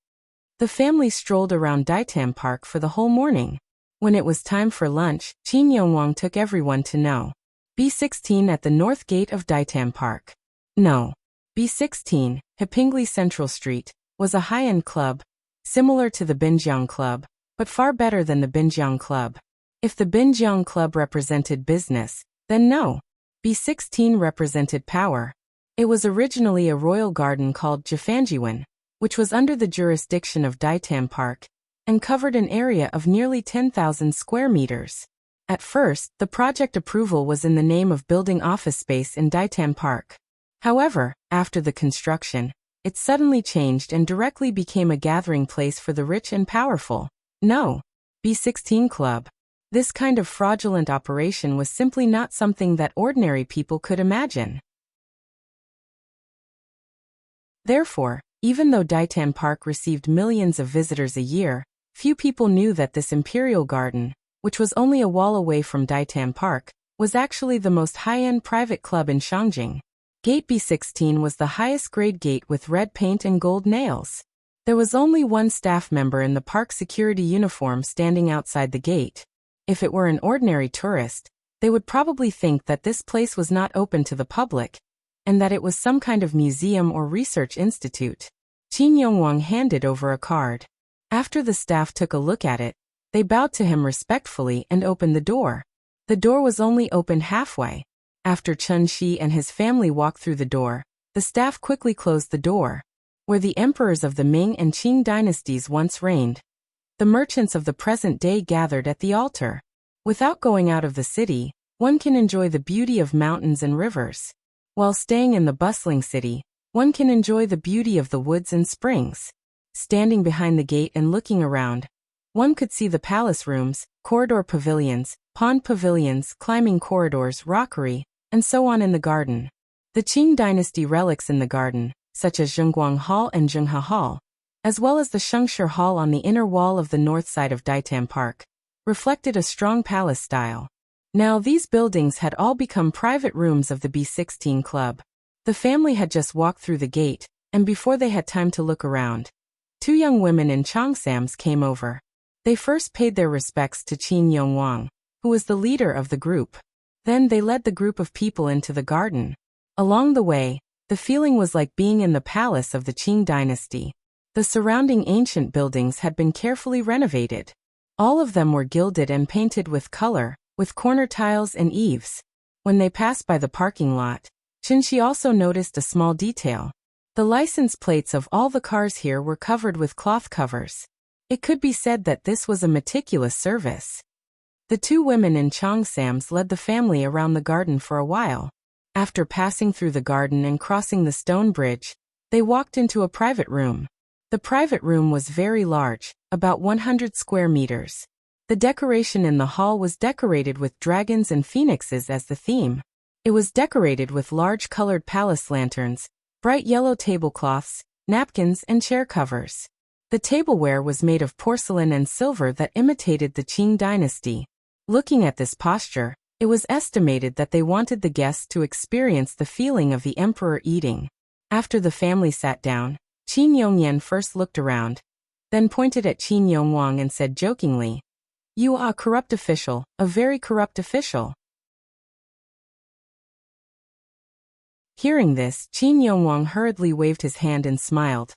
The family strolled around Diapers Park for the whole morning. When it was time for lunch, Qin Yongwang took everyone to No. B16 at the north gate of Diapers Park. No. B16, Hepingli Central Street, was a high-end club, similar to the Binjiang Club, but far better than the Binjiang Club. If the Binjiang Club represented business, then No. B16 represented power. It was originally a royal garden called Jifanjiwen, which was under the jurisdiction of Diapers Park, and covered an area of nearly 10,000 square meters. At first, the project approval was in the name of building office space in Diapers Park. However, after the construction, it suddenly changed and directly became a gathering place for the rich and powerful. No. B16 Club. This kind of fraudulent operation was simply not something that ordinary people could imagine. Therefore, even though Diapers Park received millions of visitors a year, few people knew that this imperial garden, which was only a wall away from Diapers Park, was actually the most high-end private club in Shangjing. Gate B16 was the highest-grade gate with red paint and gold nails. There was only one staff member in the park security uniform standing outside the gate. If it were an ordinary tourist, they would probably think that this place was not open to the public, and that it was some kind of museum or research institute. Qin Yongwang handed over a card. After the staff took a look at it, they bowed to him respectfully and opened the door. The door was only opened halfway. After Chen Shi and his family walked through the door, the staff quickly closed the door. Where the emperors of the Ming and Qing dynasties once reigned, the merchants of the present day gathered at the altar. Without going out of the city, one can enjoy the beauty of mountains and rivers. While staying in the bustling city, one can enjoy the beauty of the woods and springs. Standing behind the gate and looking around, one could see the palace rooms, corridor pavilions, pond pavilions, climbing corridors, rockery, and so on in the garden. The Qing dynasty relics in the garden, such as Zhengguang Hall and Zhenghe Hall, as well as the Shengshi Hall on the inner wall of the north side of Daitan Park, reflected a strong palace style. Now these buildings had all become private rooms of the B16 Club. The family had just walked through the gate, and before they had time to look around, two young women in cheongsams came over. They first paid their respects to Qin Yongwang, who was the leader of the group. Then they led the group of people into the garden. Along the way, the feeling was like being in the palace of the Qing dynasty. The surrounding ancient buildings had been carefully renovated. All of them were gilded and painted with color, with corner tiles and eaves. When they passed by the parking lot, Qinshi also noticed a small detail. The license plates of all the cars here were covered with cloth covers. It could be said that this was a meticulous service. The two women in cheongsams led the family around the garden for a while. After passing through the garden and crossing the stone bridge, they walked into a private room. The private room was very large, about 100 square meters. The decoration in the hall was decorated with dragons and phoenixes as the theme. It was decorated with large colored palace lanterns, bright yellow tablecloths, napkins, and chair covers. The tableware was made of porcelain and silver that imitated the Qing dynasty. Looking at this posture, it was estimated that they wanted the guests to experience the feeling of the emperor eating. After the family sat down, Qin Yongyan first looked around, then pointed at Qin Yongwang and said jokingly, "You are a corrupt official, a very corrupt official." Hearing this, Qin Yongwang hurriedly waved his hand and smiled.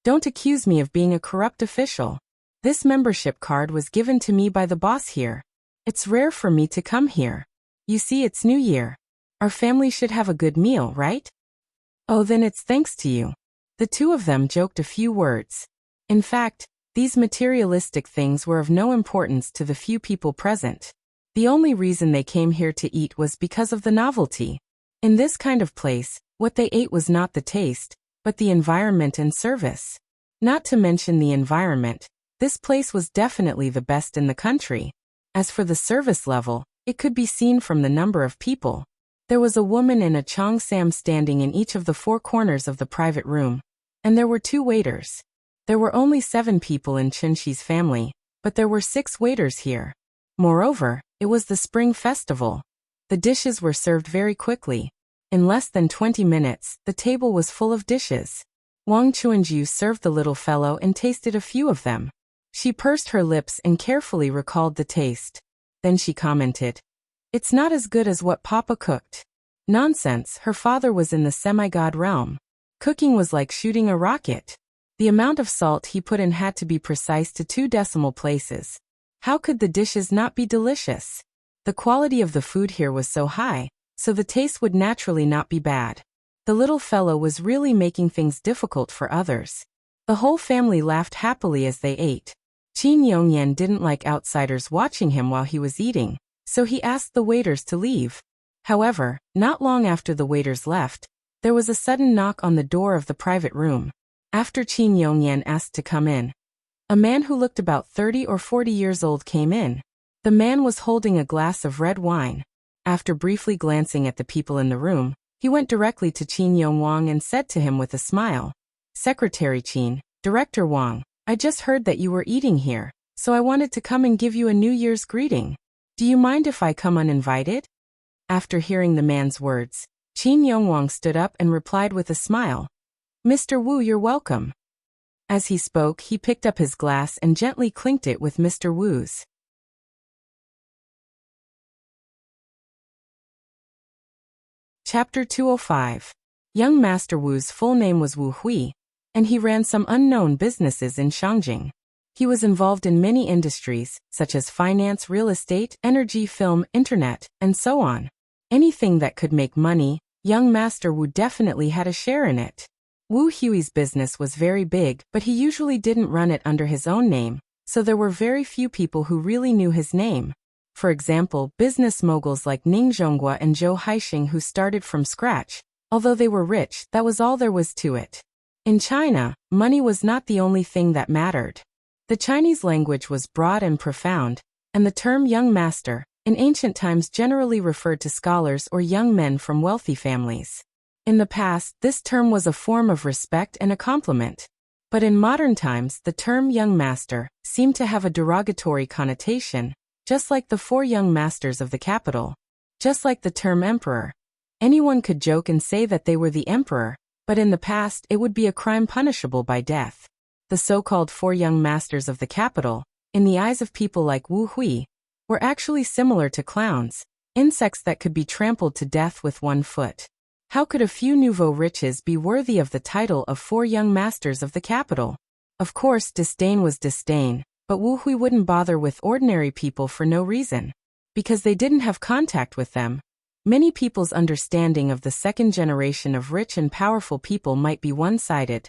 "Don't accuse me of being a corrupt official. This membership card was given to me by the boss here. It's rare for me to come here. You see, it's New Year. Our family should have a good meal, right? Oh, then it's thanks to you." The two of them joked a few words. In fact, these materialistic things were of no importance to the few people present. The only reason they came here to eat was because of the novelty. In this kind of place, what they ate was not the taste, but the environment and service. Not to mention the environment, this place was definitely the best in the country. As for the service level, it could be seen from the number of people. There was a woman in a cheongsam standing in each of the four corners of the private room, and there were two waiters. There were only 7 people in Qinshi's family, but there were 6 waiters here. Moreover, it was the spring festival. The dishes were served very quickly. In less than 20 minutes, the table was full of dishes. Wang Chuanju served the little fellow and tasted a few of them. She pursed her lips and carefully recalled the taste. Then she commented, "It's not as good as what Papa cooked." Nonsense, her father was in the semi-god realm. Cooking was like shooting a rocket. The amount of salt he put in had to be precise to 2 decimal places. How could the dishes not be delicious? The quality of the food here was so high, so the taste would naturally not be bad. The little fellow was really making things difficult for others. The whole family laughed happily as they ate. Qin Yongyan didn't like outsiders watching him while he was eating, so he asked the waiters to leave. However, not long after the waiters left, there was a sudden knock on the door of the private room. After Qin Yongyan asked to come in, a man who looked about 30 or 40 years old came in. The man was holding a glass of red wine. After briefly glancing at the people in the room, he went directly to Qin Yongwang and said to him with a smile, "Secretary Qin, Director Wang, I just heard that you were eating here, so I wanted to come and give you a New Year's greeting. Do you mind if I come uninvited?" After hearing the man's words, Qin Yongwang stood up and replied with a smile, "Mr. Wu, you're welcome." As he spoke, he picked up his glass and gently clinked it with Mr. Wu's. Chapter 205. Young Master Wu's full name was Wu Hui, and he ran some unknown businesses in Shangjing. He was involved in many industries, such as finance, real estate, energy, film, internet, and so on. Anything that could make money, young Master Wu definitely had a share in it. Wu Hui's business was very big, but he usually didn't run it under his own name, so there were very few people who really knew his name. For example, business moguls like Ning Zhonghua and Zhou Haixing who started from scratch. Although they were rich, that was all there was to it. In China, money was not the only thing that mattered. The Chinese language was broad and profound, and the term young master, in ancient times generally referred to scholars or young men from wealthy families. In the past, this term was a form of respect and a compliment. But in modern times, the term young master seemed to have a derogatory connotation, just like the 4 young masters of the capital. Just like the term emperor. Anyone could joke and say that they were the emperor, but in the past it would be a crime punishable by death. The so-called 4 young masters of the capital, in the eyes of people like Wu Hui, were actually similar to clowns, insects that could be trampled to death with 1 foot. How could a few nouveau riches be worthy of the title of 4 young masters of the capital? Of course, disdain was disdain, but Wu Hui wouldn't bother with ordinary people for no reason. Because they didn't have contact with them. Many people's understanding of the second generation of rich and powerful people might be one-sided,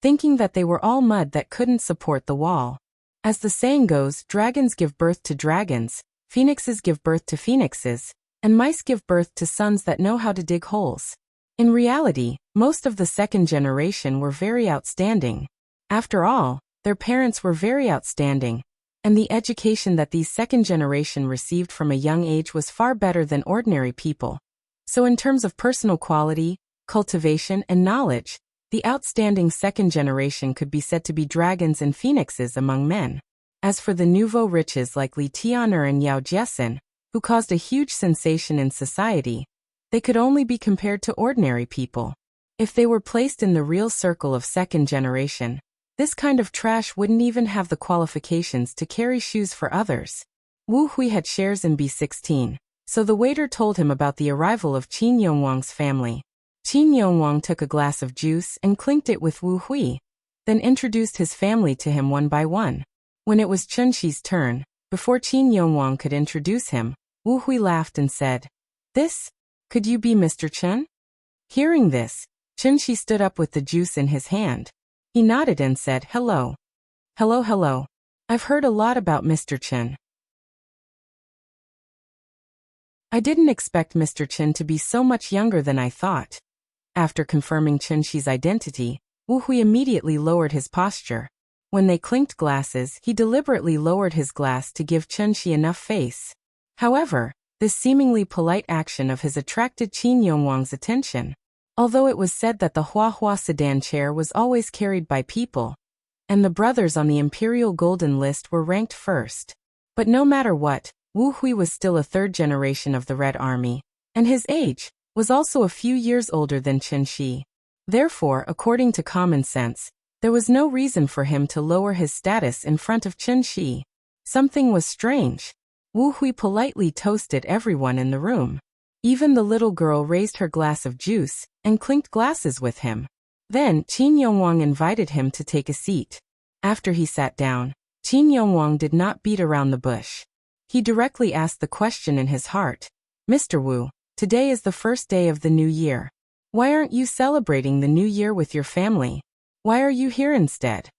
thinking that they were all mud that couldn't support the wall. As the saying goes, dragons give birth to dragons, phoenixes give birth to phoenixes, and mice give birth to sons that know how to dig holes. In reality, most of the second generation were very outstanding. After all, their parents were very outstanding, and the education that these second generation received from a young age was far better than ordinary people. So in terms of personal quality, cultivation, and knowledge, the outstanding second generation could be said to be dragons and phoenixes among men. As for the nouveau riches like Li Tian'er and Yao Jiesin, who caused a huge sensation in society, they could only be compared to ordinary people. If they were placed in the real circle of second generation, this kind of trash wouldn't even have the qualifications to carry shoes for others. Wu Hui had shares in B16, so the waiter told him about the arrival of Qin Yongwang's family. Qin Yongwang took a glass of juice and clinked it with Wu Hui, then introduced his family to him one by one. When it was Chen Shi's turn, before Qin Yongwang could introduce him, Wu Hui laughed and said, "This? Could you be Mr. Chen?" Hearing this, Chen Shi stood up with the juice in his hand. He nodded and said, "Hello. Hello, hello. I've heard a lot about Mr. Chen. I didn't expect Mr. Chen to be so much younger than I thought." After confirming Chen Shi's identity, Wu Hui immediately lowered his posture. When they clinked glasses, he deliberately lowered his glass to give Chen Shi enough face. However, this seemingly polite action of his attracted Qin Yongwang's attention. Although it was said that the Hua Hua sedan chair was always carried by people, and the brothers on the imperial golden list were ranked first. But no matter what, Wu Hui was still a 3rd generation of the Red Army, and his age was also a few years older than Chen Shi. Therefore, according to common sense, there was no reason for him to lower his status in front of Chen Shi. Something was strange. Wu Hui politely toasted everyone in the room. Even the little girl raised her glass of juice and clinked glasses with him. Then, Qin Yongwang invited him to take a seat. After he sat down, Qin Yongwang did not beat around the bush. He directly asked the question in his heart. "Mr. Wu, today is the first day of the new year. Why aren't you celebrating the new year with your family? Why are you here instead?"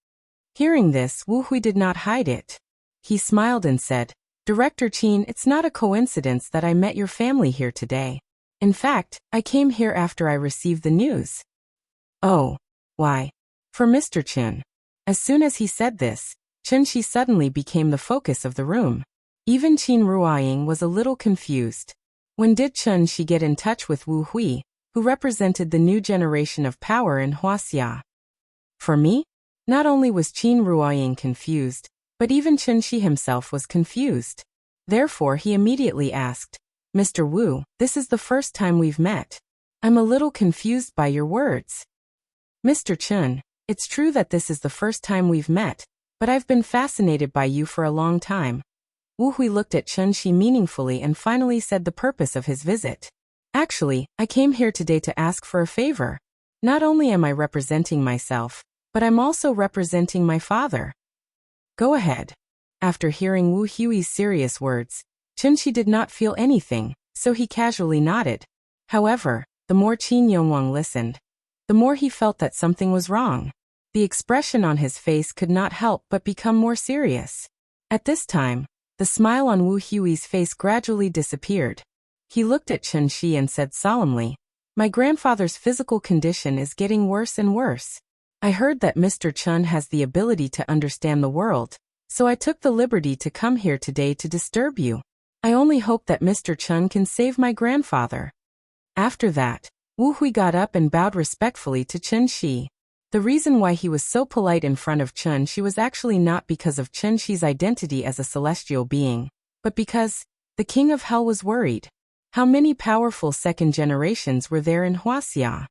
Hearing this, Wu Hui did not hide it. He smiled and said, "Director Qin, it's not a coincidence that I met your family here today. In fact, I came here after I received the news." "Oh, why? For Mr. Chen." As soon as he said this, Chen Shi suddenly became the focus of the room. Even Qin Ruoying was a little confused. When did Chen Shi get in touch with Wu Hui, who represented the new generation of power in Wuxia? For me? Not only was Qin Ruoying confused, but even Chen Shi himself was confused. Therefore he immediately asked, "Mr. Wu, this is the first time we've met. I'm a little confused by your words." "Mr. Chen, it's true that this is the first time we've met, but I've been fascinated by you for a long time." Wu Hui looked at Chen Shi meaningfully and finally said the purpose of his visit. "Actually, I came here today to ask for a favor. Not only am I representing myself, but I'm also representing my father." Go ahead. After hearing Wu Hui's serious words, Chunxi did not feel anything, so he casually nodded. However, the more Qin Yongwang listened, the more he felt that something was wrong. The expression on his face could not help but become more serious. At this time, the smile on Wu Hui's face gradually disappeared. He looked at Chunxi and said solemnly, "My grandfather's physical condition is getting worse and worse. I heard that Mr. Chun has the ability to understand the world, so I took the liberty to come here today to disturb you. I only hope that Mr. Chun can save my grandfather." After that, Wu Hui got up and bowed respectfully to Chunxi. The reason why he was so polite in front of Chunxi was actually not because of Chunxi's identity as a celestial being, but because the king of hell was worried. How many powerful second generations were there in Wuxia?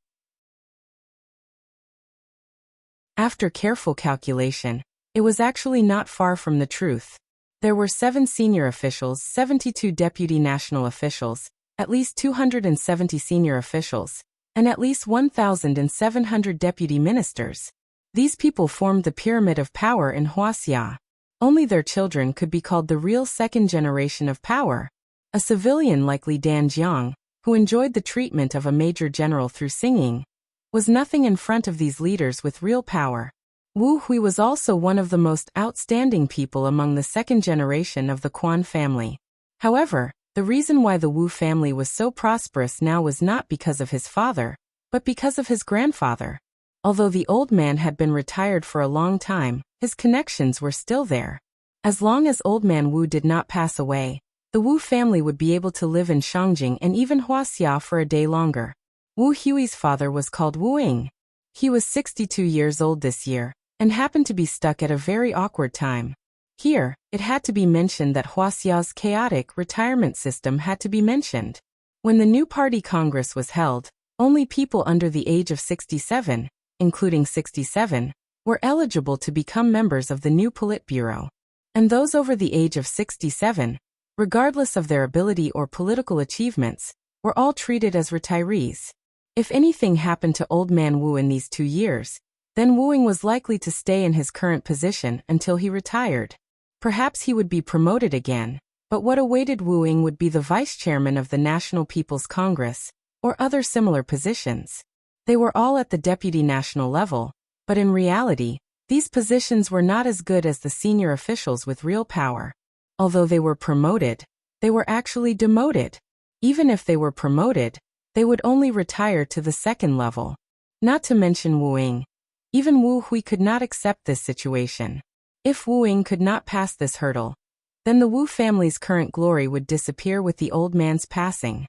After careful calculation, it was actually not far from the truth. There were 7 senior officials, 72 deputy national officials, at least 270 senior officials, and at least 1,700 deputy ministers. These people formed the pyramid of power in Wuxia. Only their children could be called the real second generation of power. A civilian like Li Danjiang, who enjoyed the treatment of a major general through singing, was nothing in front of these leaders with real power. Wu Hui was also one of the most outstanding people among the second generation of the Quan family. However, the reason why the Wu family was so prosperous now was not because of his father, but because of his grandfather. Although the old man had been retired for a long time, his connections were still there. As long as old man Wu did not pass away, the Wu family would be able to live in Shangjing and even Wuxia for a day longer. Wu Hui's father was called Wu Ying. He was 62 years old this year, and happened to be stuck at a very awkward time. Here, it had to be mentioned that Wuxia's chaotic retirement system had to be mentioned. When the new party congress was held, only people under the age of 67, including 67, were eligible to become members of the new Politburo. And those over the age of 67, regardless of their ability or political achievements, were all treated as retirees. If anything happened to old man Wu in these 2 years, then Wu Ying was likely to stay in his current position until he retired. Perhaps he would be promoted again, but what awaited Wu Ying would be the vice chairman of the National People's Congress, or other similar positions. They were all at the deputy national level, but in reality, these positions were not as good as the senior officials with real power. Although they were promoted, they were actually demoted. Even if they were promoted, they would only retire to the second level. Not to mention Wu Ying. Even Wu Hui could not accept this situation. If Wu Ying could not pass this hurdle, then the Wu family's current glory would disappear with the old man's passing.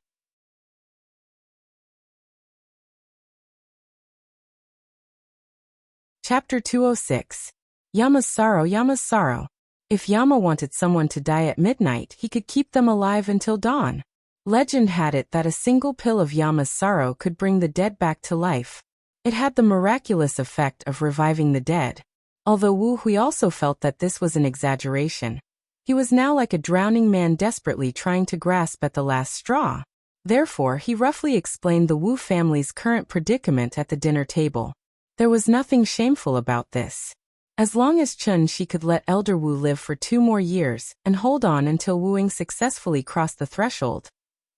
Chapter 206. Yama's Sorrow. Yama's Sorrow. If Yama wanted someone to die at midnight, he could keep them alive until dawn. Legend had it that a single pill of Yama's Sorrow could bring the dead back to life. It had the miraculous effect of reviving the dead. Although Wu Hui also felt that this was an exaggeration, he was now like a drowning man desperately trying to grasp at the last straw. Therefore, he roughly explained the Wu family's current predicament at the dinner table. There was nothing shameful about this. As long as Chunxi could let Elder Wu live for 2 more years and hold on until Wu Ying successfully crossed the threshold,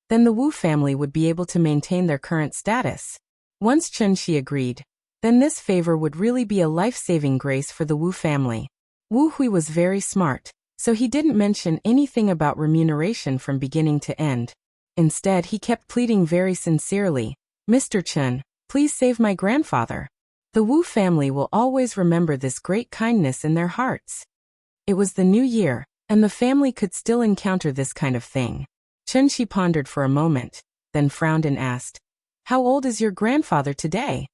then the Wu family would be able to maintain their current status. Once Chunxi agreed, then this favor would really be a life-saving grace for the Wu family. Wu Hui was very smart, so he didn't mention anything about remuneration from beginning to end. Instead, he kept pleading very sincerely, "Mr. Chun, please save my grandfather." The Wu family will always remember this great kindness in their hearts. It was the new year, and the family could still encounter this kind of thing. Chunxi pondered for a moment, then frowned and asked, "How old is your grandfather today?"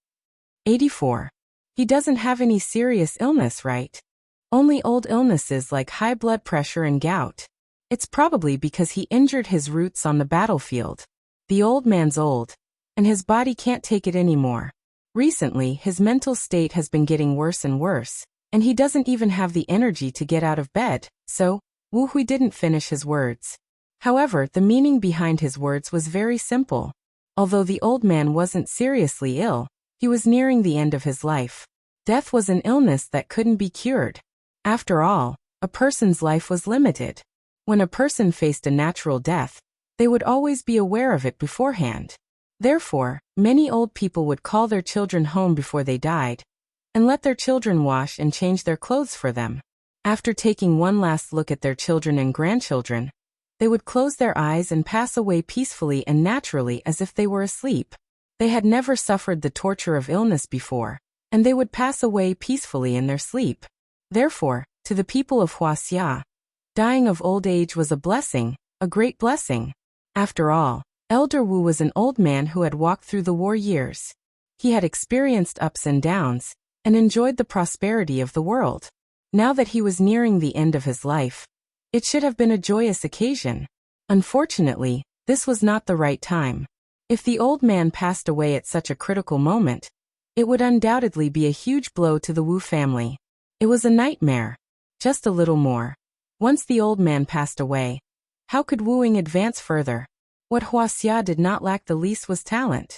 84. He doesn't have any serious illness, right? Only old illnesses like high blood pressure and gout. It's probably because he injured his roots on the battlefield. The old man's old, and his body can't take it anymore. Recently, his mental state has been getting worse and worse, and he doesn't even have the energy to get out of bed, so Wu Hui didn't finish his words. However, the meaning behind his words was very simple. Although the old man wasn't seriously ill, he was nearing the end of his life. Death was an illness that couldn't be cured. After all, a person's life was limited. When a person faced a natural death, they would always be aware of it beforehand. Therefore, many old people would call their children home before they died, and let their children wash and change their clothes for them. After taking one last look at their children and grandchildren, they would close their eyes and pass away peacefully and naturally as if they were asleep. They had never suffered the torture of illness before, and they would pass away peacefully in their sleep. Therefore, to the people of Wuxia, dying of old age was a blessing, a great blessing. After all, Elder Wu was an old man who had walked through the war years. He had experienced ups and downs, and enjoyed the prosperity of the world. Now that he was nearing the end of his life, it should have been a joyous occasion. Unfortunately, this was not the right time. If the old man passed away at such a critical moment, it would undoubtedly be a huge blow to the Wu family. It was a nightmare. Just a little more. Once the old man passed away, how could Wuing advance further? What Wuxia did not lack the least was talent.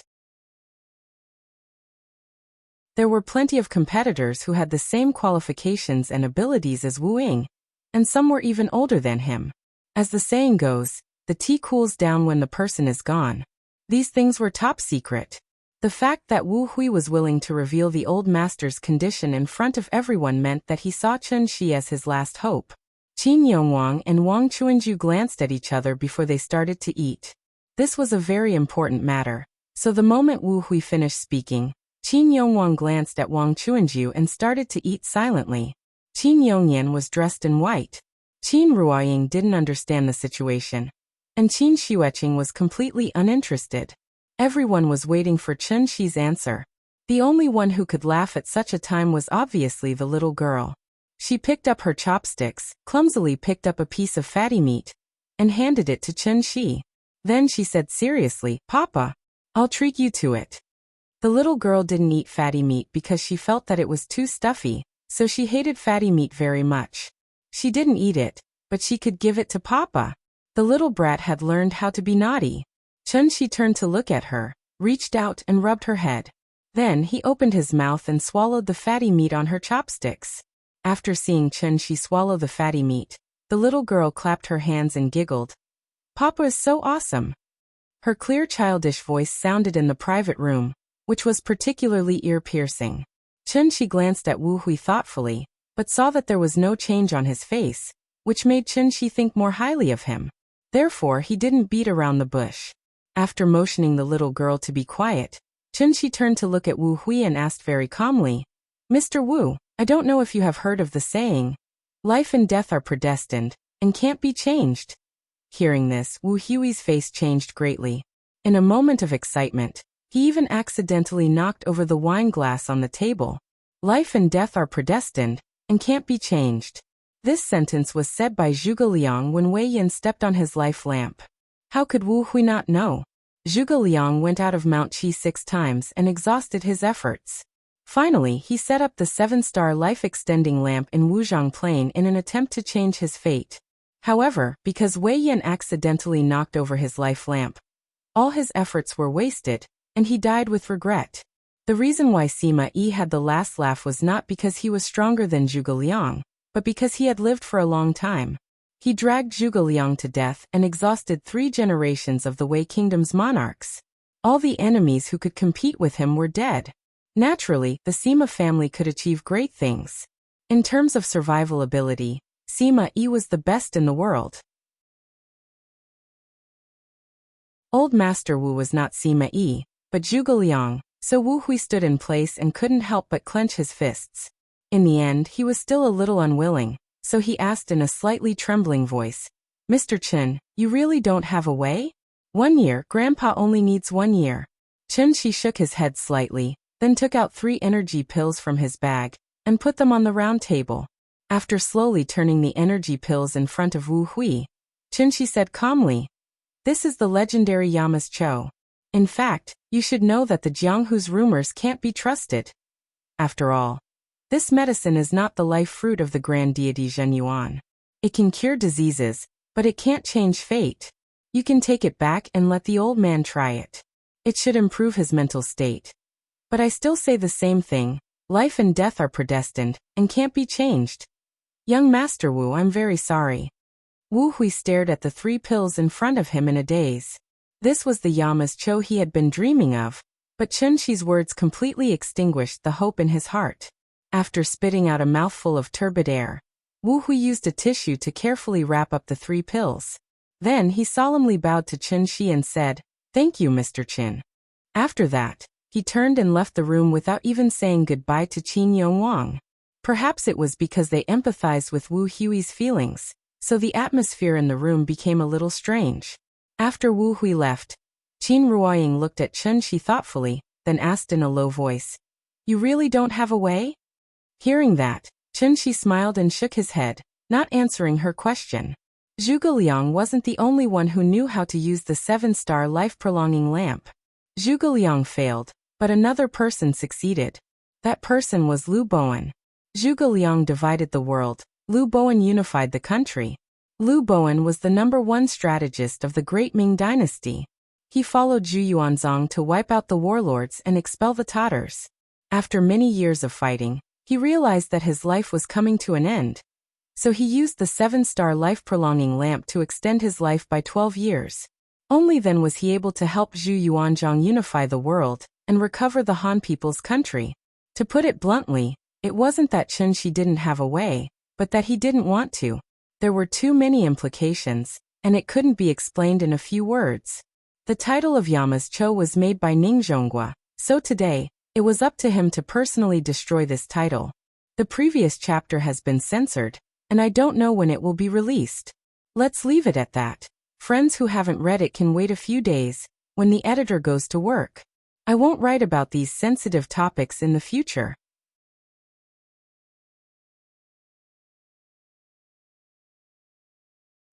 There were plenty of competitors who had the same qualifications and abilities as Wuing, and some were even older than him. As the saying goes, the tea cools down when the person is gone. These things were top secret. The fact that Wu Hui was willing to reveal the old master's condition in front of everyone meant that he saw Chen Shi as his last hope. Qin Yongwang and Wang Chuanju glanced at each other before they started to eat. This was a very important matter, so the moment Wu Hui finished speaking, Qin Yongwang glanced at Wang Chuanju and started to eat silently. Qin Yongyan was dressed in white. Qin Ruoying didn't understand the situation, and Qin Xueqing was completely uninterested. Everyone was waiting for Chen Shi's answer. The only one who could laugh at such a time was obviously the little girl. She picked up her chopsticks, clumsily picked up a piece of fatty meat, and handed it to Chen Shi. Then she said seriously, "Papa, I'll treat you to it." The little girl didn't eat fatty meat because she felt that it was too stuffy, so she hated fatty meat very much. She didn't eat it, but she could give it to Papa. The little brat had learned how to be naughty. Chen Shi turned to look at her, reached out and rubbed her head. Then he opened his mouth and swallowed the fatty meat on her chopsticks. After seeing Chen Shi swallow the fatty meat, the little girl clapped her hands and giggled. "Papa is so awesome." Her clear childish voice sounded in the private room, which was particularly ear-piercing. Chen Shi glanced at Wu Hui thoughtfully, but saw that there was no change on his face, which made Chen Shi think more highly of him. Therefore he didn't beat around the bush. After motioning the little girl to be quiet, Chen Shi turned to look at Wu Hui and asked very calmly, "Mr. Wu, I don't know if you have heard of the saying, life and death are predestined, and can't be changed." Hearing this, Wu Hui's face changed greatly. In a moment of excitement, he even accidentally knocked over the wine glass on the table. Life and death are predestined, and can't be changed. This sentence was said by Zhuge Liang when Wei Yin stepped on his life lamp. How could Wu Hui not know? Zhuge Liang went out of Mount Qi 6 times and exhausted his efforts. Finally, he set up the 7-star life-extending lamp in Wuzhang Plain in an attempt to change his fate. However, because Wei Yin accidentally knocked over his life lamp, all his efforts were wasted, and he died with regret. The reason why Sima Yi had the last laugh was not because he was stronger than Zhuge Liang, but because he had lived for a long time. He dragged Zhuge Liang to death and exhausted 3 generations of the Wei Kingdom's monarchs. All the enemies who could compete with him were dead. Naturally, the Sima family could achieve great things. In terms of survival ability, Sima Yi was the best in the world. Old Master Wu was not Sima Yi, but Zhuge Liang, so Wu Hui stood in place and couldn't help but clench his fists. In the end, he was still a little unwilling, so he asked in a slightly trembling voice, "Mr. Chen, you really don't have a way? 1 year, Grandpa only needs 1 year." Chen Shi shook his head slightly, then took out 3 energy pills from his bag, and put them on the round table. After slowly turning the energy pills in front of Wu Hui, Chen Shi said calmly, "This is the legendary Yamas Cho. In fact, you should know that the Jianghu's rumors can't be trusted. After all, this medicine is not the life fruit of the grand deity Zhen Yuan. It can cure diseases, but it can't change fate. You can take it back and let the old man try it. It should improve his mental state. But I still say the same thing, life and death are predestined, and can't be changed." Young Master Wu, I'm very sorry. Wu Hui stared at the 3 pills in front of him in a daze. This was the Yama's Cho he had been dreaming of, but Chen Shi's words completely extinguished the hope in his heart. After spitting out a mouthful of turbid air, Wu Hui used a tissue to carefully wrap up the 3 pills. Then he solemnly bowed to Chen Shi and said, "Thank you, Mr. Chen." After that, he turned and left the room without even saying goodbye to Qin Yongwang. Perhaps it was because they empathized with Wu Hui's feelings, so the atmosphere in the room became a little strange. After Wu Hui left, Qin Ruoying looked at Chen Shi thoughtfully, then asked in a low voice, "You really don't have a way?" Hearing that, Chen Shi smiled and shook his head, not answering her question. Zhuge Liang wasn't the only one who knew how to use the 7-star life-prolonging lamp. Zhuge Liang failed, but another person succeeded. That person was Liu Bowen. Zhuge Liang divided the world, Liu Bowen unified the country. Liu Bowen was the #1 strategist of the Great Ming Dynasty. He followed Zhu Yuanzong to wipe out the warlords and expel the Tatars. After many years of fighting, he realized that his life was coming to an end. So he used the 7-star life-prolonging lamp to extend his life by 12 years. Only then was he able to help Zhu Yuanzhong unify the world and recover the Han people's country. To put it bluntly, it wasn't that Chen Shi didn't have a way, but that he didn't want to. There were too many implications, and it couldn't be explained in a few words. The title of Yama's Cho was made by Ning Zhonghua, so today, it was up to him to personally destroy this title. The previous chapter has been censored, and I don't know when it will be released. Let's leave it at that. Friends who haven't read it can wait a few days, when the editor goes to work. I won't write about these sensitive topics in the future.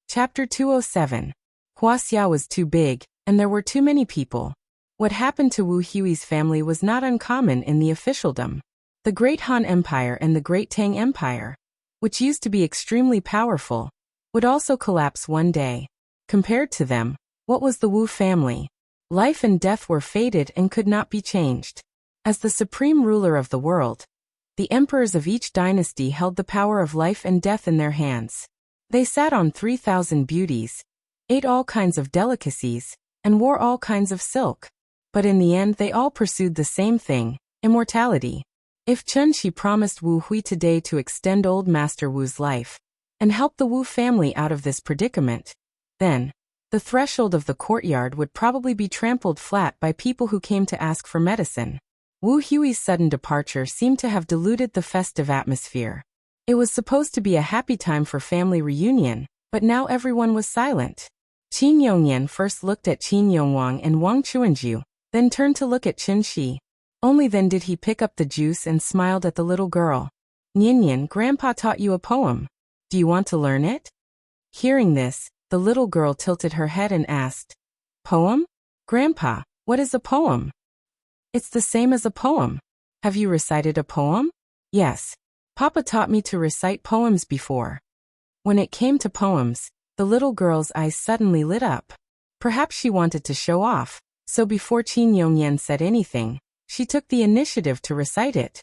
Chapter 207. Wuxia was too big, and there were too many people. What happened to Wu Hui's family was not uncommon in the officialdom. The Great Han Empire and the Great Tang Empire, which used to be extremely powerful, would also collapse one day. Compared to them, what was the Wu family? Life and death were fated and could not be changed. As the supreme ruler of the world, the emperors of each dynasty held the power of life and death in their hands. They sat on 3,000 beauties, ate all kinds of delicacies, and wore all kinds of silk. But in the end they all pursued the same thing, immortality. If Chen Shi promised Wu Hui today to extend old Master Wu's life, and help the Wu family out of this predicament, then, the threshold of the courtyard would probably be trampled flat by people who came to ask for medicine. Wu Hui's sudden departure seemed to have diluted the festive atmosphere. It was supposed to be a happy time for family reunion, but now everyone was silent. Qin Yongyan first looked at Qin Yongwang and Wang Chuanju, then turned to look at Chen Shi. Only then did he pick up the juice and smiled at the little girl. "Nian, Grandpa taught you a poem. Do you want to learn it?" Hearing this, the little girl tilted her head and asked, "Poem? Grandpa, what is a poem?" "It's the same as a poem. Have you recited a poem?" "Yes. Papa taught me to recite poems before." When it came to poems, the little girl's eyes suddenly lit up. Perhaps she wanted to show off, so before Qin Yongyan said anything, she took the initiative to recite it.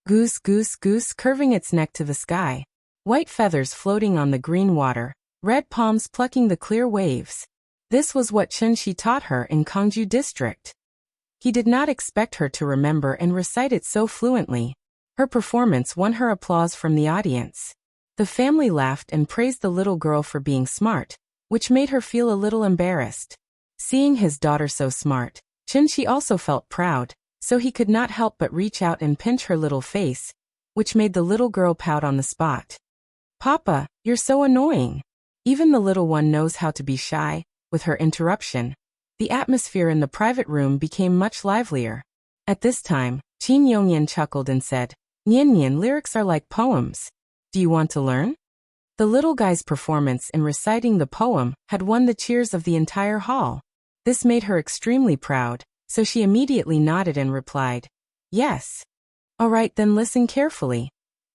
Goose, goose, goose curving its neck to the sky, white feathers floating on the green water, red palms plucking the clear waves. This was what Chen Shi taught her in Kangju district. He did not expect her to remember and recite it so fluently. Her performance won her applause from the audience. The family laughed and praised the little girl for being smart, which made her feel a little embarrassed. Seeing his daughter so smart, Chen Shi also felt proud, so he could not help but reach out and pinch her little face, which made the little girl pout on the spot. "Papa, you're so annoying." Even the little one knows how to be shy. With her interruption, the atmosphere in the private room became much livelier. At this time, Qin Yongyan chuckled and said, "Nian, lyrics are like poems. Do you want to learn?" The little guy's performance in reciting the poem had won the cheers of the entire hall. This made her extremely proud, so she immediately nodded and replied, "Yes." "All right, then listen carefully."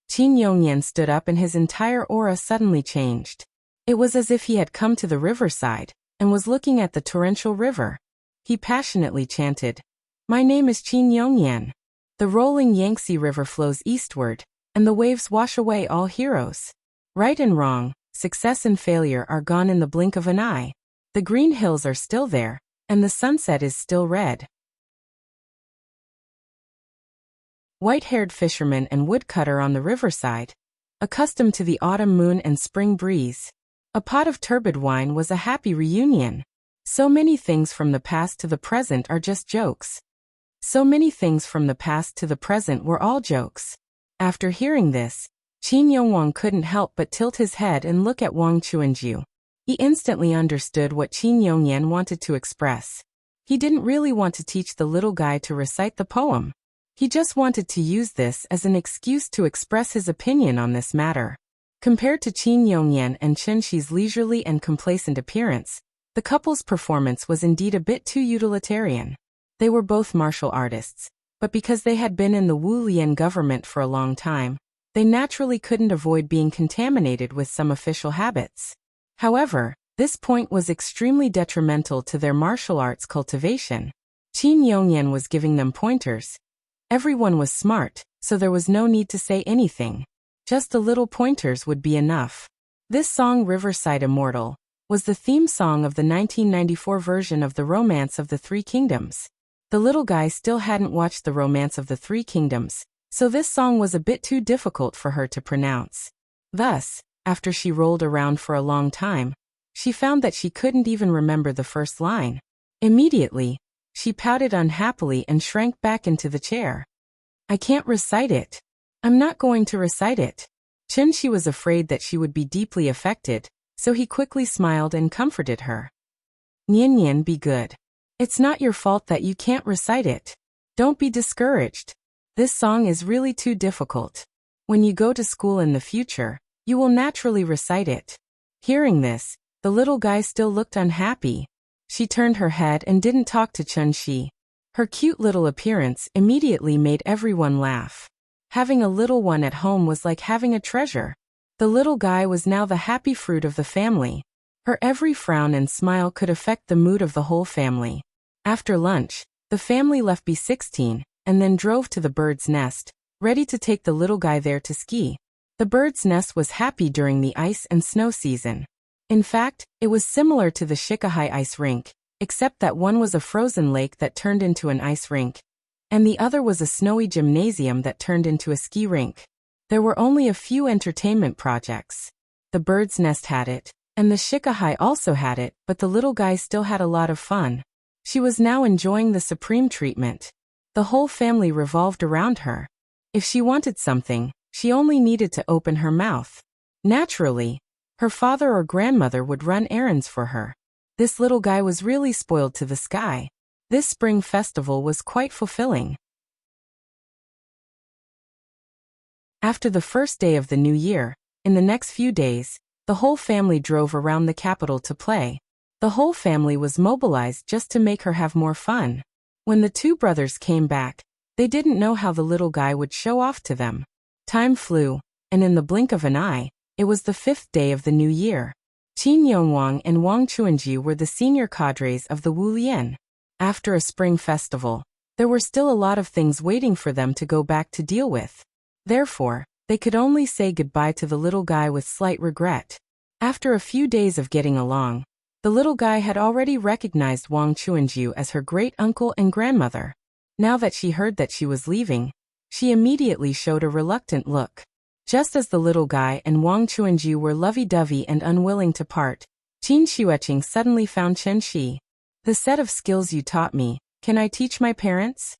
Qin Yongyan stood up and his entire aura suddenly changed. It was as if he had come to the riverside and was looking at the torrential river. He passionately chanted, "My name is Qin Yongyan. The rolling Yangtze River flows eastward, and the waves wash away all heroes. Right and wrong, success and failure are gone in the blink of an eye. The green hills are still there, and the sunset is still red. White-haired fisherman and woodcutter on the riverside, accustomed to the autumn moon and spring breeze. A pot of turbid wine was a happy reunion. So many things from the past to the present are just jokes. So many things from the past to the present were all jokes. After hearing this, Qin Yongwang couldn't help but tilt his head and look at Wang Chuanju. He instantly understood what Qin Yongyan wanted to express. He didn't really want to teach the little guy to recite the poem. He just wanted to use this as an excuse to express his opinion on this matter. Compared to Qin Yongyan and Chen Shi's leisurely and complacent appearance, the couple's performance was indeed a bit too utilitarian. They were both martial artists, but because they had been in the Wu Lian government for a long time, they naturally couldn't avoid being contaminated with some official habits. However, this point was extremely detrimental to their martial arts cultivation. Qin Yongyan was giving them pointers. Everyone was smart, so there was no need to say anything. Just the little pointers would be enough. This song, Riverside Immortal, was the theme song of the 1994 version of The Romance of the Three Kingdoms. The little guy still hadn't watched The Romance of the Three Kingdoms, so this song was a bit too difficult for her to pronounce. Thus, after she rolled around for a long time, she found that she couldn't even remember the first line. Immediately, she pouted unhappily and shrank back into the chair. I can't recite it. I'm not going to recite it. Chen Shi was afraid that she would be deeply affected, so he quickly smiled and comforted her. Nian Nian, be good. It's not your fault that you can't recite it. Don't be discouraged. This song is really too difficult. When you go to school in the future, you will naturally recite it. Hearing this, the little guy still looked unhappy. She turned her head and didn't talk to Chen Shi. Her cute little appearance immediately made everyone laugh. Having a little one at home was like having a treasure. The little guy was now the happy fruit of the family. Her every frown and smile could affect the mood of the whole family. After lunch, the family left B16 and then drove to the bird's nest, ready to take the little guy there to ski. The bird's nest was happy during the ice and snow season. In fact, it was similar to the Shikahai ice rink, except that one was a frozen lake that turned into an ice rink, and the other was a snowy gymnasium that turned into a ski rink. There were only a few entertainment projects. The bird's nest had it, and the Shikahai also had it, but the little guy still had a lot of fun. She was now enjoying the supreme treatment. The whole family revolved around her. If she wanted something, she only needed to open her mouth. Naturally, her father or grandmother would run errands for her. This little guy was really spoiled to the sky. This spring festival was quite fulfilling. After the first day of the new year, in the next few days, the whole family drove around the capital to play. The whole family was mobilized just to make her have more fun. When the two brothers came back, they didn't know how the little guy would show off to them. Time flew, and in the blink of an eye, it was the 5th day of the new year. Qin Yongwang and Wang Chuanji were the senior cadres of the Wu Lian. After a spring festival, there were still a lot of things waiting for them to go back to deal with. Therefore, they could only say goodbye to the little guy with slight regret. After a few days of getting along, the little guy had already recognized Wang Chuanju as her great-uncle and grandmother. Now that she heard that she was leaving, she immediately showed a reluctant look. Just as the little guy and Wang Chuanju were lovey-dovey and unwilling to part, Qin Xueqing suddenly found Chen Shi. The set of skills you taught me, can I teach my parents?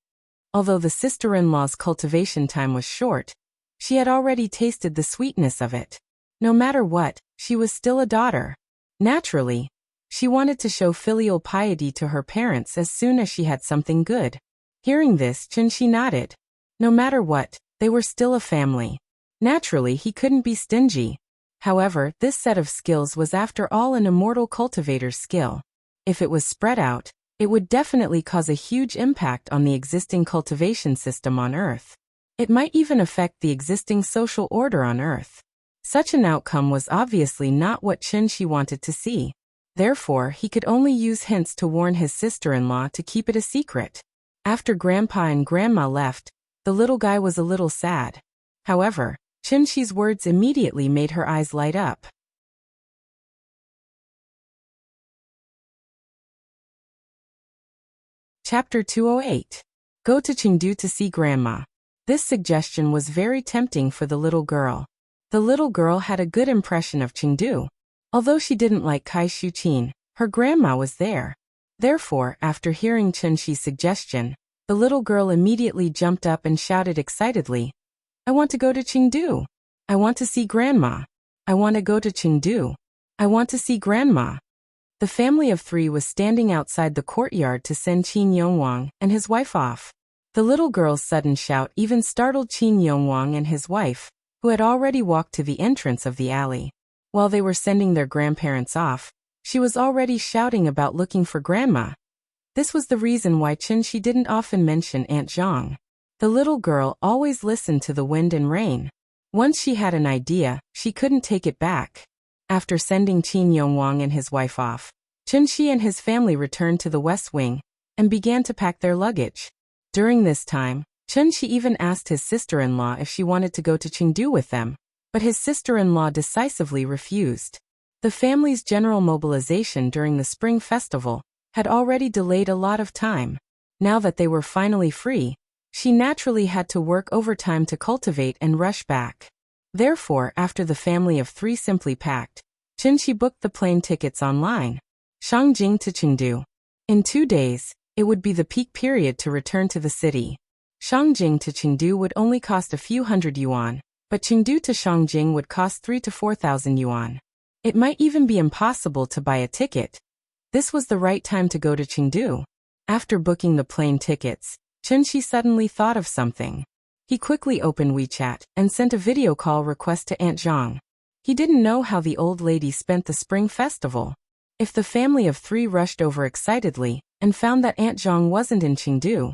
Although the sister-in-law's cultivation time was short, she had already tasted the sweetness of it. No matter what, she was still a daughter. Naturally, she wanted to show filial piety to her parents as soon as she had something good. Hearing this, Chen Shi nodded. No matter what, they were still a family. Naturally, he couldn't be stingy. However, this set of skills was after all an immortal cultivator's skill. If it was spread out, it would definitely cause a huge impact on the existing cultivation system on Earth. It might even affect the existing social order on Earth. Such an outcome was obviously not what Chen Shi wanted to see. Therefore, he could only use hints to warn his sister-in-law to keep it a secret. After Grandpa and Grandma left, the little guy was a little sad. However, Qinshi's words immediately made her eyes light up. Chapter 208. Go to Chengdu to see Grandma. This suggestion was very tempting for the little girl. The little girl had a good impression of Chengdu. Although she didn't like Kai Shuqin, her grandma was there. Therefore, after hearing Qinshi's suggestion, the little girl immediately jumped up and shouted excitedly, "I want to go to Chengdu! I want to see Grandma! I want to go to Chengdu! I want to see Grandma!" The family of 3 was standing outside the courtyard to send Qin Yongwang and his wife off. The little girl's sudden shout even startled Qin Yongwang and his wife, who had already walked to the entrance of the alley. While they were sending their grandparents off, she was already shouting about looking for Grandma. This was the reason why Qinshi didn't often mention Aunt Zhang. The little girl always listened to the wind and rain. Once she had an idea, she couldn't take it back. After sending Qin Yongwang and his wife off, Qinshi and his family returned to the West Wing and began to pack their luggage. During this time, Qinshi even asked his sister-in-law if she wanted to go to Chengdu with them, but his sister-in-law decisively refused. The family's general mobilization during the Spring Festival had already delayed a lot of time. Now that they were finally free, she naturally had to work overtime to cultivate and rush back. Therefore, after the family of 3 simply packed, Qinshi booked the plane tickets online. Shangjing to Chengdu. In 2 days, it would be the peak period to return to the city. Shangjing to Chengdu would only cost a few hundred yuan, but Chengdu to Shangjing would cost 3,000 to 4,000 yuan. It might even be impossible to buy a ticket. This was the right time to go to Chengdu. After booking the plane tickets, Qinshi suddenly thought of something. He quickly opened WeChat and sent a video call request to Aunt Zhang. He didn't know how the old lady spent the Spring Festival. If the family of 3 rushed over excitedly and found that Aunt Zhang wasn't in Chengdu,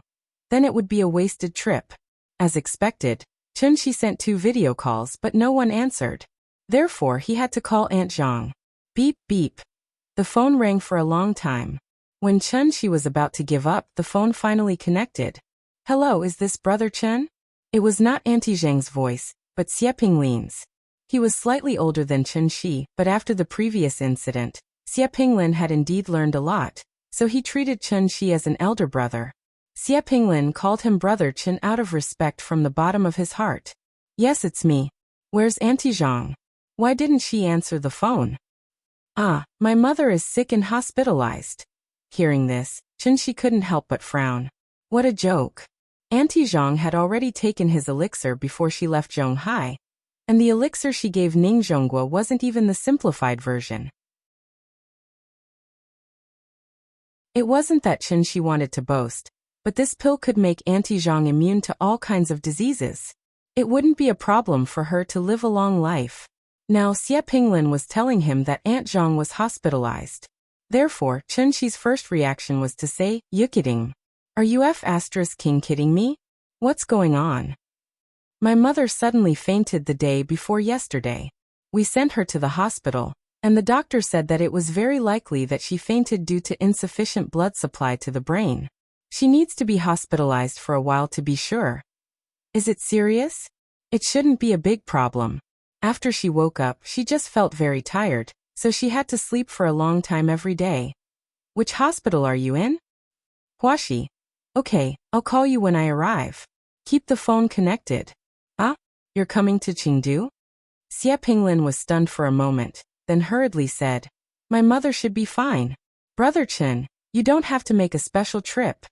then it would be a wasted trip. As expected, Qinshi sent 2 video calls but no one answered. Therefore, he had to call Aunt Zhang. Beep, beep. The phone rang for a long time. When Qinshi was about to give up, the phone finally connected. "Hello, is this Brother Chen?" It was not Auntie Zhang's voice, but Xie Pinglin's. He was slightly older than Qinshi, but after the previous incident, Xie Pinglin had indeed learned a lot, so he treated Qinshi as an elder brother. Xie Pinglin called him Brother Chen out of respect from the bottom of his heart. "Yes, it's me. Where's Auntie Zhang? Why didn't she answer the phone?" "Ah, my mother is sick and hospitalized." Hearing this, Qinshi couldn't help but frown. What a joke. Auntie Zhang had already taken his elixir before she left Zhonghai, and the elixir she gave Ning Zhonggua wasn't even the simplified version. It wasn't that Qinshi wanted to boast, but this pill could make Auntie Zhang immune to all kinds of diseases. It wouldn't be a problem for her to live a long life. Now Xie Pinglin was telling him that Aunt Zhang was hospitalized. Therefore, Qinshi's first reaction was to say, "You kidding? Are you kidding me? What's going on? My mother suddenly fainted the day before yesterday. We sent her to the hospital, and the doctor said that it was very likely that she fainted due to insufficient blood supply to the brain. She needs to be hospitalized for a while to be sure." "Is it serious?" "It shouldn't be a big problem. After she woke up, she just felt very tired, so she had to sleep for a long time every day." "Which hospital are you in?" "Huaxi." "Okay, I'll call you when I arrive. Keep the phone connected." "Ah, you're coming to Chengdu?" Xie Pinglin was stunned for a moment, then hurriedly said, "My mother should be fine. Brother Chen, you don't have to make a special trip."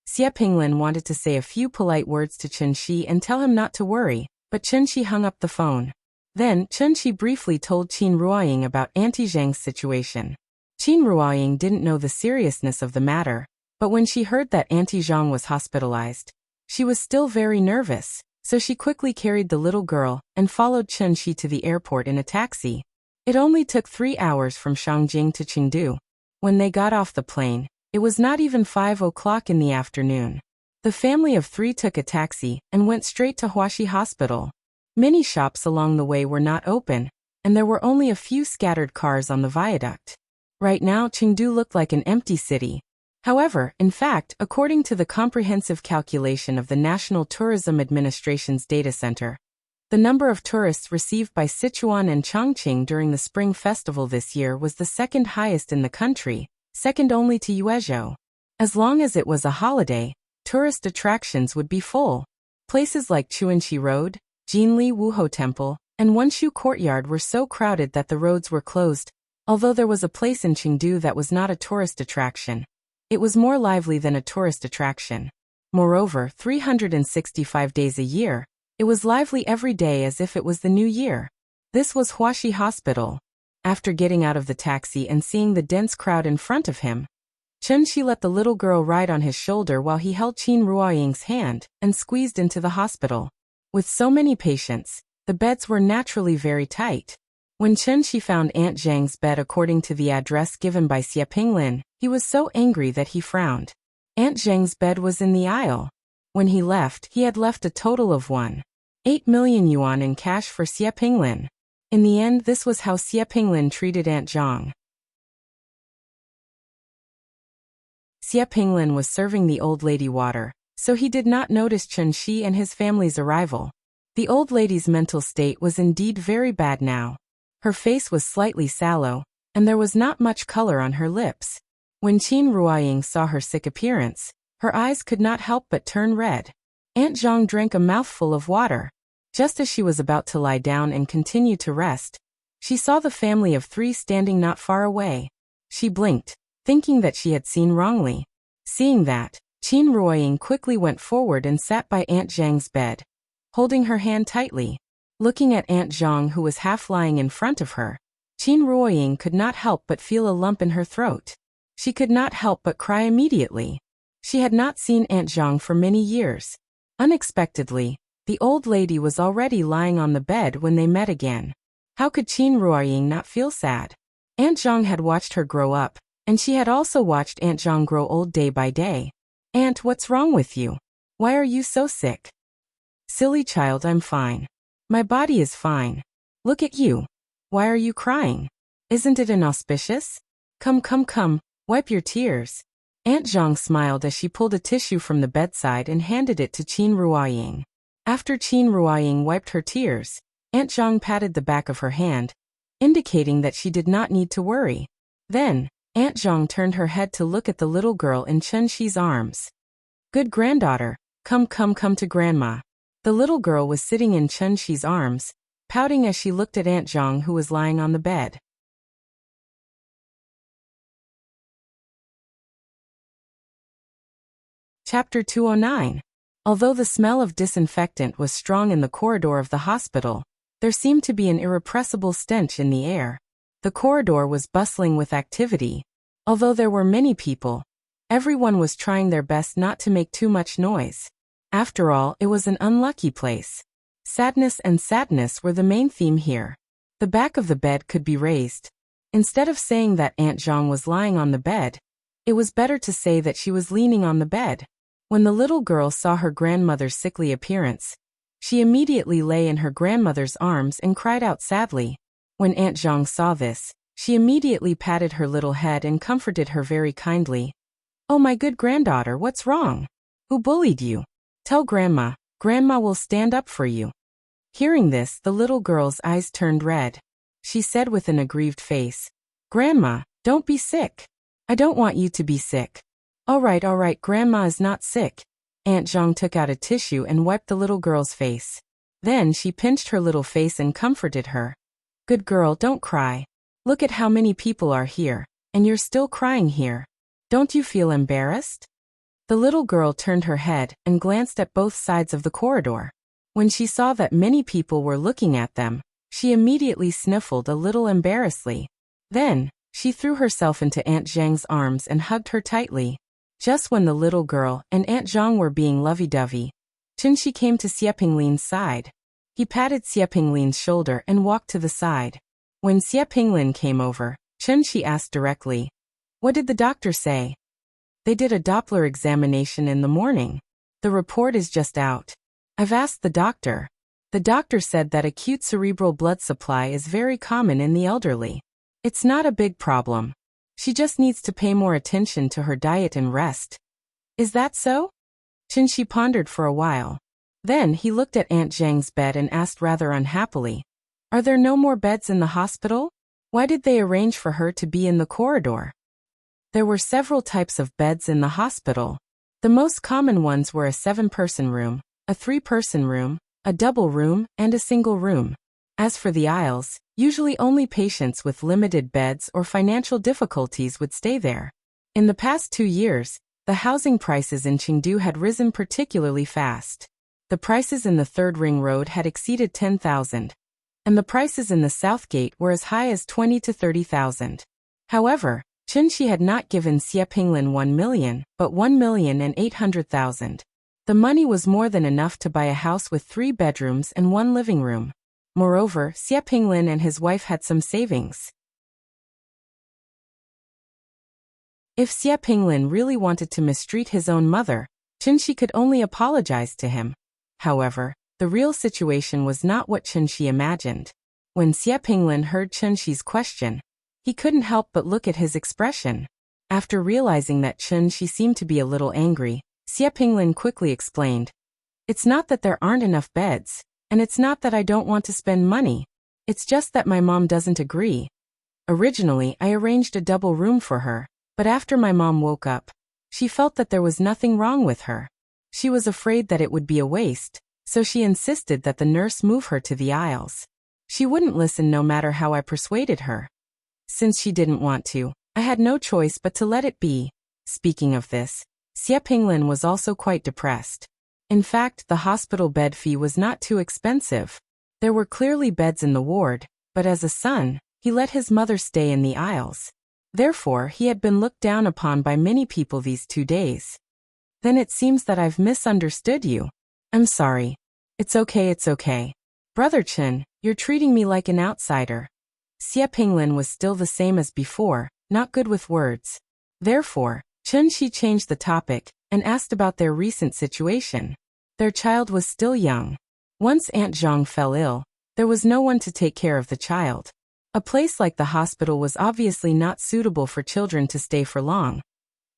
Xie Pinglin wanted to say a few polite words to Qinshi and tell him not to worry, but Qinshi hung up the phone. Then, Qinshi briefly told Qin Ruoying about Auntie Zhang's situation. Qin Ruoying didn't know the seriousness of the matter, but when she heard that Auntie Zhang was hospitalized, she was still very nervous, so she quickly carried the little girl and followed Qinshi to the airport in a taxi. It only took 3 hours from Shangjing to Chengdu. When they got off the plane, it was not even 5 o'clock in the afternoon. The family of 3 took a taxi and went straight to Huaxi Hospital. Many shops along the way were not open, and there were only a few scattered cars on the viaduct. Right now, Chengdu looked like an empty city. However, in fact, according to the comprehensive calculation of the National Tourism Administration's data center, The number of tourists received by Sichuan and Chongqing during the Spring Festival this year was the second highest in the country, second only to Yuezhou. As long as it was a holiday, tourist attractions would be full. Places like Chuanxi Road, Jinli Wuhou Temple, and Wenshu Courtyard were so crowded that the roads were closed, although there was a place in Chengdu that was not a tourist attraction. It was more lively than a tourist attraction. Moreover, 365 days a year, it was lively every day as if it was the new year. This was Huaxi Hospital. After getting out of the taxi and seeing the dense crowd in front of him, Chen Shi let the little girl ride on his shoulder while he held Qin Ruoying's hand and squeezed into the hospital. With so many patients, the beds were naturally very tight. When Chen Shi found Aunt Zhang's bed according to the address given by Xie Pinglin, he was so angry that he frowned. Aunt Zhang's bed was in the aisle. When he left, he had left a total of 1.8 million yuan in cash for Xie Pinglin. In the end, this was how Xie Pinglin treated Aunt Zhang. Xie Pinglin was serving the old lady water, so he did not notice Chen Shi and his family's arrival. The old lady's mental state was indeed very bad now. Her face was slightly sallow, and there was not much color on her lips. When Qin Ruoying saw her sick appearance, her eyes could not help but turn red. Aunt Zhang drank a mouthful of water. Just as she was about to lie down and continue to rest, she saw the family of 3 standing not far away. She blinked, thinking that she had seen wrongly. Seeing that, Qin Ruoying quickly went forward and sat by Aunt Zhang's bed, holding her hand tightly. Looking at Aunt Zhang who was half lying in front of her, Qin Ruoying could not help but feel a lump in her throat. She could not help but cry immediately. She had not seen Aunt Zhang for many years. Unexpectedly, the old lady was already lying on the bed when they met again. How could Qin Ruoying not feel sad? Aunt Zhang had watched her grow up, and she had also watched Aunt Zhang grow old day by day. Aunt, what's wrong with you? Why are you so sick? Silly child, I'm fine. My body is fine. Look at you. Why are you crying? Isn't it inauspicious? Come, wipe your tears. Aunt Zhang smiled as she pulled a tissue from the bedside and handed it to Qin Ruoying. After Qin Ruoying wiped her tears, Aunt Zhang patted the back of her hand, indicating that she did not need to worry. Then, Aunt Zhang turned her head to look at the little girl in Chen Shi's arms. Good granddaughter, come to grandma. The little girl was sitting in Chen Shi's arms, pouting as she looked at Aunt Zhang who was lying on the bed. Chapter 209. Although the smell of disinfectant was strong in the corridor of the hospital, there seemed to be an irrepressible stench in the air. The corridor was bustling with activity. Although there were many people, everyone was trying their best not to make too much noise. After all, it was an unlucky place. Sadness and sadness were the main theme here. The back of the bed could be raised. Instead of saying that Aunt Zhang was lying on the bed, it was better to say that she was leaning on the bed. When the little girl saw her grandmother's sickly appearance, she immediately lay in her grandmother's arms and cried out sadly. When Aunt Zhang saw this, she immediately patted her little head and comforted her very kindly. Oh, my good granddaughter, what's wrong? Who bullied you? Tell Grandma. Grandma will stand up for you. Hearing this, the little girl's eyes turned red. She said with an aggrieved face, Grandma, don't be sick. I don't want you to be sick. All right, Grandma is not sick. Aunt Zhang took out a tissue and wiped the little girl's face. Then she pinched her little face and comforted her. Good girl, don't cry. Look at how many people are here, and you're still crying here. Don't you feel embarrassed? The little girl turned her head and glanced at both sides of the corridor. When she saw that many people were looking at them, she immediately sniffled a little embarrassedly. Then, she threw herself into Aunt Zhang's arms and hugged her tightly. Just when the little girl and Aunt Zhang were being lovey-dovey, Chen Shi came to Xie Pinglin's side. He patted Xie Pinglin's shoulder and walked to the side. When Xie Pinglin came over, Chen Shi asked directly, What did the doctor say? They did a Doppler examination in the morning. The report is just out. I've asked the doctor. The doctor said that acute cerebral blood supply is very common in the elderly. It's not a big problem. She just needs to pay more attention to her diet and rest. Is that so? Chen Shi pondered for a while. Then he looked at Aunt Zhang's bed and asked rather unhappily, "Are there no more beds in the hospital? Why did they arrange for her to be in the corridor?" There were several types of beds in the hospital. The most common ones were a 7-person room, a 3-person room, a double room, and a single room. As for the aisles, usually only patients with limited beds or financial difficulties would stay there. In the past 2 years, the housing prices in Chengdu had risen particularly fast. The prices in the Third Ring Road had exceeded 10,000, and the prices in the South Gate were as high as 20 to 30,000. However, Chunxi had not given Xie Pinglin 1 million, but 1,800,000. The money was more than enough to buy a house with 3 bedrooms and 1 living room. Moreover, Xie Pinglin and his wife had some savings. If Xie Pinglin really wanted to mistreat his own mother, Chunxi could only apologize to him. However, the real situation was not what Chunxi imagined. When Xie Pinglin heard Chunxi's question, he couldn't help but look at his expression. After realizing that Chunxi seemed to be a little angry, Xie Pinglin quickly explained, "It's not that there aren't enough beds, and it's not that I don't want to spend money. It's just that my mom doesn't agree. Originally, I arranged a double room for her, but after my mom woke up, she felt that there was nothing wrong with her. She was afraid that it would be a waste, so she insisted that the nurse move her to the aisles. She wouldn't listen no matter how I persuaded her. Since she didn't want to, I had no choice but to let it be." Speaking of this, Xie Pinglin was also quite depressed. In fact, the hospital bed fee was not too expensive. There were clearly beds in the ward, but as a son, he let his mother stay in the aisles. Therefore, he had been looked down upon by many people these 2 days. "Then it seems that I've misunderstood you. I'm sorry. It's okay. Brother Chen, you're treating me like an outsider." Xie Pinglin was still the same as before, not good with words. Therefore, Chunxi changed the topic and asked about their recent situation. Their child was still young. Once Aunt Zhang fell ill, there was no one to take care of the child. A place like the hospital was obviously not suitable for children to stay for long.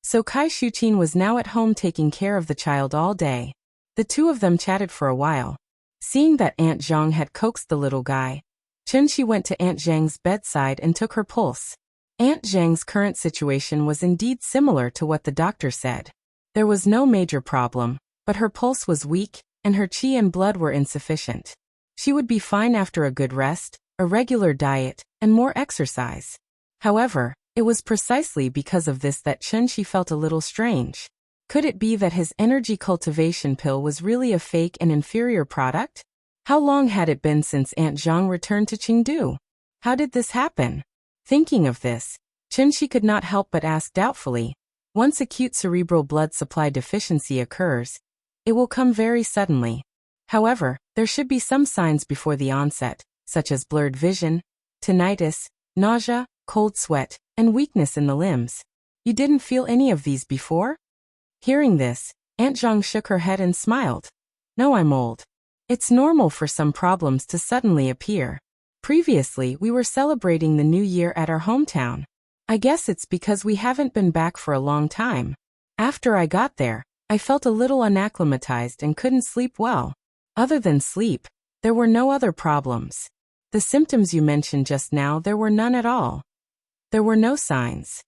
So Kai Shuqin was now at home taking care of the child all day. The two of them chatted for a while. Seeing that Aunt Zhang had coaxed the little guy, Chunxi went to Aunt Zhang's bedside and took her pulse. Aunt Zhang's current situation was indeed similar to what the doctor said. There was no major problem, but her pulse was weak, and her qi and blood were insufficient. She would be fine after a good rest, a regular diet, and more exercise. However, it was precisely because of this that Chunxi felt a little strange. Could it be that his energy cultivation pill was really a fake and inferior product? How long had it been since Aunt Zhang returned to Chengdu? How did this happen? Thinking of this, Chunxi could not help but ask doubtfully, once acute cerebral blood supply deficiency occurs, it will come very suddenly. However, there should be some signs before the onset, such as blurred vision, tinnitus, nausea, cold sweat, and weakness in the limbs. You didn't feel any of these before? Hearing this, Aunt Zhang shook her head and smiled. "No, I'm old. It's normal for some problems to suddenly appear. Previously, we were celebrating the New Year at our hometown. I guess it's because we haven't been back for a long time. After I got there, I felt a little unacclimatized and couldn't sleep well. Other than sleep, there were no other problems. The symptoms you mentioned just now, there were none at all. There were no signs."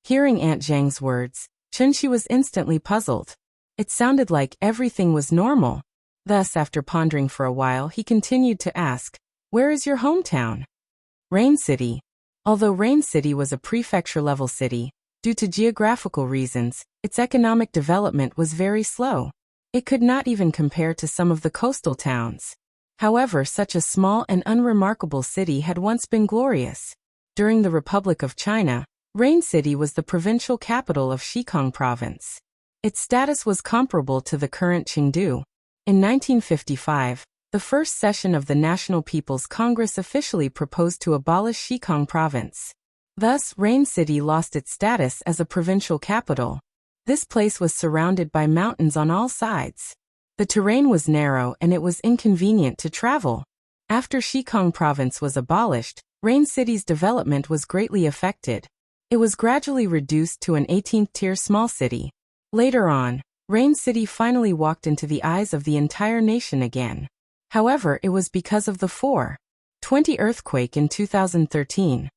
Hearing Aunt Zhang's words, Chunxi was instantly puzzled. It sounded like everything was normal. Thus, after pondering for a while, he continued to ask, "Where is your hometown?" "Rain City." Although Rain City was a prefecture-level city, due to geographical reasons, its economic development was very slow. It could not even compare to some of the coastal towns. However, such a small and unremarkable city had once been glorious. During the Republic of China, Rain City was the provincial capital of Xikang Province. Its status was comparable to the current Chengdu. In 1955, the first session of the National People's Congress officially proposed to abolish Xikang Province. Thus, Rain City lost its status as a provincial capital. This place was surrounded by mountains on all sides. The terrain was narrow and it was inconvenient to travel. After Xikang Province was abolished, Rain City's development was greatly affected. It was gradually reduced to an 18th-tier small city. Later on, Rain City finally walked into the eyes of the entire nation again. However, it was because of the 4.20 earthquake in 2013.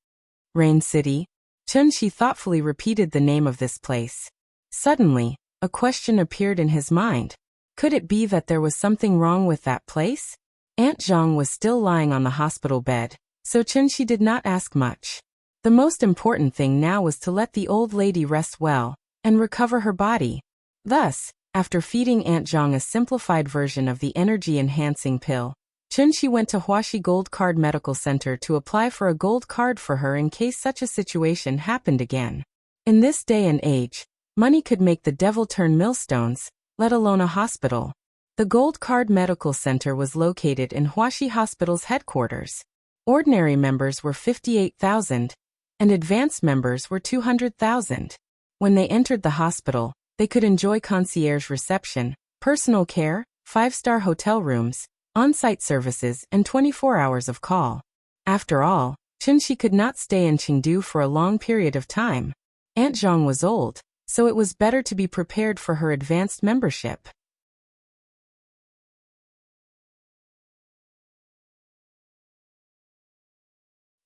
Rain City? Chun-Shi thoughtfully repeated the name of this place. Suddenly, a question appeared in his mind. Could it be that there was something wrong with that place? Aunt Zhang was still lying on the hospital bed, so Chun-Shi did not ask much. The most important thing now was to let the old lady rest well and recover her body. Thus, after feeding Aunt Zhang a simplified version of the energy-enhancing pill, Chun-Shi went to Huaxi Gold Card Medical Center to apply for a gold card for her in case such a situation happened again. In this day and age, money could make the devil turn millstones, let alone a hospital. The Gold Card Medical Center was located in Huaxi Hospital's headquarters. Ordinary members were 58,000, and advanced members were 200,000. When they entered the hospital, they could enjoy concierge reception, personal care, 5-star hotel rooms, on-site services, and 24 hours of call. After all, Chun-Shi could not stay in Chengdu for a long period of time. Aunt Zhang was old, so it was better to be prepared for her advanced membership.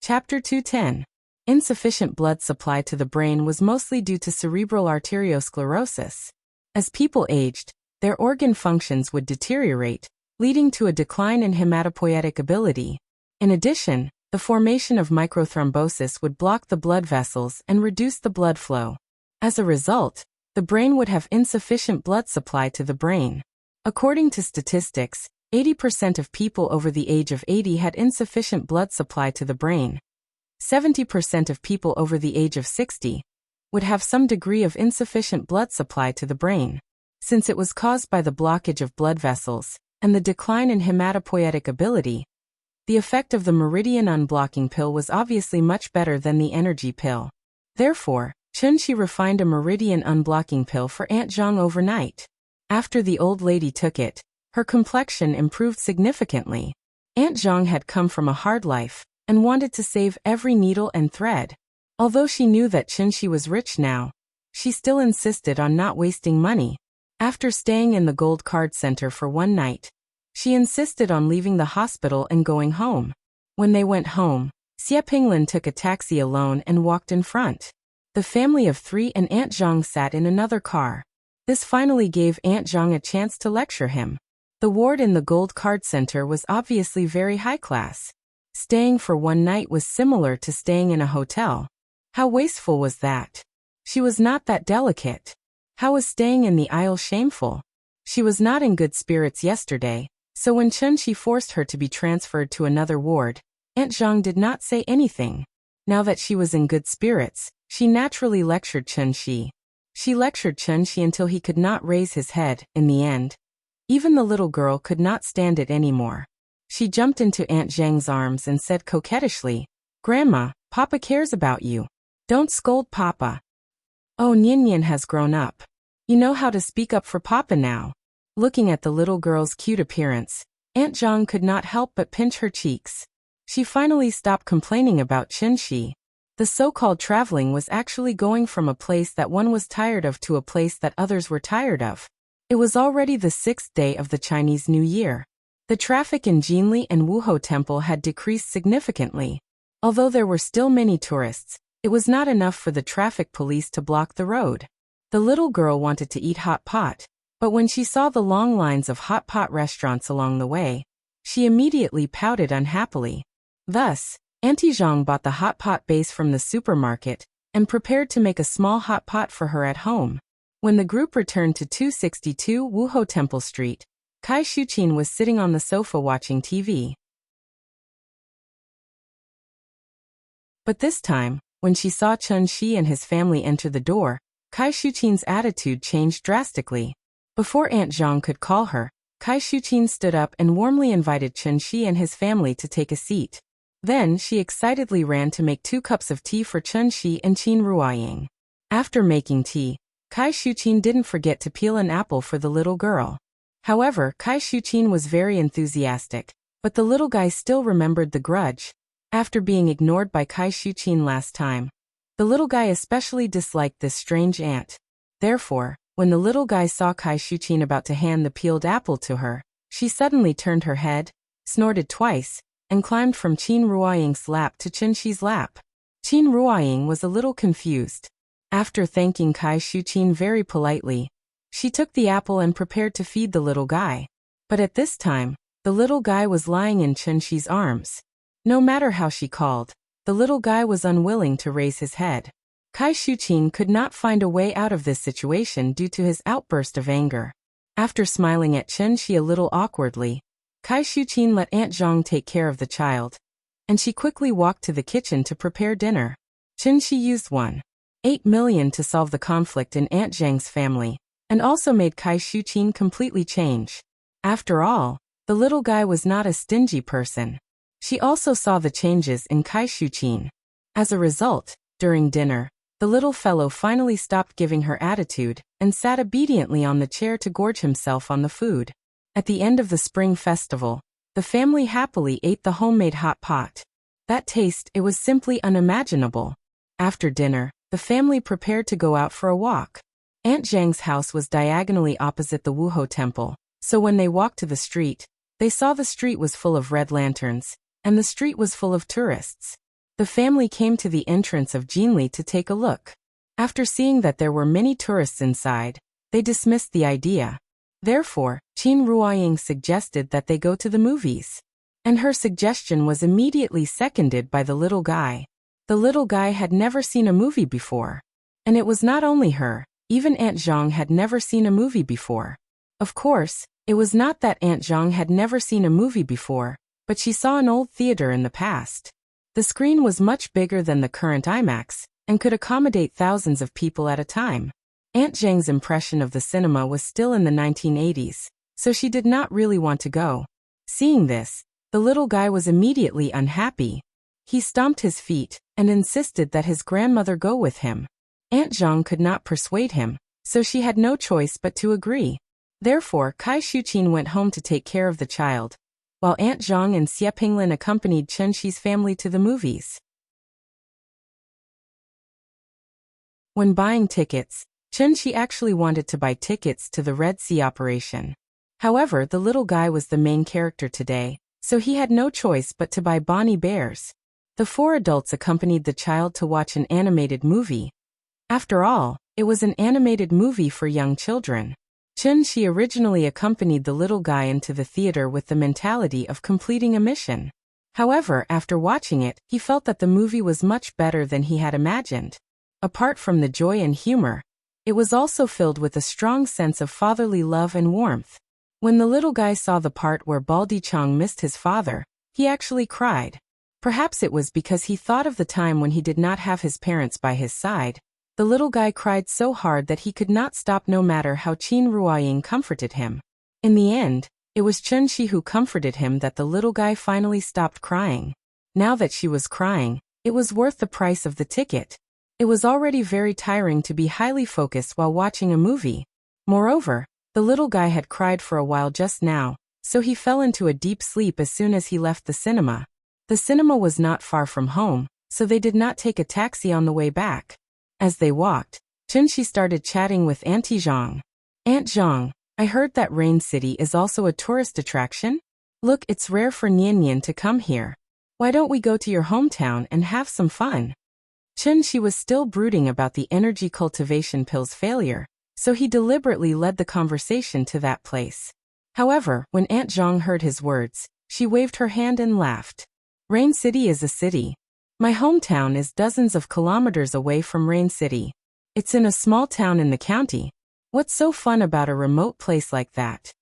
Chapter 210. Insufficient blood supply to the brain was mostly due to cerebral arteriosclerosis. As people aged, their organ functions would deteriorate, leading to a decline in hematopoietic ability. In addition, the formation of microthrombosis would block the blood vessels and reduce the blood flow. As a result, the brain would have insufficient blood supply to the brain. According to statistics, 80% of people over the age of 80 had insufficient blood supply to the brain. 70% of people over the age of 60 would have some degree of insufficient blood supply to the brain. Since it was caused by the blockage of blood vessels and the decline in hematopoietic ability, the effect of the meridian unblocking pill was obviously much better than the energy pill. Therefore, Chun-Shi refined a meridian unblocking pill for Aunt Zhang overnight. After the old lady took it, her complexion improved significantly. Aunt Zhang had come from a hard life and wanted to save every needle and thread. Although she knew that Chun-Shi was rich now, she still insisted on not wasting money. After staying in the Gold Card Center for one night, she insisted on leaving the hospital and going home. When they went home, Xie Pinglin took a taxi alone and walked in front. The family of 3 and Aunt Zhang sat in another car. This finally gave Aunt Zhang a chance to lecture him. The ward in the Gold Card Center was obviously very high class. Staying for one night was similar to staying in a hotel. How wasteful was that? She was not that delicate. How was staying in the aisle shameful? She was not in good spirits yesterday, so when Chun-Shi forced her to be transferred to another ward, Aunt Zhang did not say anything. Now that she was in good spirits, she naturally lectured Chun-Shi. She lectured Chun-Shi until he could not raise his head. In the end, even the little girl could not stand it anymore. She jumped into Aunt Zhang's arms and said coquettishly, "Grandma, Papa cares about you. Don't scold Papa. Oh, Nian has grown up. You know how to speak up for Papa now." Looking at the little girl's cute appearance, Aunt Zhang could not help but pinch her cheeks. She finally stopped complaining about Chun-Shi. The so-called traveling was actually going from a place that one was tired of to a place that others were tired of. It was already the 6th day of the Chinese New Year. The traffic in Jinli and Wuhou Temple had decreased significantly. Although there were still many tourists, it was not enough for the traffic police to block the road. The little girl wanted to eat hot pot, but when she saw the long lines of hot pot restaurants along the way, she immediately pouted unhappily. Thus, Auntie Zhang bought the hot pot base from the supermarket and prepared to make a small hot pot for her at home. When the group returned to 262 Wuhou Temple Street, Kai Shuqin was sitting on the sofa watching TV. But this time, when she saw Chun-Shi and his family enter the door, Kai Shuqin's attitude changed drastically. Before Aunt Zhang could call her, Kai Shuqin stood up and warmly invited Chun-Shi and his family to take a seat. Then she excitedly ran to make 2 cups of tea for Chun-Shi and Qin Ruoying. After making tea, Kai Shuqin didn't forget to peel an apple for the little girl. However, Kai Shuqin was very enthusiastic, but the little guy still remembered the grudge. After being ignored by Kai Shuqin last time, the little guy especially disliked this strange aunt. Therefore, When the little guy saw Kai Shuqin about to hand the peeled apple to her, she suddenly turned her head, snorted twice, and climbed from Qin Ruoying's lap to Chen Shi's lap. Qin Ruoying was a little confused. After thanking Kai Shuqin very politely, she took the apple and prepared to feed the little guy. But at this time, the little guy was lying in Chen Shi's arms. No matter how she called, the little guy was unwilling to raise his head. Kai Shuqin could not find a way out of this situation due to his outburst of anger. After smiling at Chen Shi a little awkwardly, Kai Shuqin let Aunt Zhang take care of the child, and she quickly walked to the kitchen to prepare dinner. Chen Shi used 1.8 million to solve the conflict in Aunt Zhang's family, and also made Kai Shuqin completely change. After all, the little guy was not a stingy person. She also saw the changes in Kai Shuqin. As a result, during dinner, the little fellow finally stopped giving her attitude and sat obediently on the chair to gorge himself on the food. At the end of the spring festival, the family happily ate the homemade hot pot. That taste, it was simply unimaginable. After dinner, the family prepared to go out for a walk. Aunt Zhang's house was diagonally opposite the Wuho temple, so when they walked to the street, they saw the street was full of red lanterns, and the street was full of tourists. The family came to the entrance of Jinli to take a look. After seeing that there were many tourists inside, they dismissed the idea. Therefore, Qin Ruoying suggested that they go to the movies. And her suggestion was immediately seconded by the little guy. The little guy had never seen a movie before. And it was not only her, even Aunt Zhang had never seen a movie before. Of course, it was not that Aunt Zhang had never seen a movie before, but she saw an old theater in the past. The screen was much bigger than the current IMAX, and could accommodate thousands of people at a time. Aunt Zhang's impression of the cinema was still in the 1980s, so she did not really want to go. Seeing this, the little guy was immediately unhappy. He stomped his feet and insisted that his grandmother go with him. Aunt Zhang could not persuade him, so she had no choice but to agree. Therefore, Kai Shuqin went home to take care of the child, while Aunt Zhang and Xie Pinglin accompanied Chen Shi's family to the movies. When buying tickets, Chen Shi actually wanted to buy tickets to the Red Sea operation. However, the little guy was the main character today, so he had no choice but to buy Bonnie Bears. The 4 adults accompanied the child to watch an animated movie. After all, it was an animated movie for young children. Chen Shi originally accompanied the little guy into the theater with the mentality of completing a mission. However, after watching it, he felt that the movie was much better than he had imagined. Apart from the joy and humor, it was also filled with a strong sense of fatherly love and warmth. When the little guy saw the part where Baldi Chong missed his father, he actually cried. Perhaps it was because he thought of the time when he did not have his parents by his side. The little guy cried so hard that he could not stop no matter how Qin Ruoying comforted him. In the end, it was Chen Shi who comforted him that the little guy finally stopped crying. Now that she was crying, it was worth the price of the ticket. It was already very tiring to be highly focused while watching a movie. Moreover, the little guy had cried for a while just now, so he fell into a deep sleep as soon as he left the cinema. The cinema was not far from home, so they did not take a taxi on the way back. As they walked, Chen Shi started chatting with Auntie Zhang. Aunt Zhang, I heard that Rain City is also a tourist attraction? Look, it's rare for Nian Nian to come here. Why don't we go to your hometown and have some fun? Chen Shi was still brooding about the energy cultivation pill's failure, so he deliberately led the conversation to that place. However, when Aunt Zhang heard his words, she waved her hand and laughed. Rain City is a city. My hometown is dozens of kilometers away from Rain City. It's in a small town in the county. What's so fun about a remote place like that?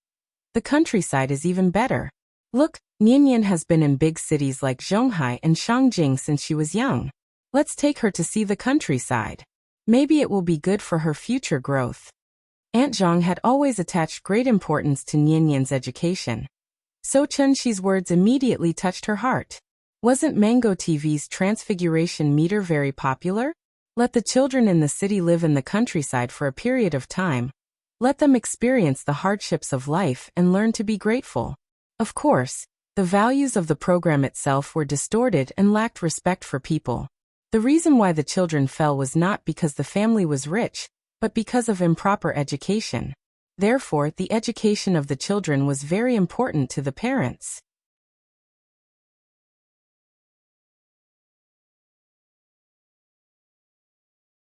The countryside is even better. Look, Nian Nian has been in big cities like Zhonghai and Shangjing since she was young. Let's take her to see the countryside. Maybe it will be good for her future growth. Aunt Zhang had always attached great importance to Nian Nian's education. So Chen Shi's words immediately touched her heart. Wasn't Mango TV's transfiguration meter very popular? Let the children in the city live in the countryside for a period of time. Let them experience the hardships of life and learn to be grateful. Of course, the values of the program itself were distorted and lacked respect for people. The reason why the children fell was not because the family was rich, but because of improper education. Therefore, the education of the children was very important to the parents.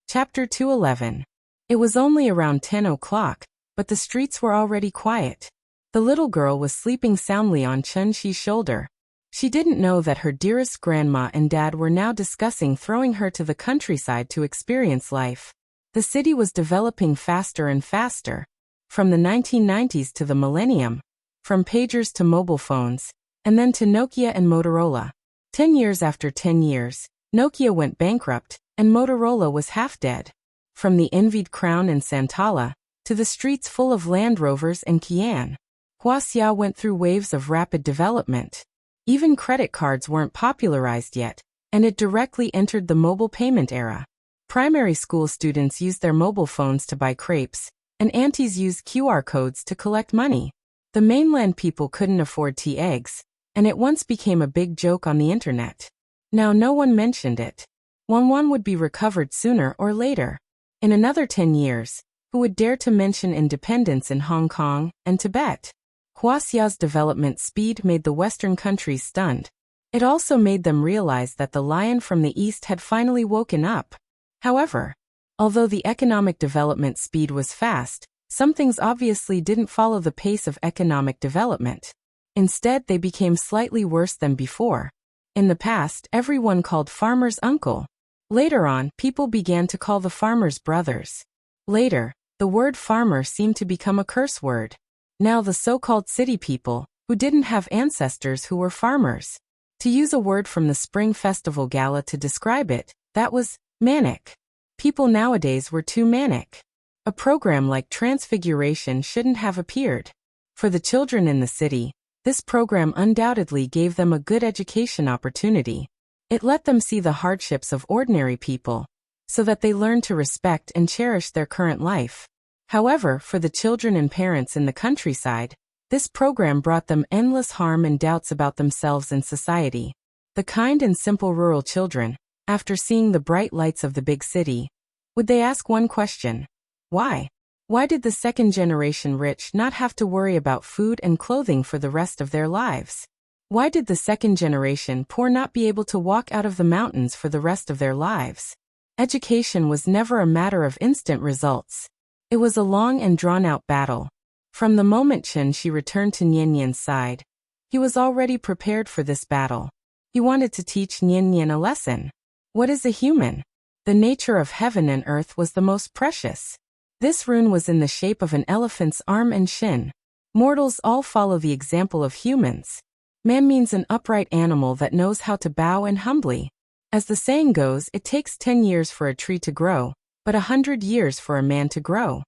Chapter 211. It was only around 10 o'clock, but the streets were already quiet. The little girl was sleeping soundly on Chun-Chi's shoulder. She didn't know that her dearest grandma and dad were now discussing throwing her to the countryside to experience life. The city was developing faster and faster. From the 1990s to the millennium, from pagers to mobile phones, and then to Nokia and Motorola. 10 years after 10 years, Nokia went bankrupt, and Motorola was half dead. From the envied crown and Santala, to the streets full of Land Rovers and Kian, Wuxia went through waves of rapid development. Even credit cards weren't popularized yet, and it directly entered the mobile payment era. Primary school students used their mobile phones to buy crepes, and aunties used QR codes to collect money. The mainland people couldn't afford tea eggs, and it once became a big joke on the internet. Now no one mentioned it. One would be recovered sooner or later. In another 10 years, who would dare to mention independence in Hong Kong and Tibet? Wuxia's development speed made the Western countries stunned. It also made them realize that the lion from the east had finally woken up. However, although the economic development speed was fast, some things obviously didn't follow the pace of economic development. Instead, they became slightly worse than before. In the past, everyone called farmers uncle. Later on, people began to call the farmers brothers. Later, the word farmer seemed to become a curse word. Now the so-called city people, who didn't have ancestors who were farmers. To use a word from the Spring Festival Gala to describe it, that was manic. People nowadays were too manic. A program like Transfiguration shouldn't have appeared. For the children in the city, this program undoubtedly gave them a good education opportunity. It let them see the hardships of ordinary people, so that they learned to respect and cherish their current life. However, for the children and parents in the countryside, this program brought them endless harm and doubts about themselves and society. The kind and simple rural children, after seeing the bright lights of the big city, would they ask one question? Why? Why did the second generation rich not have to worry about food and clothing for the rest of their lives? Why did the second generation poor not be able to walk out of the mountains for the rest of their lives? Education was never a matter of instant results. It was a long and drawn-out battle. From the moment Chen-Shi returned to Nian-Nian's side, he was already prepared for this battle. He wanted to teach Nian-Nian a lesson. What is a human? The nature of heaven and earth was the most precious. This rune was in the shape of an elephant's arm and shin. Mortals all follow the example of humans. Man means an upright animal that knows how to bow and humbly. As the saying goes, it takes 10 years for a tree to grow, but 100 years for a man to grow.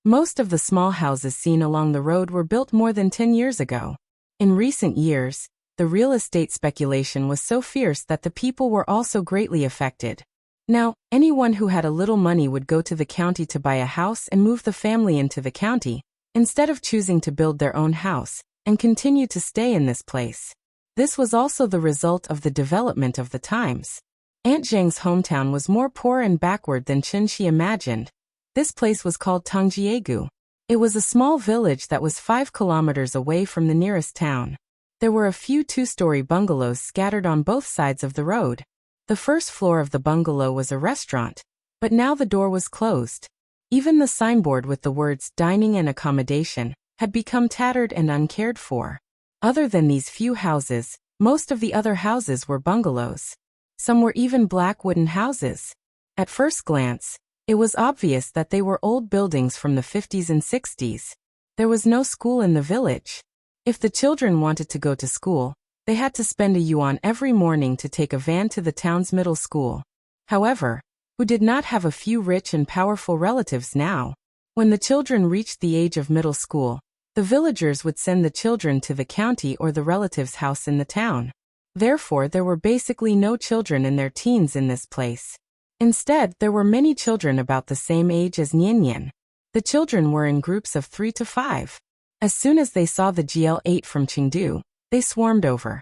Most of the small houses seen along the road were built more than 10 years ago. In recent years, the real estate speculation was so fierce that the people were also greatly affected. Now, anyone who had a little money would go to the county to buy a house and move the family into the county, instead of choosing to build their own house and continue to stay in this place. This was also the result of the development of the times. Aunt Zhang's hometown was more poor and backward than Chen-Shi imagined. This place was called Tongjiegu. It was a small village that was 5 kilometers away from the nearest town. There were a few 2-story bungalows scattered on both sides of the road. The first floor of the bungalow was a restaurant, but now the door was closed. Even the signboard with the words dining and accommodation had become tattered and uncared for. Other than these few houses, most of the other houses were bungalows. Some were even black wooden houses. At first glance, it was obvious that they were old buildings from the 50s and 60s. There was no school in the village. If the children wanted to go to school, they had to spend a yuan every morning to take a van to the town's middle school. However, who did not have a few rich and powerful relatives now? When the children reached the age of middle school, the villagers would send the children to the county or the relative's house in the town. Therefore, there were basically no children in their teens in this place. Instead, there were many children about the same age as Nian-Nian. The children were in groups of 3 to 5. As soon as they saw the GL8 from Chengdu, they swarmed over.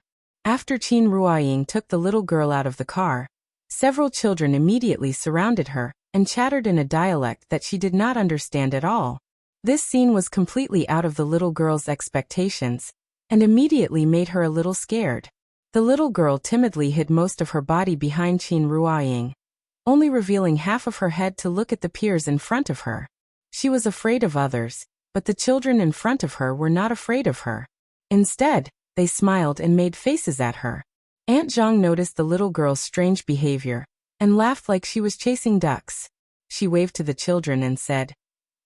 After Qin Ruoying took the little girl out of the car, several children immediately surrounded her and chattered in a dialect that she did not understand at all. This scene was completely out of the little girl's expectations and immediately made her a little scared. The little girl timidly hid most of her body behind Qin Ruoying, only revealing half of her head to look at the peers in front of her. She was afraid of others, but the children in front of her were not afraid of her. Instead, they smiled and made faces at her. Aunt Zhang noticed the little girl's strange behavior and laughed like she was chasing ducks. She waved to the children and said,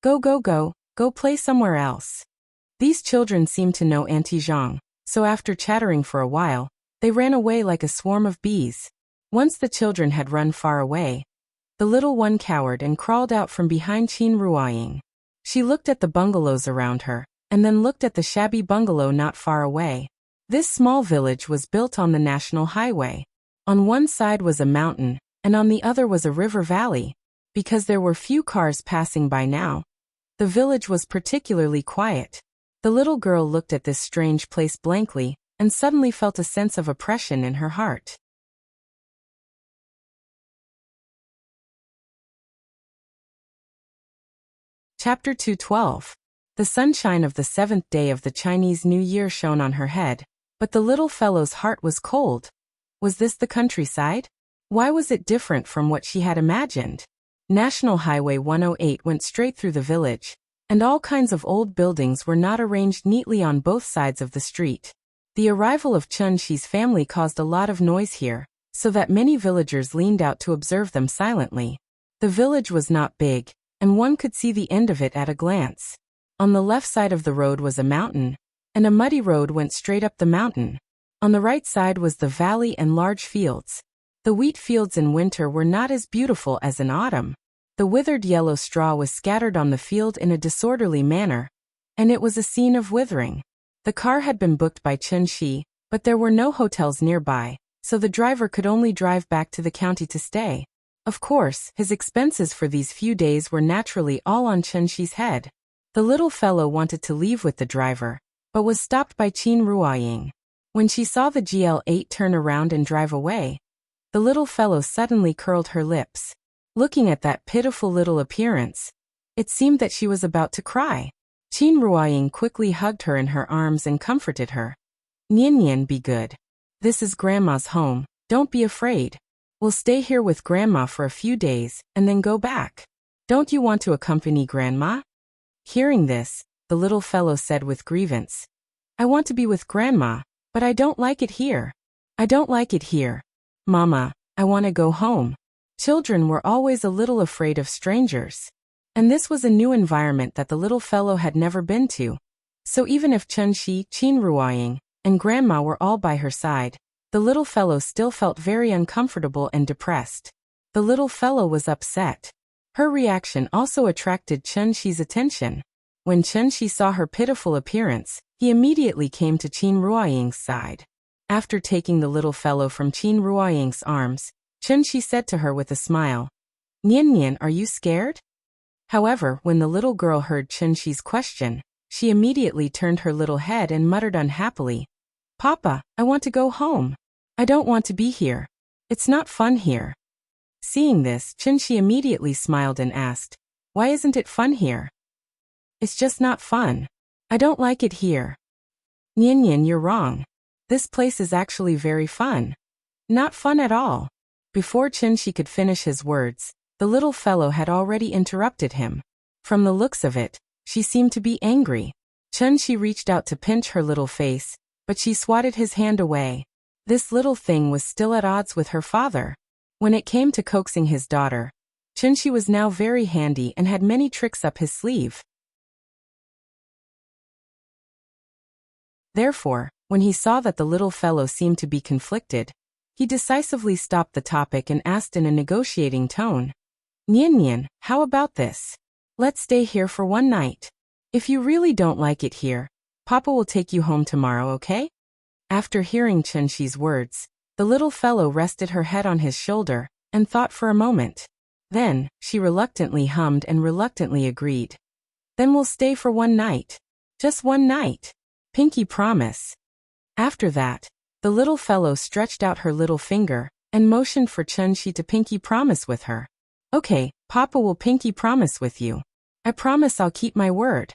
"Go, go, go, go play somewhere else." These children seemed to know Auntie Zhang, so after chattering for a while, they ran away like a swarm of bees. Once the children had run far away, the little one cowered and crawled out from behind Qin Ruoying. She looked at the bungalows around her, and then looked at the shabby bungalow not far away. This small village was built on the national highway. On one side was a mountain, and on the other was a river valley. Because there were few cars passing by now, the village was particularly quiet. The little girl looked at this strange place blankly, and suddenly felt a sense of oppression in her heart. Chapter 212. The sunshine of the 7th day of the Chinese New Year shone on her head, but the little fellow's heart was cold. Was this the countryside? Why was it different from what she had imagined? National Highway 108 went straight through the village, and all kinds of old buildings were not arranged neatly on both sides of the street. The arrival of Chun Shi's family caused a lot of noise here, so that many villagers leaned out to observe them silently. The village was not big, and one could see the end of it at a glance. On the left side of the road was a mountain, and a muddy road went straight up the mountain. On the right side was the valley and large fields. The wheat fields in winter were not as beautiful as in autumn. The withered yellow straw was scattered on the field in a disorderly manner, and it was a scene of withering. The car had been booked by Chun Shi, but there were no hotels nearby, so the driver could only drive back to the county to stay. Of course, his expenses for these few days were naturally all on Chun Shi's head. The little fellow wanted to leave with the driver, but was stopped by Qin Ruoying. When she saw the GL8 turn around and drive away, the little fellow suddenly curled her lips. Looking at that pitiful little appearance, it seemed that she was about to cry. Qin Ruoying quickly hugged her in her arms and comforted her. "Nian Nian, be good. This is Grandma's home, don't be afraid. We'll stay here with Grandma for a few days and then go back. Don't you want to accompany Grandma?" Hearing this, the little fellow said with grievance, "I want to be with Grandma, but I don't like it here. I don't like it here. Mama, I want to go home." Children were always a little afraid of strangers, and this was a new environment that the little fellow had never been to. So even if Chun Shi, Qin Ruoying, and Grandma were all by her side, the little fellow still felt very uncomfortable and depressed. The little fellow was upset. Her reaction also attracted Chun Shi's attention. When Chun Shi saw her pitiful appearance, he immediately came to Qin Ruoying's side. After taking the little fellow from Qin Ruoying's arms, Chun Shi said to her with a smile, "Nian Nian, are you scared?" However, when the little girl heard Chun Shi's question, she immediately turned her little head and muttered unhappily, "Papa, I want to go home. I don't want to be here. It's not fun here." Seeing this, Chun Shi immediately smiled and asked, "Why isn't it fun here?" "It's just not fun. I don't like it here." "Nian Nian, you're wrong. This place is actually very fun. Not fun at all." Before Chun Shi could finish his words, the little fellow had already interrupted him. From the looks of it, she seemed to be angry. Chun Shi reached out to pinch her little face, but she swatted his hand away. This little thing was still at odds with her father. When it came to coaxing his daughter, Chun Shi was now very handy and had many tricks up his sleeve. Therefore, when he saw that the little fellow seemed to be conflicted, he decisively stopped the topic and asked in a negotiating tone, "Nian Nian, how about this? Let's stay here for one night. If you really don't like it here, Papa will take you home tomorrow, okay?" After hearing Chun Shi's words, the little fellow rested her head on his shoulder and thought for a moment. Then, she reluctantly hummed and reluctantly agreed. "Then we'll stay for one night. Just one night. Pinky promise." After that, The little fellow stretched out her little finger and motioned for Chun-Shi to pinky promise with her. Okay, Papa will pinky promise with you. I promise I'll keep my word.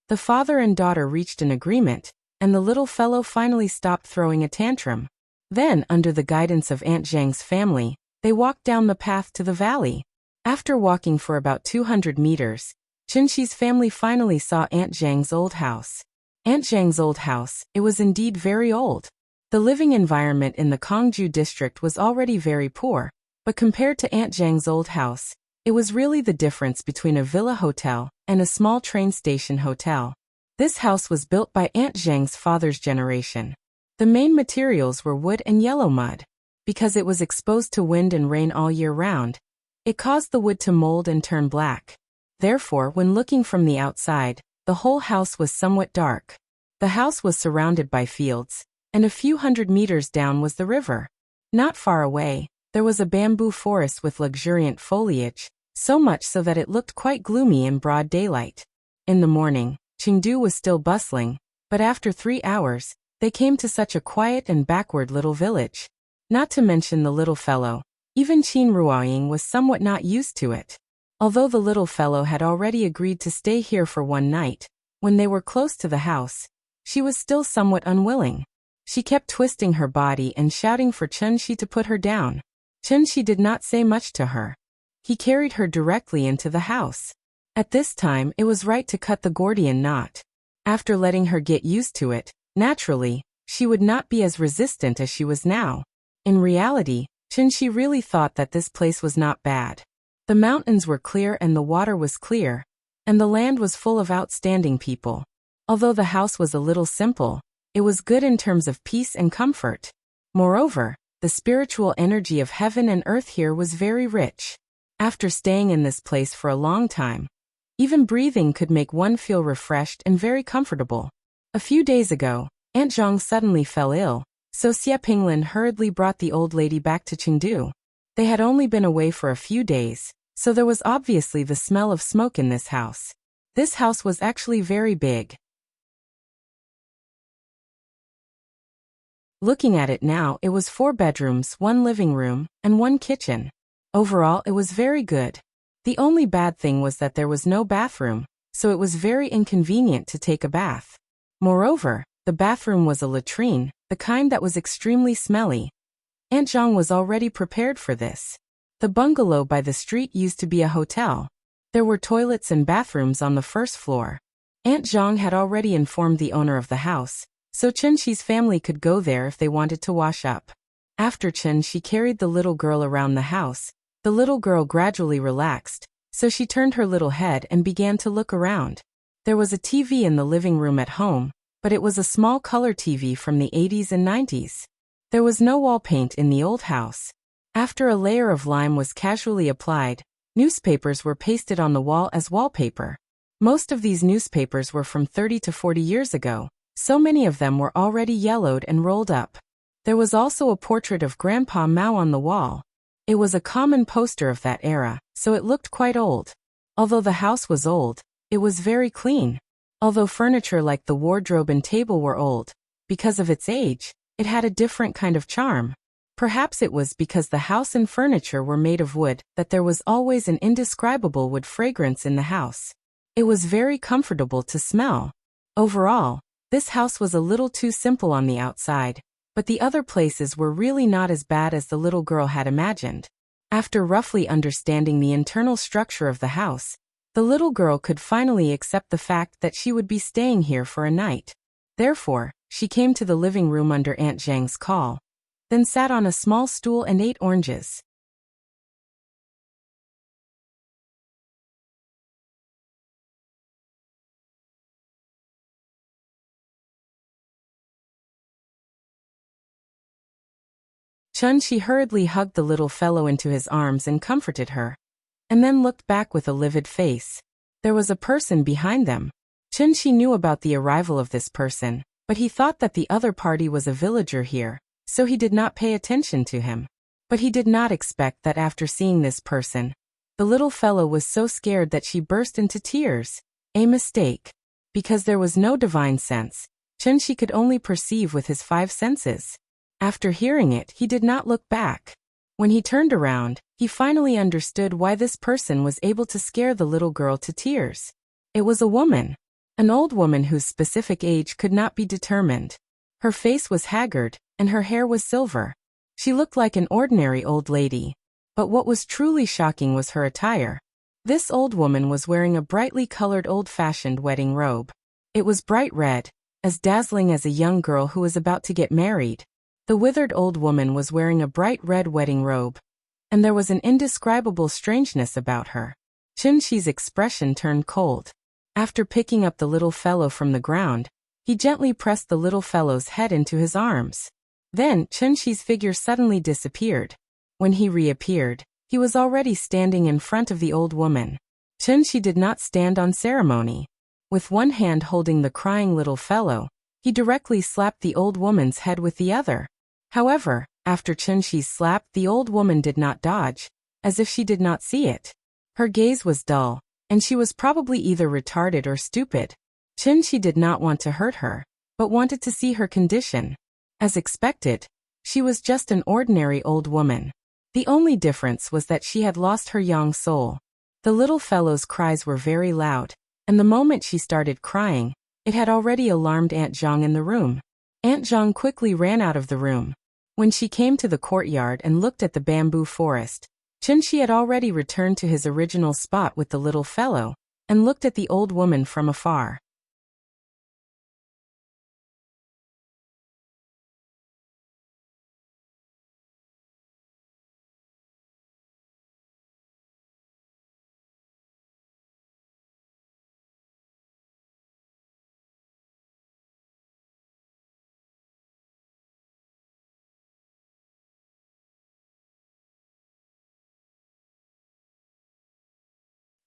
The father and daughter reached an agreement, and the little fellow finally stopped throwing a tantrum. Then, under the guidance of Aunt Zhang's family, they walked down the path to the valley. After walking for about 200 meters, Chun-Shi's family finally saw Aunt Zhang's old house. Aunt Zhang's old house, it was indeed very old. The living environment in the Kongju district was already very poor, but compared to Aunt Zhang's old house, it was really the difference between a villa hotel and a small train station hotel. This house was built by Aunt Zhang's father's generation. The main materials were wood and yellow mud. Because it was exposed to wind and rain all year round, it caused the wood to mold and turn black. Therefore, when looking from the outside, the whole house was somewhat dark. The house was surrounded by fields, and a few hundred meters down was the river. Not far away, there was a bamboo forest with luxuriant foliage, so much so that it looked quite gloomy in broad daylight. In the morning, Chengdu was still bustling, but after 3 hours, they came to such a quiet and backward little village. Not to mention the little fellow, even Qin Ruoying was somewhat not used to it. Although the little fellow had already agreed to stay here for one night, when they were close to the house, she was still somewhat unwilling. She kept twisting her body and shouting for Chun-Shi to put her down. Chun-Shi did not say much to her. He carried her directly into the house. At this time, it was right to cut the Gordian knot. After letting her get used to it, naturally, she would not be as resistant as she was now. In reality, Chun-Shi really thought that this place was not bad. The mountains were clear and the water was clear, and the land was full of outstanding people. Although the house was a little simple, it was good in terms of peace and comfort. Moreover, the spiritual energy of heaven and earth here was very rich. After staying in this place for a long time, even breathing could make one feel refreshed and very comfortable. A few days ago, Aunt Zhang suddenly fell ill, so Xie Pinglin hurriedly brought the old lady back to Chengdu. They had only been away for a few days, so there was obviously the smell of smoke in this house. This house was actually very big. Looking at it now, it was 4 bedrooms, 1 living room, and 1 kitchen. Overall, it was very good. The only bad thing was that there was no bathroom, so it was very inconvenient to take a bath. Moreover, the bathroom was a latrine, the kind that was extremely smelly. Aunt Zhang was already prepared for this. The bungalow by the street used to be a hotel. There were toilets and bathrooms on the first floor. Aunt Zhang had already informed the owner of the house, so Chun-Shi's family could go there if they wanted to wash up. After Chun-Shi carried the little girl around the house, the little girl gradually relaxed, so she turned her little head and began to look around. There was a TV in the living room at home, but it was a small color TV from the 80s and 90s. There was no wall paint in the old house. After a layer of lime was casually applied, newspapers were pasted on the wall as wallpaper. Most of these newspapers were from 30 to 40 years ago, so many of them were already yellowed and rolled up. There was also a portrait of Grandpa Mao on the wall. It was a common poster of that era, so it looked quite old. Although the house was old, it was very clean. Although furniture like the wardrobe and table were old, because of its age, it had a different kind of charm. Perhaps it was because the house and furniture were made of wood that there was always an indescribable wood fragrance in the house. It was very comfortable to smell. Overall, this house was a little too simple on the outside, but the other places were really not as bad as the little girl had imagined. After roughly understanding the internal structure of the house, the little girl could finally accept the fact that she would be staying here for a night. Therefore, she came to the living room under Aunt Zhang's call, then sat on a small stool and ate oranges. Chun-Shi hurriedly hugged the little fellow into his arms and comforted her, and then looked back with a livid face. There was a person behind them. Chun-Shi knew about the arrival of this person, but he thought that the other party was a villager here, so he did not pay attention to him. But he did not expect that after seeing this person, the little fellow was so scared that she burst into tears. A mistake. Because there was no divine sense, Chun-Shi could only perceive with his 5 senses. After hearing it, he did not look back. When he turned around, he finally understood why this person was able to scare the little girl to tears. It was a woman. An old woman whose specific age could not be determined. Her face was haggard, and her hair was silver. She looked like an ordinary old lady. But what was truly shocking was her attire. This old woman was wearing a brightly colored old-fashioned wedding robe. It was bright red, as dazzling as a young girl who was about to get married. The withered old woman was wearing a bright red wedding robe, and there was an indescribable strangeness about her. Chun-Chi's expression turned cold. After picking up the little fellow from the ground, he gently pressed the little fellow's head into his arms. Then, Chun-Chi's figure suddenly disappeared. When he reappeared, he was already standing in front of the old woman. Chun-Chi did not stand on ceremony. With one hand holding the crying little fellow, he directly slapped the old woman's head with the other. However, after Chun-Chi's slap, the old woman did not dodge, as if she did not see it. Her gaze was dull, and she was probably either retarded or stupid. Chun-Chi did not want to hurt her, but wanted to see her condition. As expected, she was just an ordinary old woman. The only difference was that she had lost her young soul. The little fellow's cries were very loud, and the moment she started crying, it had already alarmed Aunt Zhang in the room. Aunt Zhang quickly ran out of the room. When she came to the courtyard and looked at the bamboo forest, Chun-Chi had already returned to his original spot with the little fellow, and looked at the old woman from afar.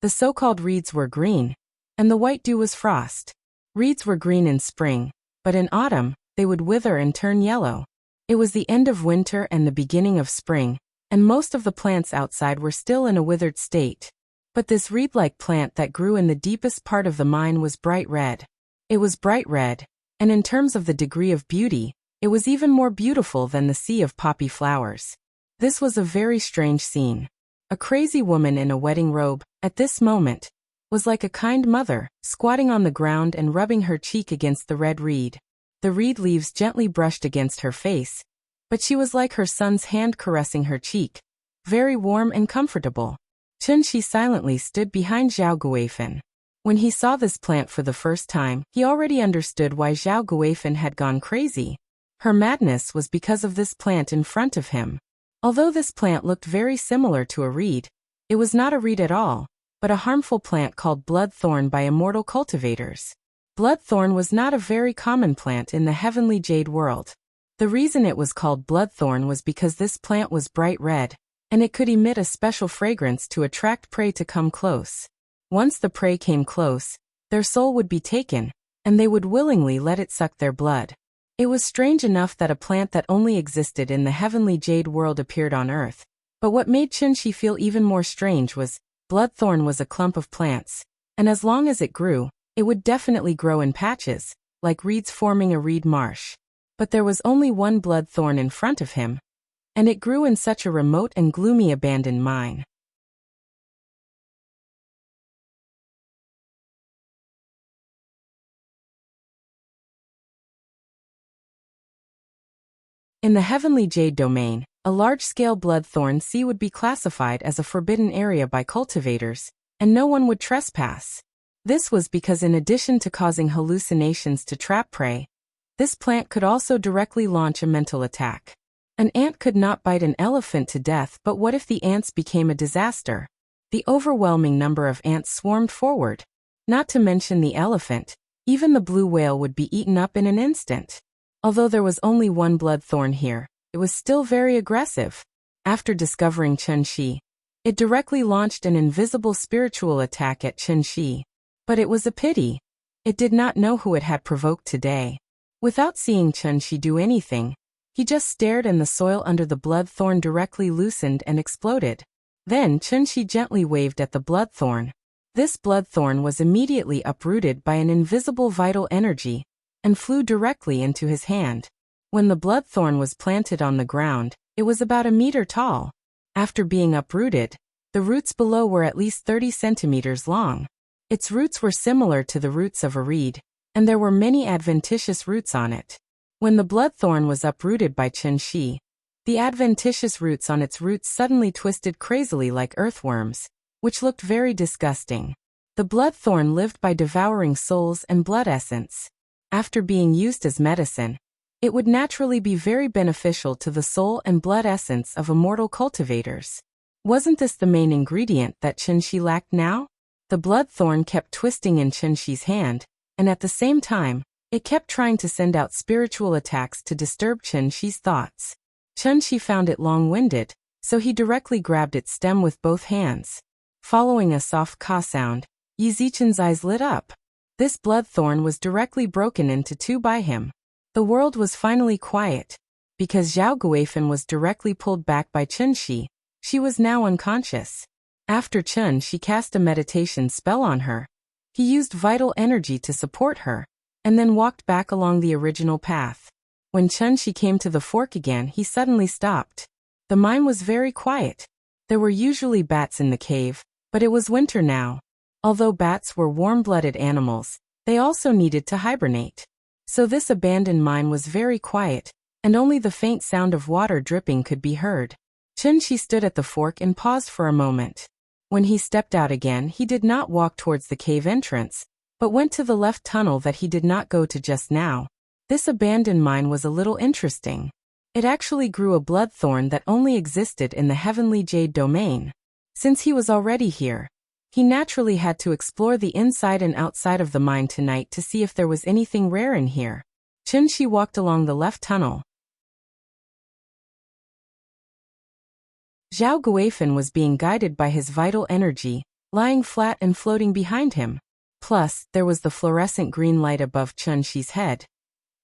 The so-called reeds were green, and the white dew was frost. Reeds were green in spring, but in autumn, they would wither and turn yellow. It was the end of winter and the beginning of spring, and most of the plants outside were still in a withered state. But this reed-like plant that grew in the deepest part of the mine was bright red. It was bright red, and in terms of the degree of beauty, it was even more beautiful than the sea of poppy flowers. This was a very strange scene. A crazy woman in a wedding robe, at this moment, was like a kind mother, squatting on the ground and rubbing her cheek against the red reed. The reed leaves gently brushed against her face, but she was like her son's hand caressing her cheek, very warm and comfortable. Chun-Chi silently stood behind Zhao Guifan. When he saw this plant for the first time, he already understood why Zhao Guifan had gone crazy. Her madness was because of this plant in front of him. Although this plant looked very similar to a reed, it was not a reed at all, but a harmful plant called bloodthorn by immortal cultivators. Bloodthorn was not a very common plant in the heavenly jade world. The reason it was called bloodthorn was because this plant was bright red, and it could emit a special fragrance to attract prey to come close. Once the prey came close, their soul would be taken, and they would willingly let it suck their blood. It was strange enough that a plant that only existed in the heavenly jade world appeared on Earth, but what made Chun-Chi feel even more strange was, bloodthorn was a clump of plants, and as long as it grew, it would definitely grow in patches, like reeds forming a reed marsh. But there was only one bloodthorn in front of him, and it grew in such a remote and gloomy abandoned mine. In the heavenly jade domain, a large-scale bloodthorn sea would be classified as a forbidden area by cultivators, and no one would trespass. This was because in addition to causing hallucinations to trap prey, this plant could also directly launch a mental attack. An ant could not bite an elephant to death, but what if the ants became a disaster? The overwhelming number of ants swarmed forward. Not to mention the elephant, even the blue whale would be eaten up in an instant. Although there was only one bloodthorn here, it was still very aggressive. After discovering Chun-Chi, it directly launched an invisible spiritual attack at Chun-Chi. But it was a pity. It did not know who it had provoked today. Without seeing Chun-Chi do anything, he just stared and the soil under the bloodthorn directly loosened and exploded. Then Chun-Chi gently waved at the bloodthorn. This bloodthorn was immediately uprooted by an invisible vital energy, and flew directly into his hand. When the bloodthorn was planted on the ground, it was about a meter tall. After being uprooted, the roots below were at least 30 centimeters long. Its roots were similar to the roots of a reed, and there were many adventitious roots on it. When the bloodthorn was uprooted by Chen-Shi, the adventitious roots on its roots suddenly twisted crazily like earthworms, which looked very disgusting. The bloodthorn lived by devouring souls and blood essence. After being used as medicine, it would naturally be very beneficial to the soul and blood essence of immortal cultivators. Wasn't this the main ingredient that Chen-Shi lacked now? The bloodthorn kept twisting in Chen-Shi's hand, and at the same time, it kept trying to send out spiritual attacks to disturb Chen-Shi's thoughts. Chen-Shi found it long-winded, so he directly grabbed its stem with both hands. Following a soft caw sound, Yi Zichen's eyes lit up. This bloodthorn was directly broken into two by him. The world was finally quiet. Because Zhao Guifan was directly pulled back by Chen-Shi, she was now unconscious. After Chen-Shi cast a meditation spell on her, he used vital energy to support her, and then walked back along the original path. When Chen-Shi came to the fork again, he suddenly stopped. The mine was very quiet. There were usually bats in the cave, but it was winter now. Although bats were warm-blooded animals, they also needed to hibernate. So this abandoned mine was very quiet, and only the faint sound of water dripping could be heard. Chen-Shi stood at the fork and paused for a moment. When he stepped out again, he did not walk towards the cave entrance, but went to the left tunnel that he did not go to just now. This abandoned mine was a little interesting. It actually grew a bloodthorn that only existed in the heavenly jade domain. Since he was already here, he naturally had to explore the inside and outside of the mine tonight to see if there was anything rare in here. Chen-Shi walked along the left tunnel. Zhao Guifan was being guided by his vital energy, lying flat and floating behind him. Plus, there was the fluorescent green light above Chen-Shi's head.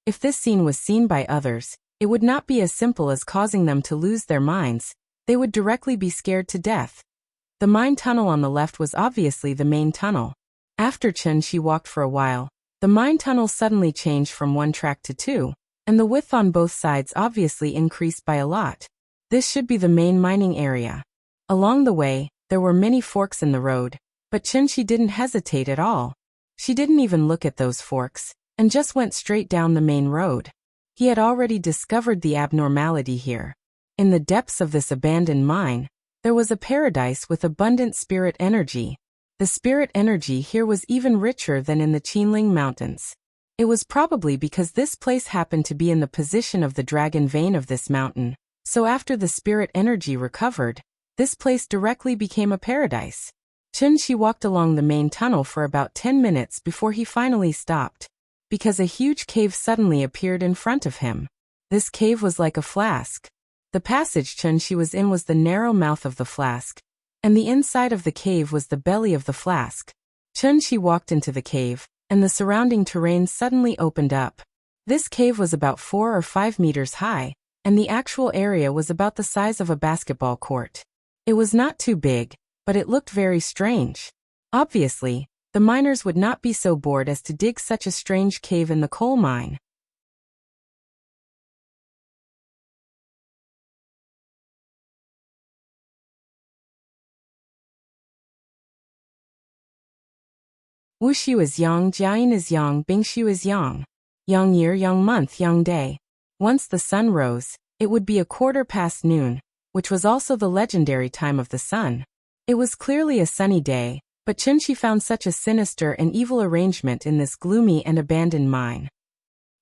If this scene was seen by others, it would not be as simple as causing them to lose their minds. They would directly be scared to death. The mine tunnel on the left was obviously the main tunnel. After Chen-Shi walked for a while, the mine tunnel suddenly changed from one track to two, and the width on both sides obviously increased by a lot. This should be the main mining area. Along the way, there were many forks in the road, but Chen-Shi didn't hesitate at all. She didn't even look at those forks, and just went straight down the main road. He had already discovered the abnormality here. In the depths of this abandoned mine, there was a paradise with abundant spirit energy. The spirit energy here was even richer than in the Qinling Mountains. It was probably because this place happened to be in the position of the dragon vein of this mountain, so after the spirit energy recovered, this place directly became a paradise. Chen-Shi walked along the main tunnel for about 10 minutes before he finally stopped, because a huge cave suddenly appeared in front of him. This cave was like a flask. The passage Chen-Shi was in was the narrow mouth of the flask, and the inside of the cave was the belly of the flask. Chen-Shi walked into the cave, and the surrounding terrain suddenly opened up. This cave was about 4 or 5 meters high, and the actual area was about the size of a basketball court. It was not too big, but it looked very strange. Obviously, the miners would not be so bored as to dig such a strange cave in the coal mine. Wuxia is yang, Jiayin is yang, Bingshu is yang. Yang year, yang month, yang day. Once the sun rose, it would be 1/4 noon, which was also the legendary time of the sun. It was clearly a sunny day, but Chen-Shi found such a sinister and evil arrangement in this gloomy and abandoned mine.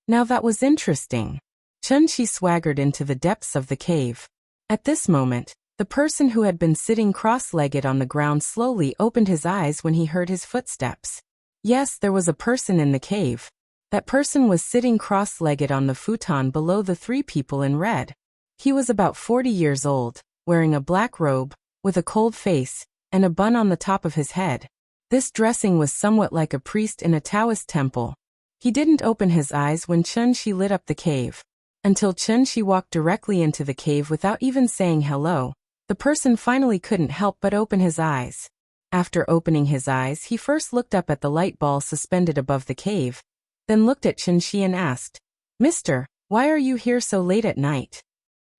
Now that was interesting. Chen-Shi swaggered into the depths of the cave. At this moment, the person who had been sitting cross-legged on the ground slowly opened his eyes when he heard his footsteps. Yes, there was a person in the cave. That person was sitting cross-legged on the futon below the 3 people in red. He was about 40 years old, wearing a black robe, with a cold face, and a bun on the top of his head. This dressing was somewhat like a priest in a Taoist temple. He didn't open his eyes when Chen-Shi lit up the cave. Until Chen-Shi walked directly into the cave without even saying hello, the person finally couldn't help but open his eyes. After opening his eyes, he first looked up at the light ball suspended above the cave, then looked at Chen-Shi and asked, "Mister, Why are you here so late at night?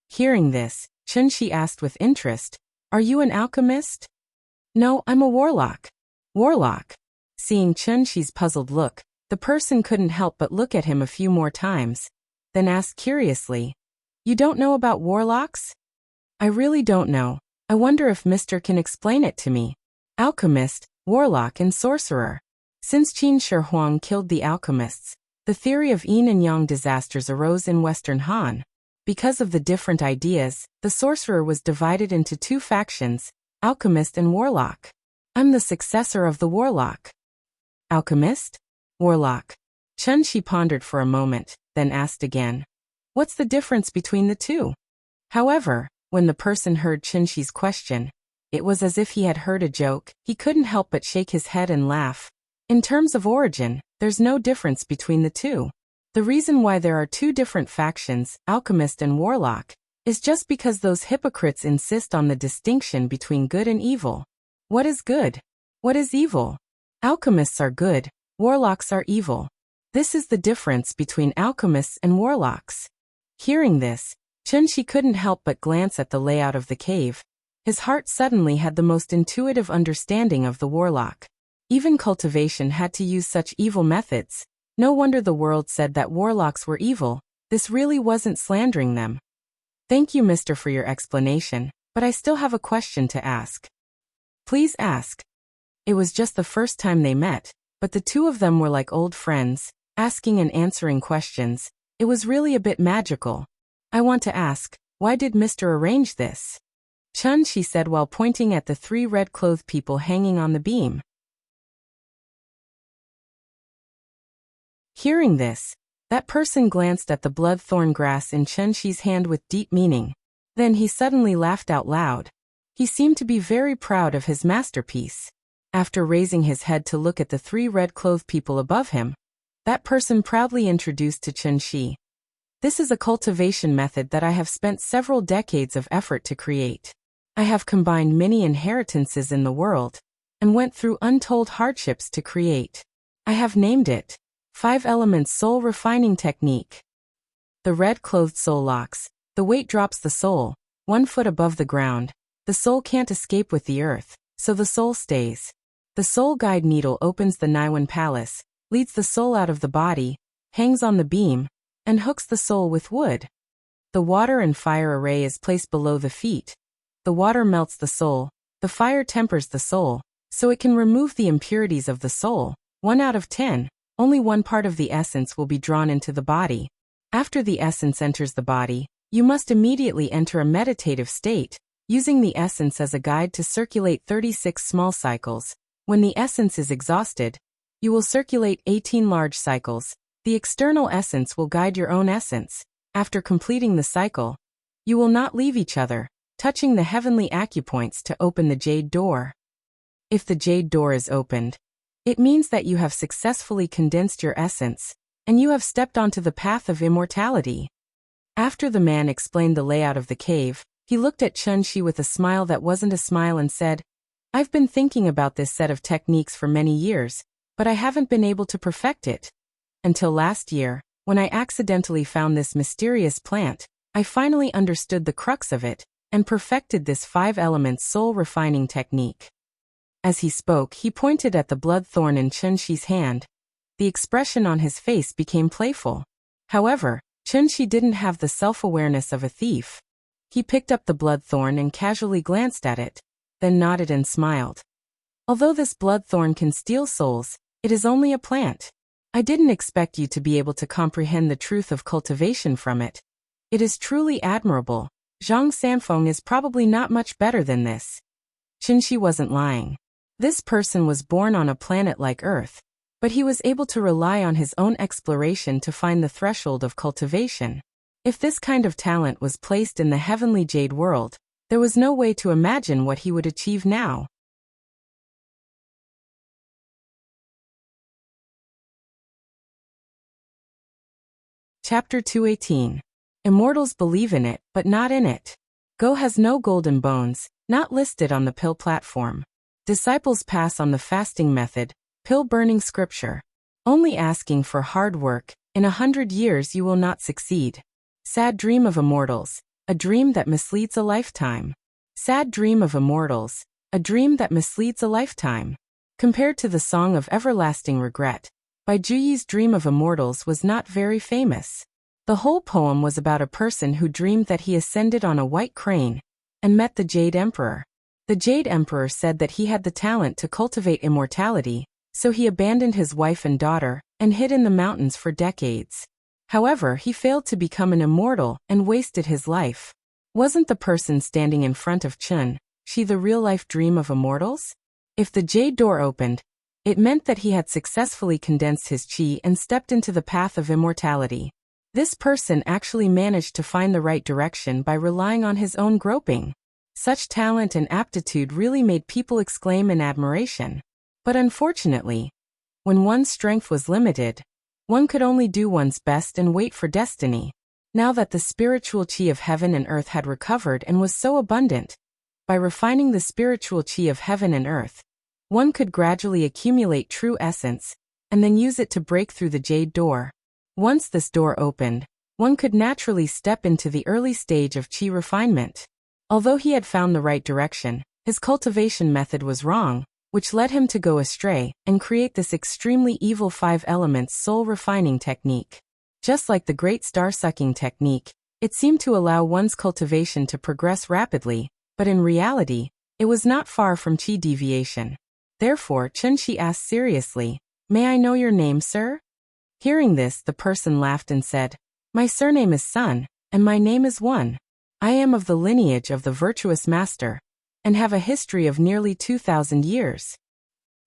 Hearing this, Chunshi asked with interest, Are you an alchemist? No, I'm a warlock. Warlock? Seeing Chunshi's puzzled look, the person couldn't help but look at him a few more times, then asked curiously, You don't know about warlocks? I really don't know. I wonder if Mr. can explain it to me. Alchemist, warlock and sorcerer. Since Qin Shi Huang killed the alchemists, the theory of yin and yang disasters arose in Western Han. Because of the different ideas, the sorcerer was divided into two factions, alchemist and warlock. I'm the successor of the warlock. Alchemist? Warlock. Chunshi pondered for a moment, then asked again. What's the difference between the two? However, when the person heard Chunshi's question, it was as if he had heard a joke. He couldn't help but shake his head and laugh. In terms of origin, there's no difference between the two. The reason why there are two different factions, alchemist and warlock, is just because those hypocrites insist on the distinction between good and evil. What is good? What is evil? Alchemists are good, warlocks are evil. This is the difference between alchemists and warlocks. Hearing this, Chunshi couldn't help but glance at the layout of the cave. His heart suddenly had the most intuitive understanding of the warlock. Even cultivation had to use such evil methods. No wonder the world said that warlocks were evil. This really wasn't slandering them. Thank you, mister, for your explanation, but I still have a question to ask. Please ask. It was just the first time they met, but the two of them were like old friends, asking and answering questions. It was really a bit magical. I want to ask, why did Mr. arrange this? Chun, she said while pointing at the three red-clothed people hanging on the beam. Hearing this, that person glanced at the bloodthorn grass in Chun-Shi's hand with deep meaning. Then he suddenly laughed out loud. He seemed to be very proud of his masterpiece. After raising his head to look at the three red-clothed people above him, that person proudly introduced to Chun-Shi. This is a cultivation method that I have spent several decades of effort to create. I have combined many inheritances in the world, and went through untold hardships to create. I have named it 5 Elements Soul Refining Technique. The red-clothed soul locks. The weight drops the soul 1 foot above the ground. The soul can't escape with the earth, so the soul stays. The soul guide needle opens the Naiwan palace, leads the soul out of the body, hangs on the beam, and hooks the soul with wood. The water and fire array is placed below the feet. The water melts the soul, the fire tempers the soul, so it can remove the impurities of the soul. 1 out of 10. Only one part of the essence will be drawn into the body. After the essence enters the body, you must immediately enter a meditative state, using the essence as a guide to circulate 36 small cycles. When the essence is exhausted, you will circulate 18 large cycles. The external essence will guide your own essence. After completing the cycle, you will not leave each other, touching the heavenly acupoints to open the jade door. If the jade door is opened, it means that you have successfully condensed your essence, and you have stepped onto the path of immortality. After the man explained the layout of the cave, he looked at Chun-Shi with a smile that wasn't a smile and said, I've been thinking about this set of techniques for many years, but I haven't been able to perfect it. Until last year, when I accidentally found this mysterious plant, I finally understood the crux of it, and perfected this 5 elements soul refining technique. As he spoke, he pointed at the bloodthorn in Chun-Shi's hand. The expression on his face became playful. However, Chun-Shi didn't have the self-awareness of a thief. He picked up the bloodthorn and casually glanced at it, then nodded and smiled. Although this bloodthorn can steal souls, it is only a plant. I didn't expect you to be able to comprehend the truth of cultivation from it. It is truly admirable. Zhang Sanfeng is probably not much better than this. Chun-Shi wasn't lying. This person was born on a planet like Earth, but he was able to rely on his own exploration to find the threshold of cultivation. If this kind of talent was placed in the heavenly jade world, there was no way to imagine what he would achieve now. Chapter 218. Immortals believe in it, but not in it. Go has no golden bones, not listed on the pill platform. Disciples pass on the fasting method, pill-burning scripture. Only asking for hard work, In 100 years you will not succeed. Sad dream of immortals, a dream that misleads a lifetime. Sad dream of immortals, a dream that misleads a lifetime. Compared to the Song of Everlasting Regret, Bai Juyi's dream of immortals was not very famous. The whole poem was about a person who dreamed that he ascended on a white crane and met the Jade Emperor. The Jade Emperor said that he had the talent to cultivate immortality, so he abandoned his wife and daughter and hid in the mountains for decades. However, he failed to become an immortal and wasted his life. Wasn't the person standing in front of Chun Shi the real-life dream of immortals? If the jade door opened, it meant that he had successfully condensed his qi and stepped into the path of immortality. This person actually managed to find the right direction by relying on his own groping. Such talent and aptitude really made people exclaim in admiration. But unfortunately, when one's strength was limited, one could only do one's best and wait for destiny. Now that the spiritual qi of heaven and earth had recovered and was so abundant, by refining the spiritual qi of heaven and earth, one could gradually accumulate true essence, and then use it to break through the jade door. Once this door opened, one could naturally step into the early stage of qi refinement. Although he had found the right direction, his cultivation method was wrong, which led him to go astray and create this extremely evil 5 elements soul refining technique. Just like the great star-sucking technique, it seemed to allow one's cultivation to progress rapidly, but in reality, it was not far from qi deviation. Therefore, Chun Shi asked seriously, "May I know your name, sir?" Hearing this, the person laughed and said, "My surname is Sun, and my name is One. I am of the lineage of the virtuous master, and have a history of nearly 2,000 years.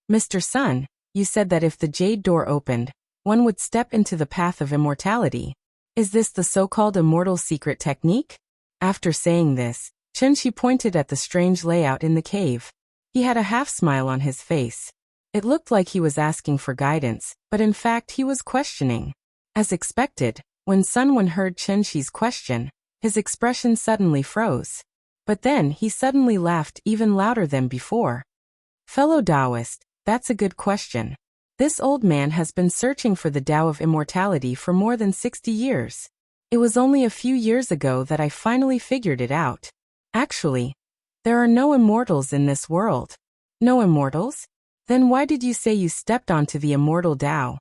Mr. Sun, you said that if the jade door opened, one would step into the path of immortality. Is this the so-called immortal secret technique?" After saying this, Chun Shi pointed at the strange layout in the cave. He had a half-smile on his face. It looked like he was asking for guidance, but in fact he was questioning. As expected, when Sun Wen heard Chun Shi's question, his expression suddenly froze. But then he suddenly laughed even louder than before. "Fellow Taoist, that's a good question. This old man has been searching for the Tao of immortality for more than 60 years. It was only a few years ago that I finally figured it out. Actually, there are no immortals in this world." "No immortals? Then why did you say you stepped onto the immortal Tao?"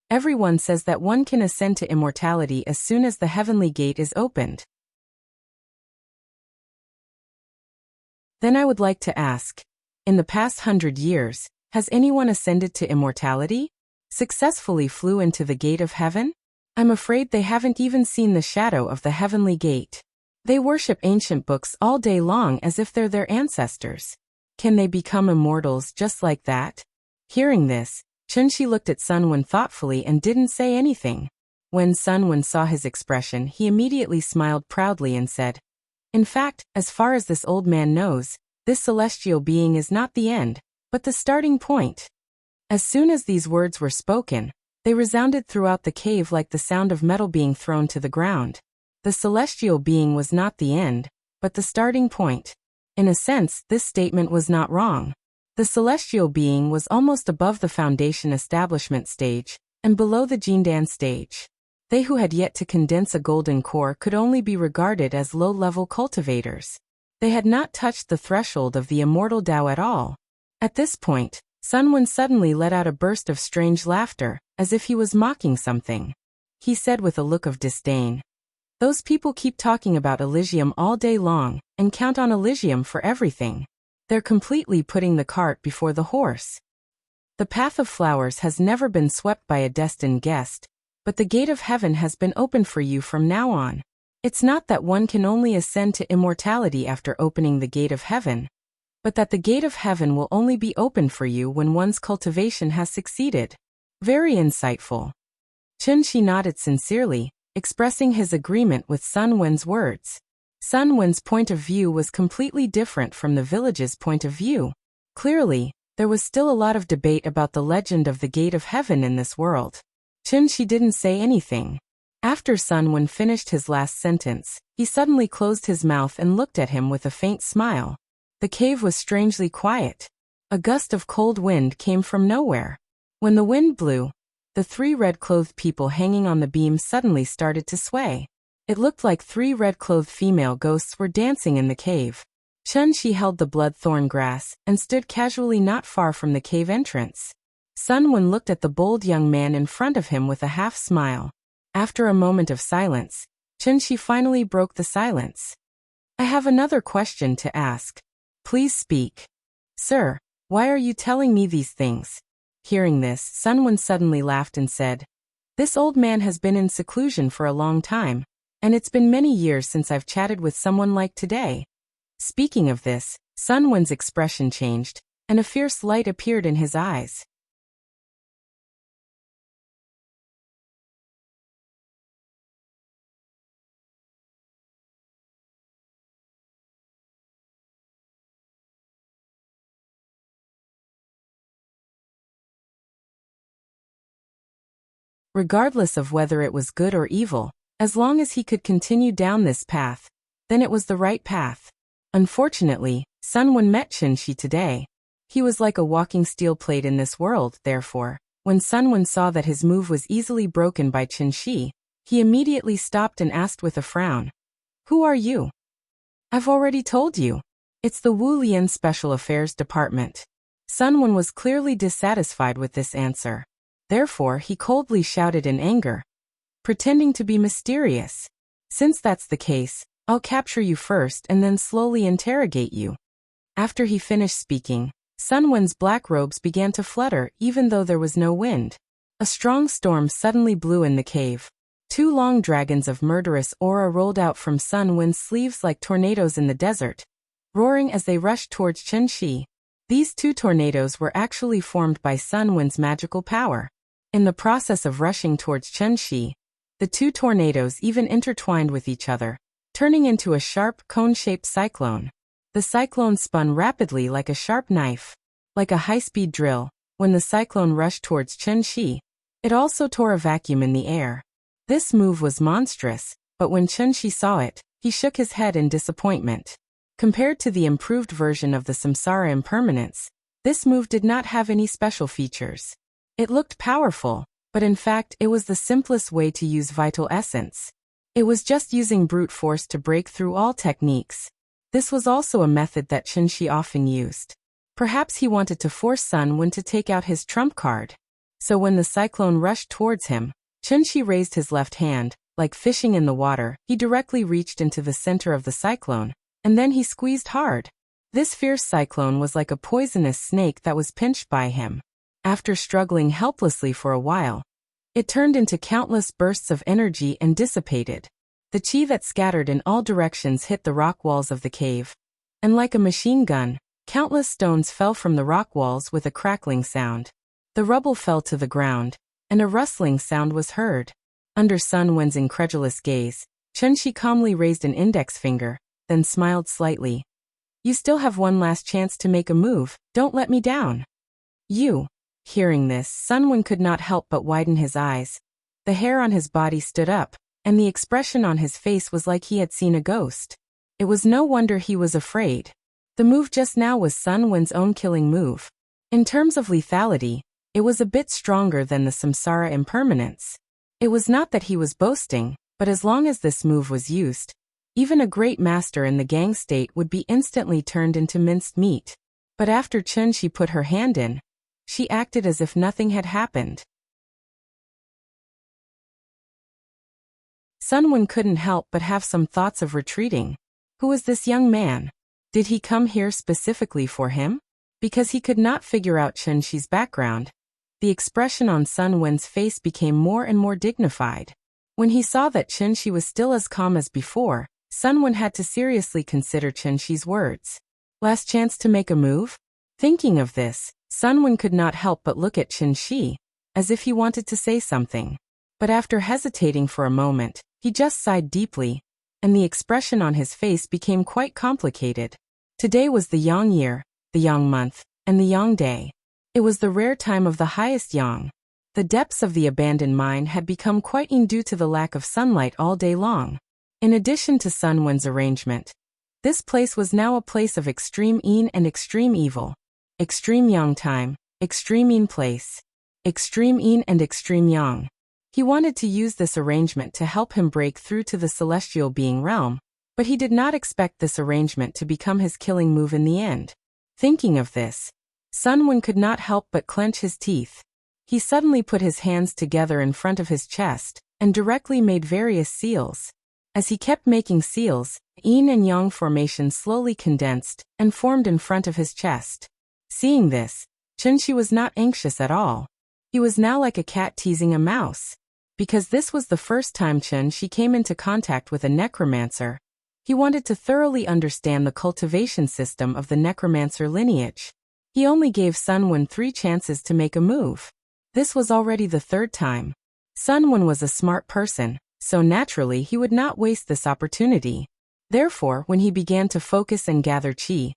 "Everyone says that one can ascend to immortality as soon as the heavenly gate is opened." Then I would like to ask, in the past 100 years, has anyone ascended to immortality? Successfully flew into the gate of heaven? I'm afraid they haven't even seen the shadow of the heavenly gate. They worship ancient books all day long as if they're their ancestors. Can they become immortals just like that? Hearing this, Chun Shi looked at Sun Wen thoughtfully and didn't say anything. When Sun Wen saw his expression, he immediately smiled proudly and said, "In fact, as far as this old man knows, this celestial being is not the end, but the starting point." As soon as these words were spoken, they resounded throughout the cave like the sound of metal being thrown to the ground. The celestial being was not the end, but the starting point. In a sense, this statement was not wrong. The celestial being was almost above the foundation establishment stage, and below the Jindan stage. They who had yet to condense a golden core could only be regarded as low-level cultivators. They had not touched the threshold of the immortal Tao at all. At this point, Sun Wen suddenly let out a burst of strange laughter, as if he was mocking something. He said with a look of disdain, "Those people keep talking about Elysium all day long, and count on Elysium for everything. They're completely putting the cart before the horse. The path of flowers has never been swept by a destined guest, but the gate of heaven has been opened for you from now on. It's not that one can only ascend to immortality after opening the gate of heaven, but that the gate of heaven will only be opened for you when one's cultivation has succeeded." Very insightful. Chun Shi nodded sincerely, expressing his agreement with Sun Wen's words. Sun Wen's point of view was completely different from the village's point of view. Clearly, there was still a lot of debate about the legend of the gate of heaven in this world. Chun Shi didn't say anything. After Sun Wen finished his last sentence, he suddenly closed his mouth and looked at him with a faint smile. The cave was strangely quiet. A gust of cold wind came from nowhere. When the wind blew, The 3 red-clothed people hanging on the beam suddenly started to sway. It looked like 3 red-clothed female ghosts were dancing in the cave. Chun-Shi held the blood-thorn grass and stood casually not far from the cave entrance. Sun Wen looked at the bold young man in front of him with a half-smile. After a moment of silence, Chun-Shi finally broke the silence. "I have another question to ask. Please speak." "Sir, why are you telling me these things?" Hearing this, Sun Wen suddenly laughed and said, "This old man has been in seclusion for a long time, and it's been many years since I've chatted with someone like today." Speaking of this, Sun Wen's expression changed, and a fierce light appeared in his eyes. Regardless of whether it was good or evil, as long as he could continue down this path, then it was the right path. Unfortunately, Sun Wen met Chun-Shi today. He was like a walking steel plate in this world, therefore, when Sun Wen saw that his move was easily broken by Chun-Shi, he immediately stopped and asked with a frown, "Who are you?" "I've already told you. It's the Wu Lian Special Affairs Department." Sun Wen was clearly dissatisfied with this answer. Therefore, he coldly shouted in anger, pretending to be mysterious, "Since that's the case, I'll capture you first and then slowly interrogate you." After he finished speaking, Sun Wen's black robes began to flutter even though there was no wind. A strong storm suddenly blew in the cave. 2 long dragons of murderous aura rolled out from Sun Wen's sleeves like tornadoes in the desert, roaring as they rushed towards Chun-Shi. These 2 tornadoes were actually formed by Sun Wen's magical power. In the process of rushing towards Chun-Shi, the 2 tornadoes even intertwined with each other, turning into a sharp, cone-shaped cyclone. The cyclone spun rapidly like a sharp knife, like a high-speed drill. When the cyclone rushed towards Chun-Shi, it also tore a vacuum in the air. This move was monstrous, but when Chun-Shi saw it, he shook his head in disappointment. Compared to the improved version of the Samsara Impermanence, this move did not have any special features. It looked powerful, but in fact it was the simplest way to use Vital Essence. It was just using brute force to break through all techniques. This was also a method that Chun-Shi often used. Perhaps he wanted to force Sun Wen to take out his trump card. So when the cyclone rushed towards him, Chun-Shi raised his left hand, like fishing in the water. He directly reached into the center of the cyclone, and then he squeezed hard. This fierce cyclone was like a poisonous snake that was pinched by him. After struggling helplessly for a while, it turned into countless bursts of energy and dissipated. The chi that scattered in all directions hit the rock walls of the cave, and like a machine gun, countless stones fell from the rock walls with a crackling sound. The rubble fell to the ground, and a rustling sound was heard. Under Sun Wen's incredulous gaze, Chun-Shi calmly raised an index finger, then smiled slightly. "You still have one last chance to make a move, don't let me down." "You." Hearing this, Sun Wen could not help but widen his eyes. The hair on his body stood up, and the expression on his face was like he had seen a ghost. It was no wonder he was afraid. The move just now was Sun Wen's own killing move. In terms of lethality, it was a bit stronger than the Samsara Impermanence. It was not that he was boasting, but as long as this move was used, even a great master in the gang state would be instantly turned into minced meat. But after Chun-Shi put her hand in, she acted as if nothing had happened. Sun Wen couldn't help but have some thoughts of retreating. Who was this young man? Did he come here specifically for him? Because he could not figure out Chun-Shi's background. The expression on Sun Wen's face became more and more dignified. When he saw that Chun-Shi was still as calm as before, Sun Wen had to seriously consider Chun-Shi's words. Last chance to make a move? Thinking of this, Sun Wen could not help but look at Chun-Shi, as if he wanted to say something. But after hesitating for a moment, he just sighed deeply, and the expression on his face became quite complicated. Today was the Yang year, the Yang month, and the Yang day. It was the rare time of the highest Yang. The depths of the abandoned mine had become quite in due to the lack of sunlight all day long. In addition to Sun Wen's arrangement, this place was now a place of extreme yin and extreme evil. Extreme Yang time, extreme yin place. extreme yin and extreme yang. He wanted to use this arrangement to help him break through to the celestial being realm, but he did not expect this arrangement to become his killing move in the end. Thinking of this, Sunwon could not help but clench his teeth. He suddenly put his hands together in front of his chest, and directly made various seals. As he kept making seals, yin and yang formation slowly condensed and formed in front of his chest. Seeing this, Chunshi was not anxious at all. He was now like a cat teasing a mouse. Because this was the first time Chunshi came into contact with a necromancer, he wanted to thoroughly understand the cultivation system of the necromancer lineage. He only gave Sunwon 3 chances to make a move. This was already the 3rd time. Sunwon was a smart person, so naturally he would not waste this opportunity. Therefore, when he began to focus and gather chi,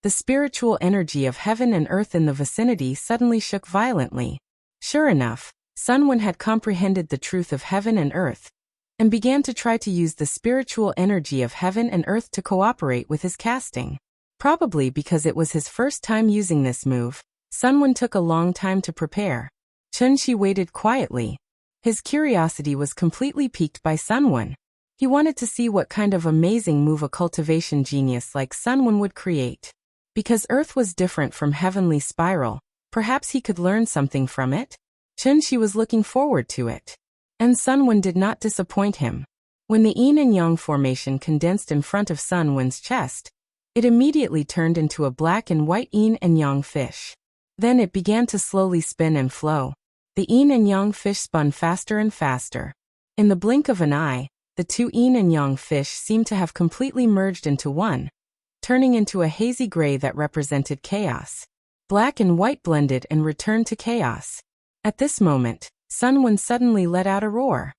the spiritual energy of heaven and earth in the vicinity suddenly shook violently. Sure enough, Sunwon had comprehended the truth of heaven and earth, and began to try to use the spiritual energy of heaven and earth to cooperate with his casting. Probably because it was his first time using this move, Sunwon took a long time to prepare. Chunshi waited quietly. His curiosity was completely piqued by Sunwon. He wanted to see what kind of amazing move a cultivation genius like Sunwon would create. Because Earth was different from heavenly spiral, perhaps he could learn something from it? Chunshi was looking forward to it. And Sunwon did not disappoint him. When the yin and yang formation condensed in front of Sunwon's chest, it immediately turned into a black and white yin and yang fish. Then it began to slowly spin and flow. The yin and yang fish spun faster and faster. In the blink of an eye, the 2 yin and yang fish seemed to have completely merged into one, turning into a hazy gray that represented chaos. Black and white blended and returned to chaos. At this moment, Sunwon suddenly let out a roar.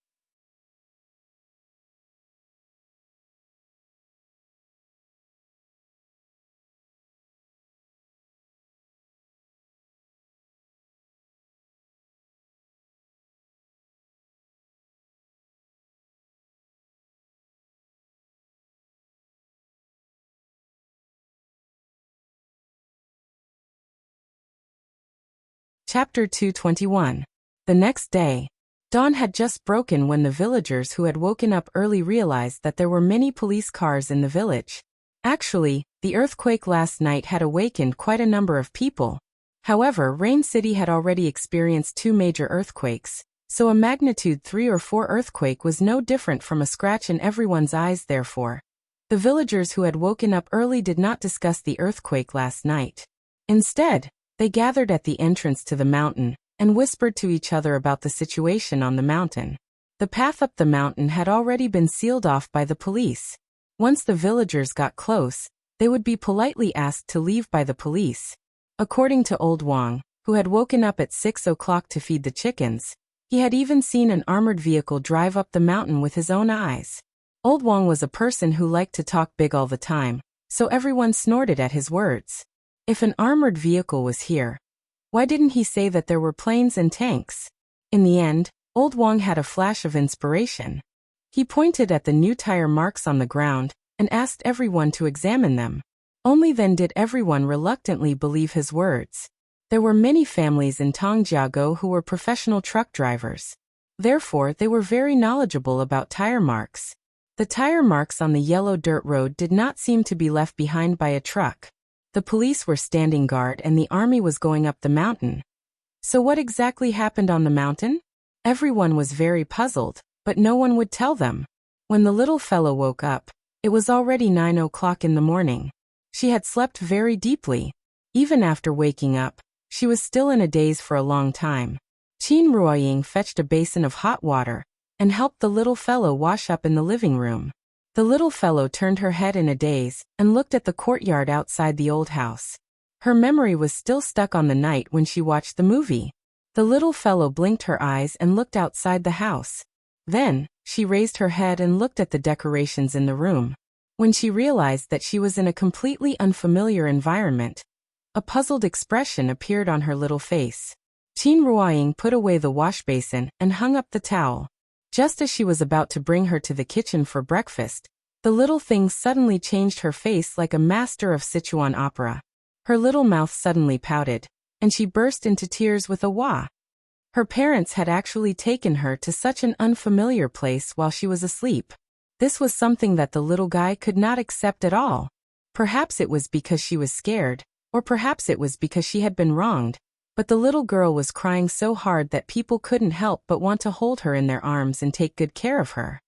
Chapter 221. The next day, dawn had just broken when the villagers who had woken up early realized that there were many police cars in the village. Actually, the earthquake last night had awakened quite a number of people. However, Rain City had already experienced 2 major earthquakes, so a magnitude 3 or 4 earthquake was no different from a scratch in everyone's eyes. Therefore, the villagers who had woken up early did not discuss the earthquake last night. Instead, they gathered at the entrance to the mountain and whispered to each other about the situation on the mountain. The path up the mountain had already been sealed off by the police. Once the villagers got close, they would be politely asked to leave by the police. According to Old Wang, who had woken up at 6 o'clock to feed the chickens, he had even seen an armored vehicle drive up the mountain with his own eyes. Old Wang was a person who liked to talk big all the time, so everyone snorted at his words. If an armored vehicle was here, why didn't he say that there were planes and tanks? In the end, Old Wang had a flash of inspiration. He pointed at the new tire marks on the ground and asked everyone to examine them. Only then did everyone reluctantly believe his words. There were many families in Tongjiago who were professional truck drivers. Therefore, they were very knowledgeable about tire marks. The tire marks on the yellow dirt road did not seem to be left behind by a truck. The police were standing guard and the army was going up the mountain. So what exactly happened on the mountain? Everyone was very puzzled, but no one would tell them. When the little fellow woke up, it was already 9 o'clock in the morning. She had slept very deeply. Even after waking up, she was still in a daze for a long time. Qin Ruoying fetched a basin of hot water and helped the little fellow wash up in the living room. The little fellow turned her head in a daze and looked at the courtyard outside the old house. Her memory was still stuck on the night when she watched the movie. The little fellow blinked her eyes and looked outside the house. Then, she raised her head and looked at the decorations in the room. When she realized that she was in a completely unfamiliar environment, a puzzled expression appeared on her little face. Qin Ruoying put away the wash basin and hung up the towel. Just as she was about to bring her to the kitchen for breakfast, the little thing suddenly changed her face like a master of Sichuan opera. Her little mouth suddenly pouted, and she burst into tears with a wah. Her parents had actually taken her to such an unfamiliar place while she was asleep. This was something that the little guy could not accept at all. Perhaps it was because she was scared, or perhaps it was because she had been wronged, but the little girl was crying so hard that people couldn't help but want to hold her in their arms and take good care of her.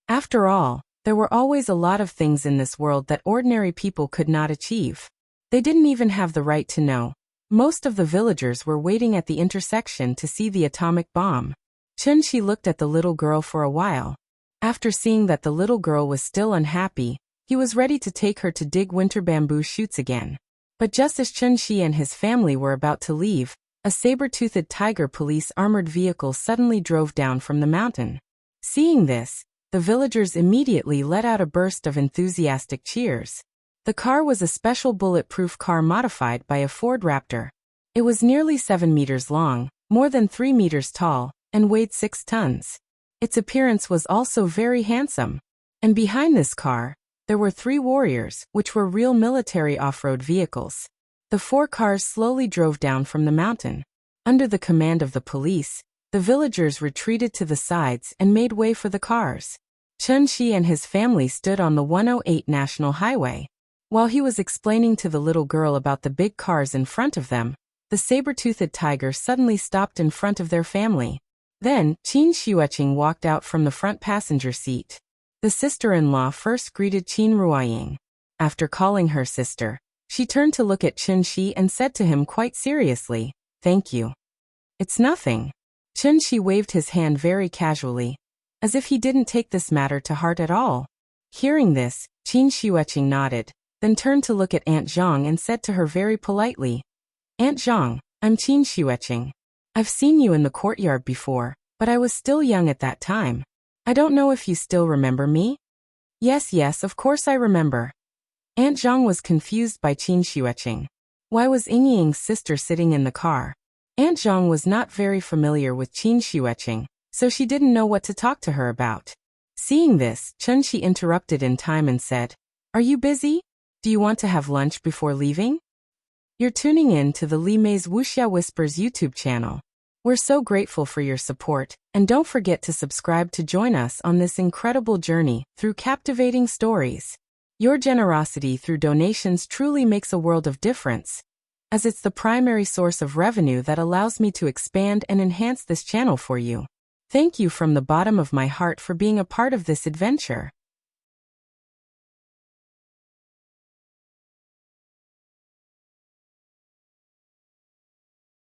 After all, there were always a lot of things in this world that ordinary people could not achieve. They didn't even have the right to know. Most of the villagers were waiting at the intersection to see the atomic bomb. Chun-Shi looked at the little girl for a while. After seeing that the little girl was still unhappy, he was ready to take her to dig winter bamboo shoots again. But just as Chun-Shi and his family were about to leave, a saber-toothed tiger police armored vehicle suddenly drove down from the mountain. Seeing this, the villagers immediately let out a burst of enthusiastic cheers. The car was a special bulletproof car modified by a Ford Raptor. It was nearly 7 meters long, more than 3 meters tall, and weighed 6 tons. Its appearance was also very handsome. And behind this car, there were 3 warriors, which were real military off-road vehicles. The 4 cars slowly drove down from the mountain. Under the command of the police, the villagers retreated to the sides and made way for the cars. Chun-Shi and his family stood on the 108 National Highway. While he was explaining to the little girl about the big cars in front of them, the saber-toothed tiger suddenly stopped in front of their family. Then, Qin Xueqing walked out from the front passenger seat. The sister-in-law first greeted Qin Ruoying. After calling her sister, she turned to look at Chun-Shi and said to him quite seriously, "Thank you." "It's nothing." Chun-Shi waved his hand very casually, as if he didn't take this matter to heart at all. Hearing this, Qin Xueqing nodded, then turned to look at Aunt Zhang and said to her very politely, "Aunt Zhang, I'm Qin Xueqing. I've seen you in the courtyard before, but I was still young at that time. I don't know if you still remember me?" Yes, of course I remember." Aunt Zhang was confused by Qin Xueqing. Why was Yingying's sister sitting in the car? Aunt Zhang was not very familiar with Qin Xueqing, so she didn't know what to talk to her about. Seeing this, Chun-Shi interrupted in time and said, "Are you busy? Do you want to have lunch before leaving?" You're tuning in to the Li Mei's Wuxia Whispers YouTube channel. We're so grateful for your support, and don't forget to subscribe to join us on this incredible journey through captivating stories. Your generosity through donations truly makes a world of difference, as it's the primary source of revenue that allows me to expand and enhance this channel for you. Thank you from the bottom of my heart for being a part of this adventure.